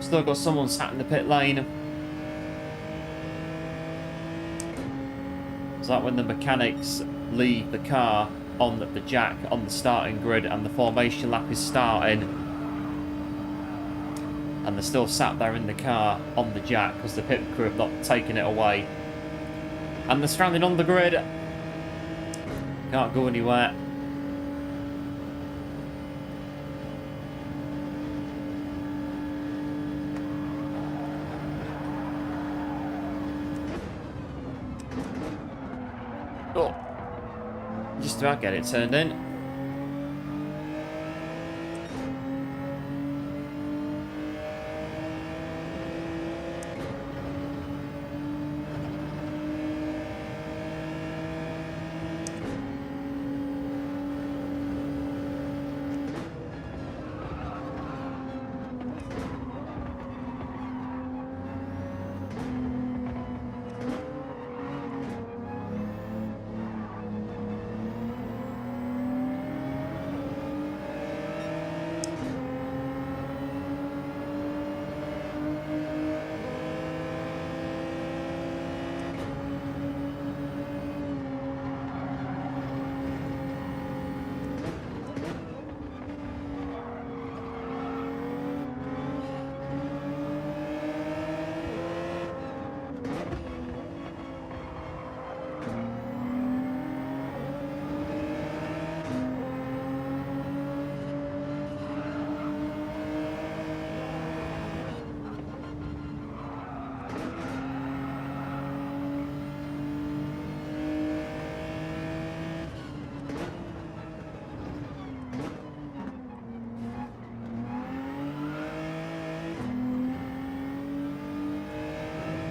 Still got someone sat in the pit lane. Is that when the mechanics leave the car on the jack on the starting grid and the formation lap is starting, and they're still sat there in the car on the jack because the pit crew have not taken it away, and they're stranded on the grid, can't go anywhere. Oh, just about get it turned in.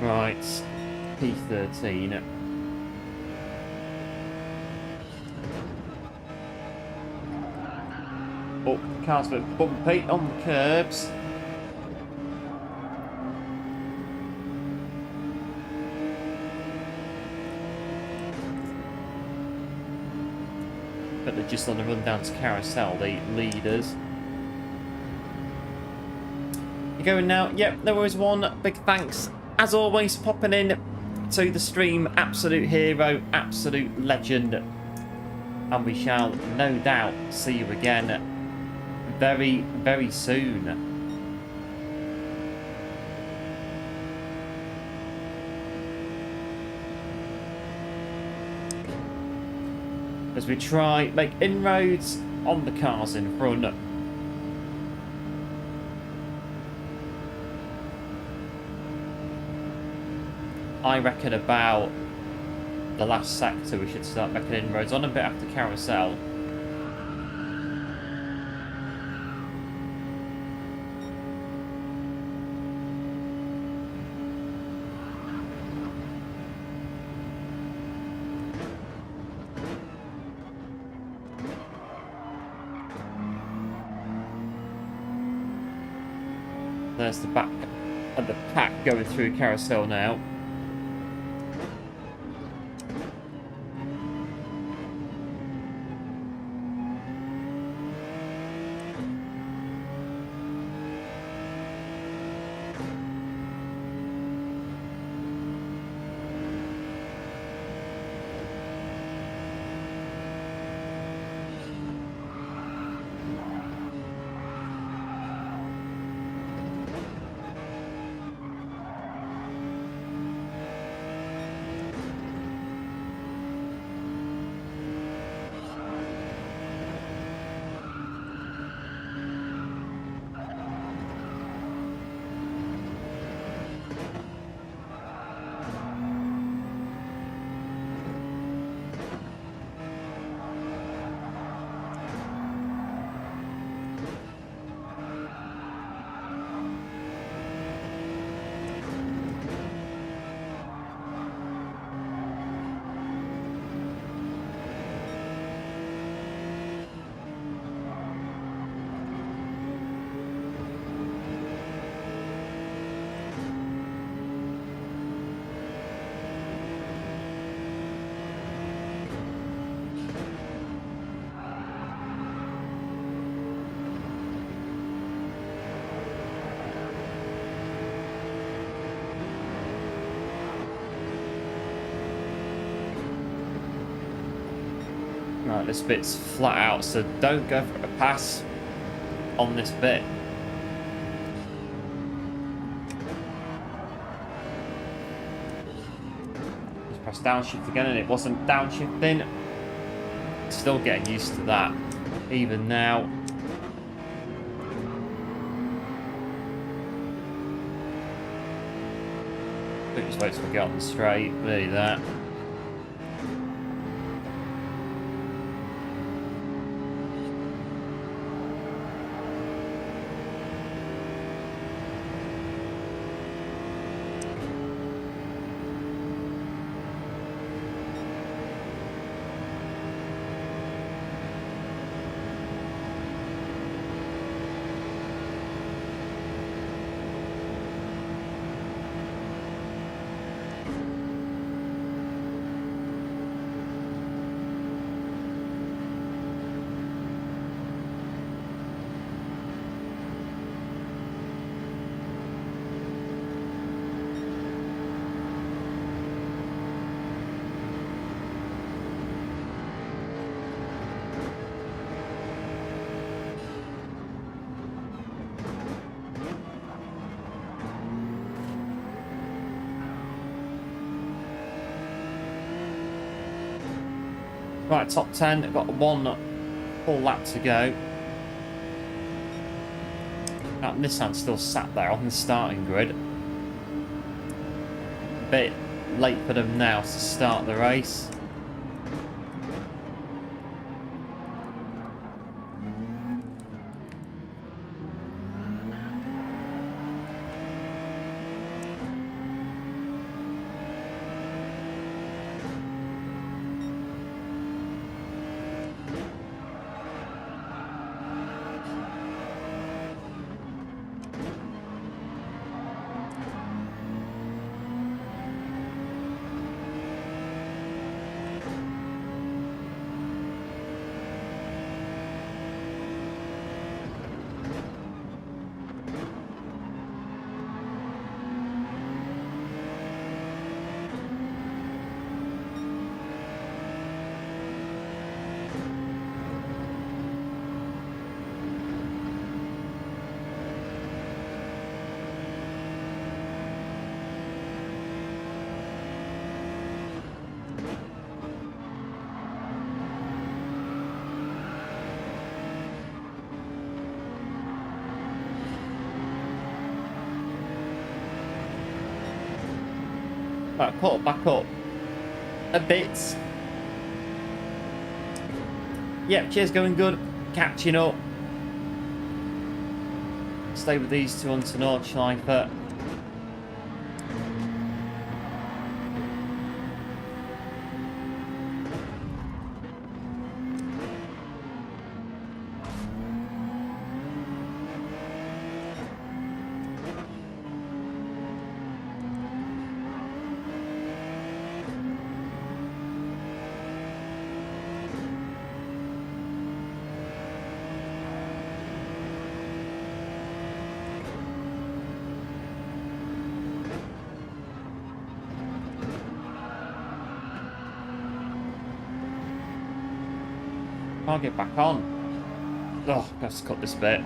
Right, P13. Oh, car's a bit bumpy on the curbs. But they're just on the run down to Carousel, the leaders. You're going now? Yep, there was one. Big thanks, as always, popping in to the stream. Absolute hero, absolute legend. And we shall no doubt see you again very, very soon. As we try make inroads on the cars in front. I reckon about the last sector we should start making inroads on, a bit after Carousel. There's the back of the pack going through Carousel now. Right, this bit's flat out, so don't go for a pass on this bit. Just press downshift again and it wasn't downshifting. Still getting used to that, even now. Just wait till we get on the straight, really that. Right, top 10. I've got one full lap to go. That Nissan's still sat there on the starting grid. A bit late for them now to start the race. Right, put it back up a bit. Yep, cheers, going good. Catching up. Stay with these two onto Nordschleifer. Can't get back on. Oh, let's cut this bit.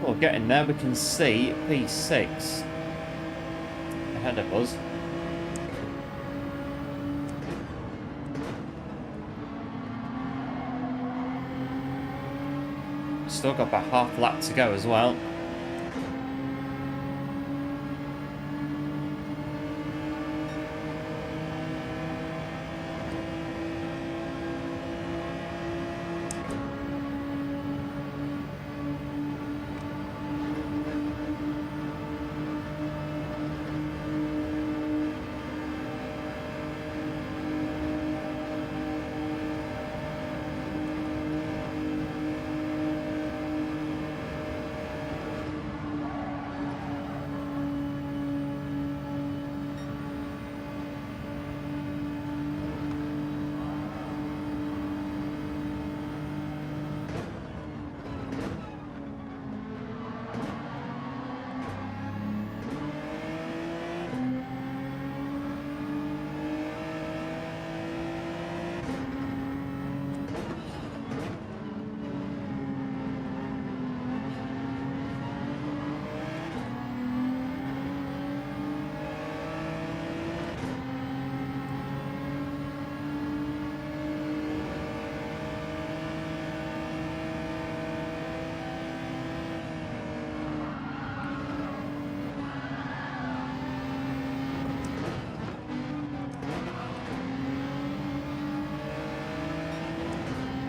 Well, getting there, we can see P6 ahead of us. Still got about half a lap to go as well.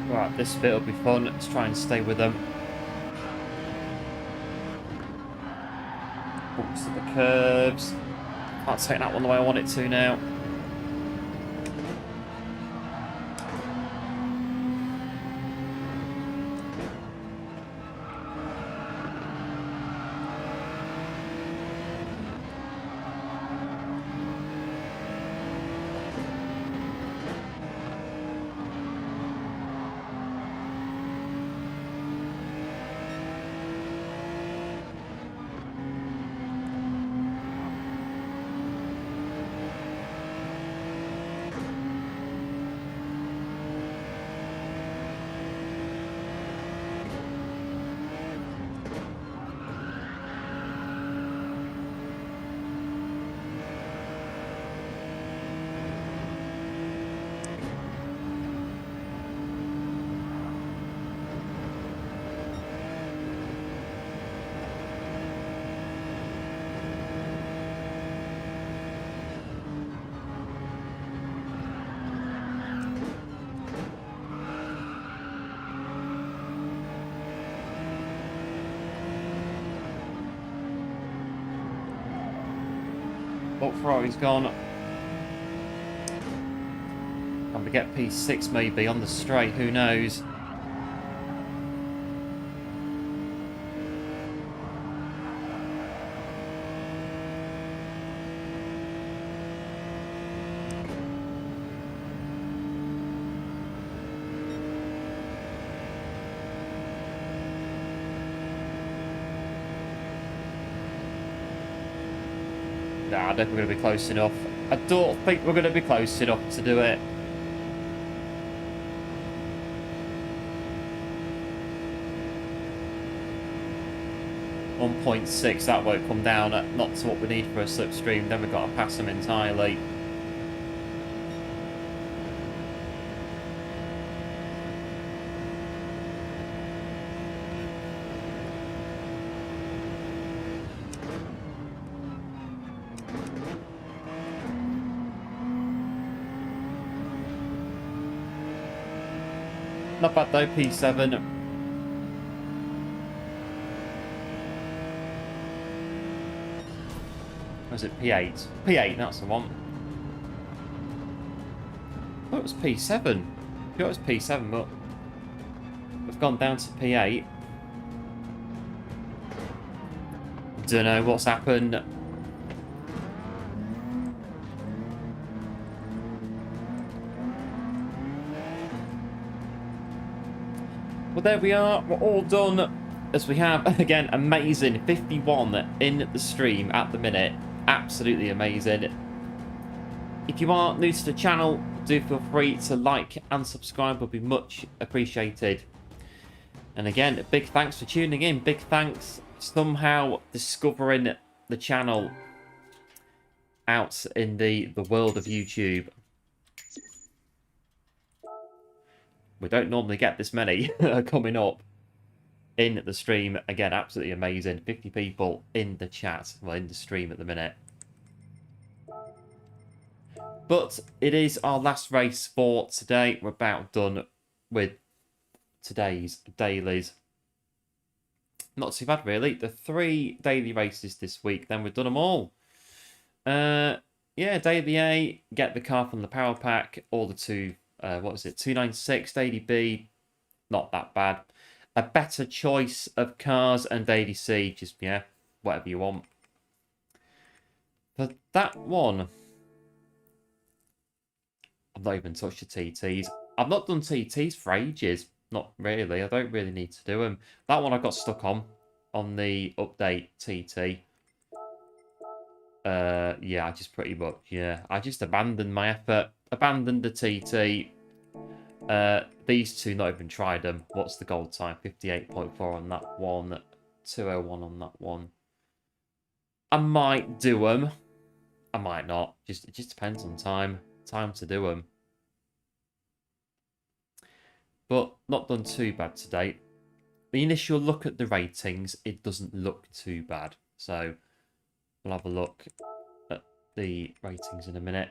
Right, this bit will be fun. Let's try and stay with them. Oops, at the curves. Can't take that one the way I want it to now. Oh, Ferrari's gone. Can we get P6 maybe on the straight? Who knows? Nah, I don't think we're going to be close enough. I don't think we're going to be close enough to do it. .6, that won't come down at not to what we need for a slipstream. Then we've got to pass them entirely. Not bad though, P7. Or is it P8? P8, that's the one. Oh, it was P7. I thought it was P7, but we've gone down to P8. Don't know what's happened. Well, there we are. We're all done. As we have, again, amazing 51 in the stream at the minute. Absolutely amazing. If you are new to the channel, do feel free to like and subscribe. Will be much appreciated. And again, big thanks for tuning in. Big thanks somehow discovering the channel out in the world of YouTube. We don't normally get this many coming up in the stream. Again, absolutely amazing. 50 people in the chat, well, in the stream at the minute. But it is our last race for today. We're about done with today's dailies. Not too bad, really. The 3 daily races this week, then we've done them all. Yeah, daily A, get the car from the power pack, or the 296, daily B, not that bad. A better choice of cars, and daily C, just, yeah, whatever you want. For that one, I've not even touched the TTs. I've not done TTs for ages. Not really. I don't really need to do them. That one I got stuck on the update TT. Yeah, I just pretty much, yeah. I just abandoned my effort. Abandoned the TT. These two, not even tried them. What's the gold time? 58.4 on that one. 201 on that one. I might do them. I might not. It just depends on time. Time to do them. But not done too bad today. The initial look at the ratings, it doesn't look too bad. So we'll have a look at the ratings in a minute.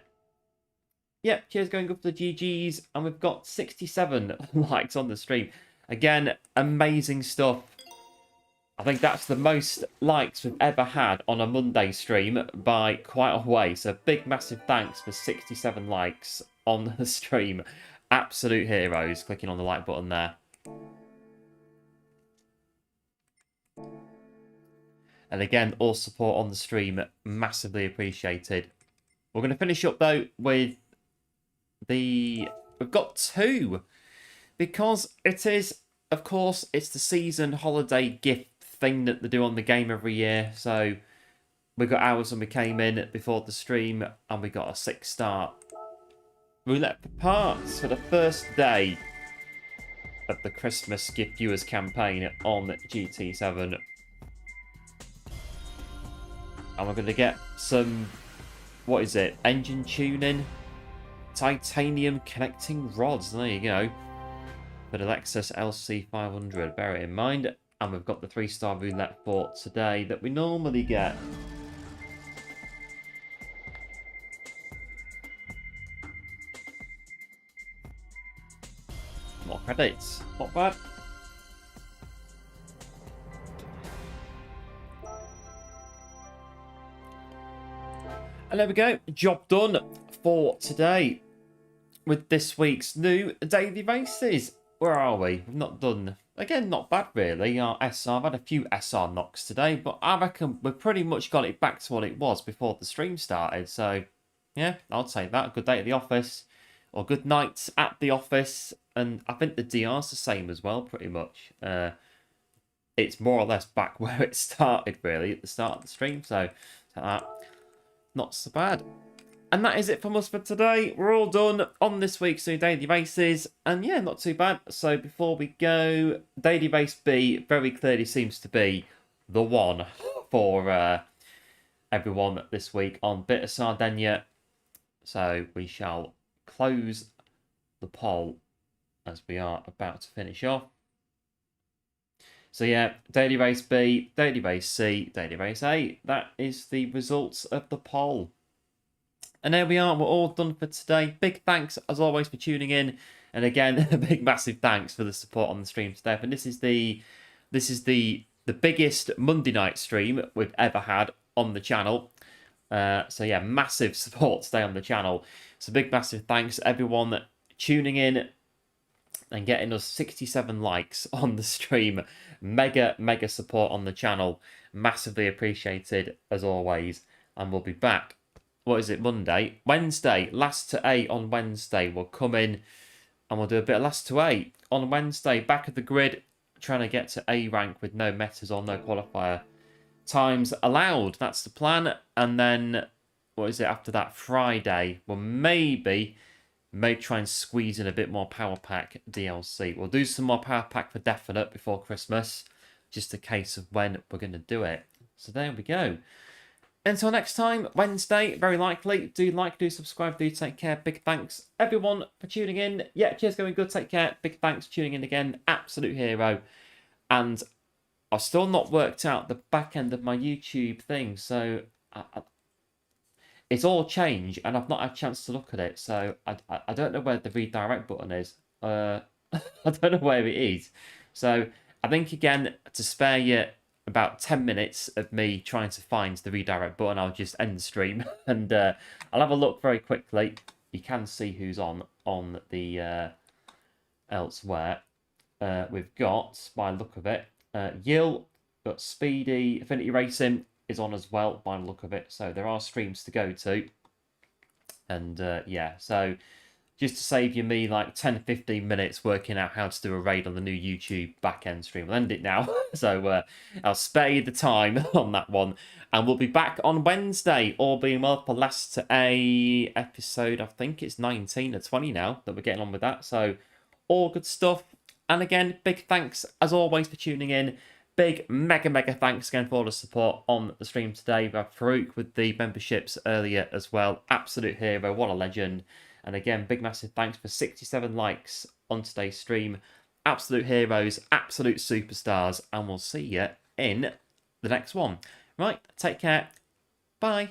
Yep, cheers going up to the GGs. And we've got 67 likes on the stream. Again, amazing stuff. I think that's the most likes we've ever had on a Monday stream by quite a way. So big, massive thanks for 67 likes on the stream. Absolute heroes. Clicking on the like button there. And again, all support on the stream, massively appreciated. We're going to finish up, though, with the... We've got 2. Because it is, of course, it's the season holiday gift thing that they do on the game every year. So we got ours when we came in before the stream, and we got a 6-star roulette for parts for the first day of the Christmas gift viewers campaign on GT7. And we're going to get some, what is it, engine tuning, titanium connecting rods. There you go. For the Lexus LC500, bear it in mind. And we've got the 3-star roulette for today that we normally get. More credits. Not bad. And there we go. Job done for today with this week's new daily races. Where are we? We've not done... Again, not bad really. Our SR, I've had a few SR knocks today, but I reckon we've pretty much got it back to what it was before the stream started. So, yeah, I'll take that. Good day at the office, or good night at the office. And I think the DR's the same as well, pretty much. It's more or less back where it started, really, at the start of the stream. So, not so bad. And that is it from us for today. We're all done on this week's new daily races. And yeah, not too bad. So before we go, daily race B very clearly seems to be the one for everyone this week on Bit of Sardegna. So we shall close the poll as we are about to finish off. So yeah, daily race B, daily race C, daily race A. That is the results of the poll. And there we are, we're all done for today. Big thanks, as always, for tuning in. And again, a big, massive thanks for the support on the stream today. And this is the biggest Monday night stream we've ever had on the channel. So yeah, massive support today on the channel. So big, massive thanks, everyone tuning in and getting us 67 likes on the stream. Mega, mega support on the channel. Massively appreciated, as always. And we'll be back. What is it, Monday? Wednesday, last to 8 on Wednesday. We'll come in and we'll do a bit of last to 8 on Wednesday. Back of the grid, trying to get to A rank with no metas or no qualifier times allowed. That's the plan. And then, what is it after that? Friday, we'll maybe try and squeeze in a bit more power pack DLC. We'll do some more power pack for definite before Christmas. just a case of when we're going to do it. So there we go. Until next time, Wednesday, very likely. Do like, do subscribe, do take care. Big thanks, everyone, for tuning in. Yeah, cheers, going good. Take care. Big thanks for tuning in again. Absolute hero. And I've still not worked out the back end of my YouTube thing. So it's all changed, and I've not had a chance to look at it. So I don't know where the redirect button is. I don't know where it is. So I think, again, to spare you about 10 minutes of me trying to find the redirect button, I'll just end the stream and I'll have a look very quickly. You can see who's on the elsewhere. We've got, by the look of it, Yil, got Speedy, Affinity Racing is on as well, by the look of it. So there are streams to go to. And yeah, so just to save you me like 10-15 minutes working out how to do a raid on the new YouTube back-end stream. I'll end it now. So I'll spare you the time on that one. And we'll be back on Wednesday, all being well, for last episode. I think it's 19 or 20 now that we're getting on with that. So all good stuff. And again, big thanks as always for tuning in. Big mega thanks again for all the support on the stream today. We had Farouk with the memberships earlier as well. Absolute hero, what a legend. And again, big massive thanks for 67 likes on today's stream. Absolute heroes, absolute superstars, and we'll see you in the next one. Right, take care. Bye.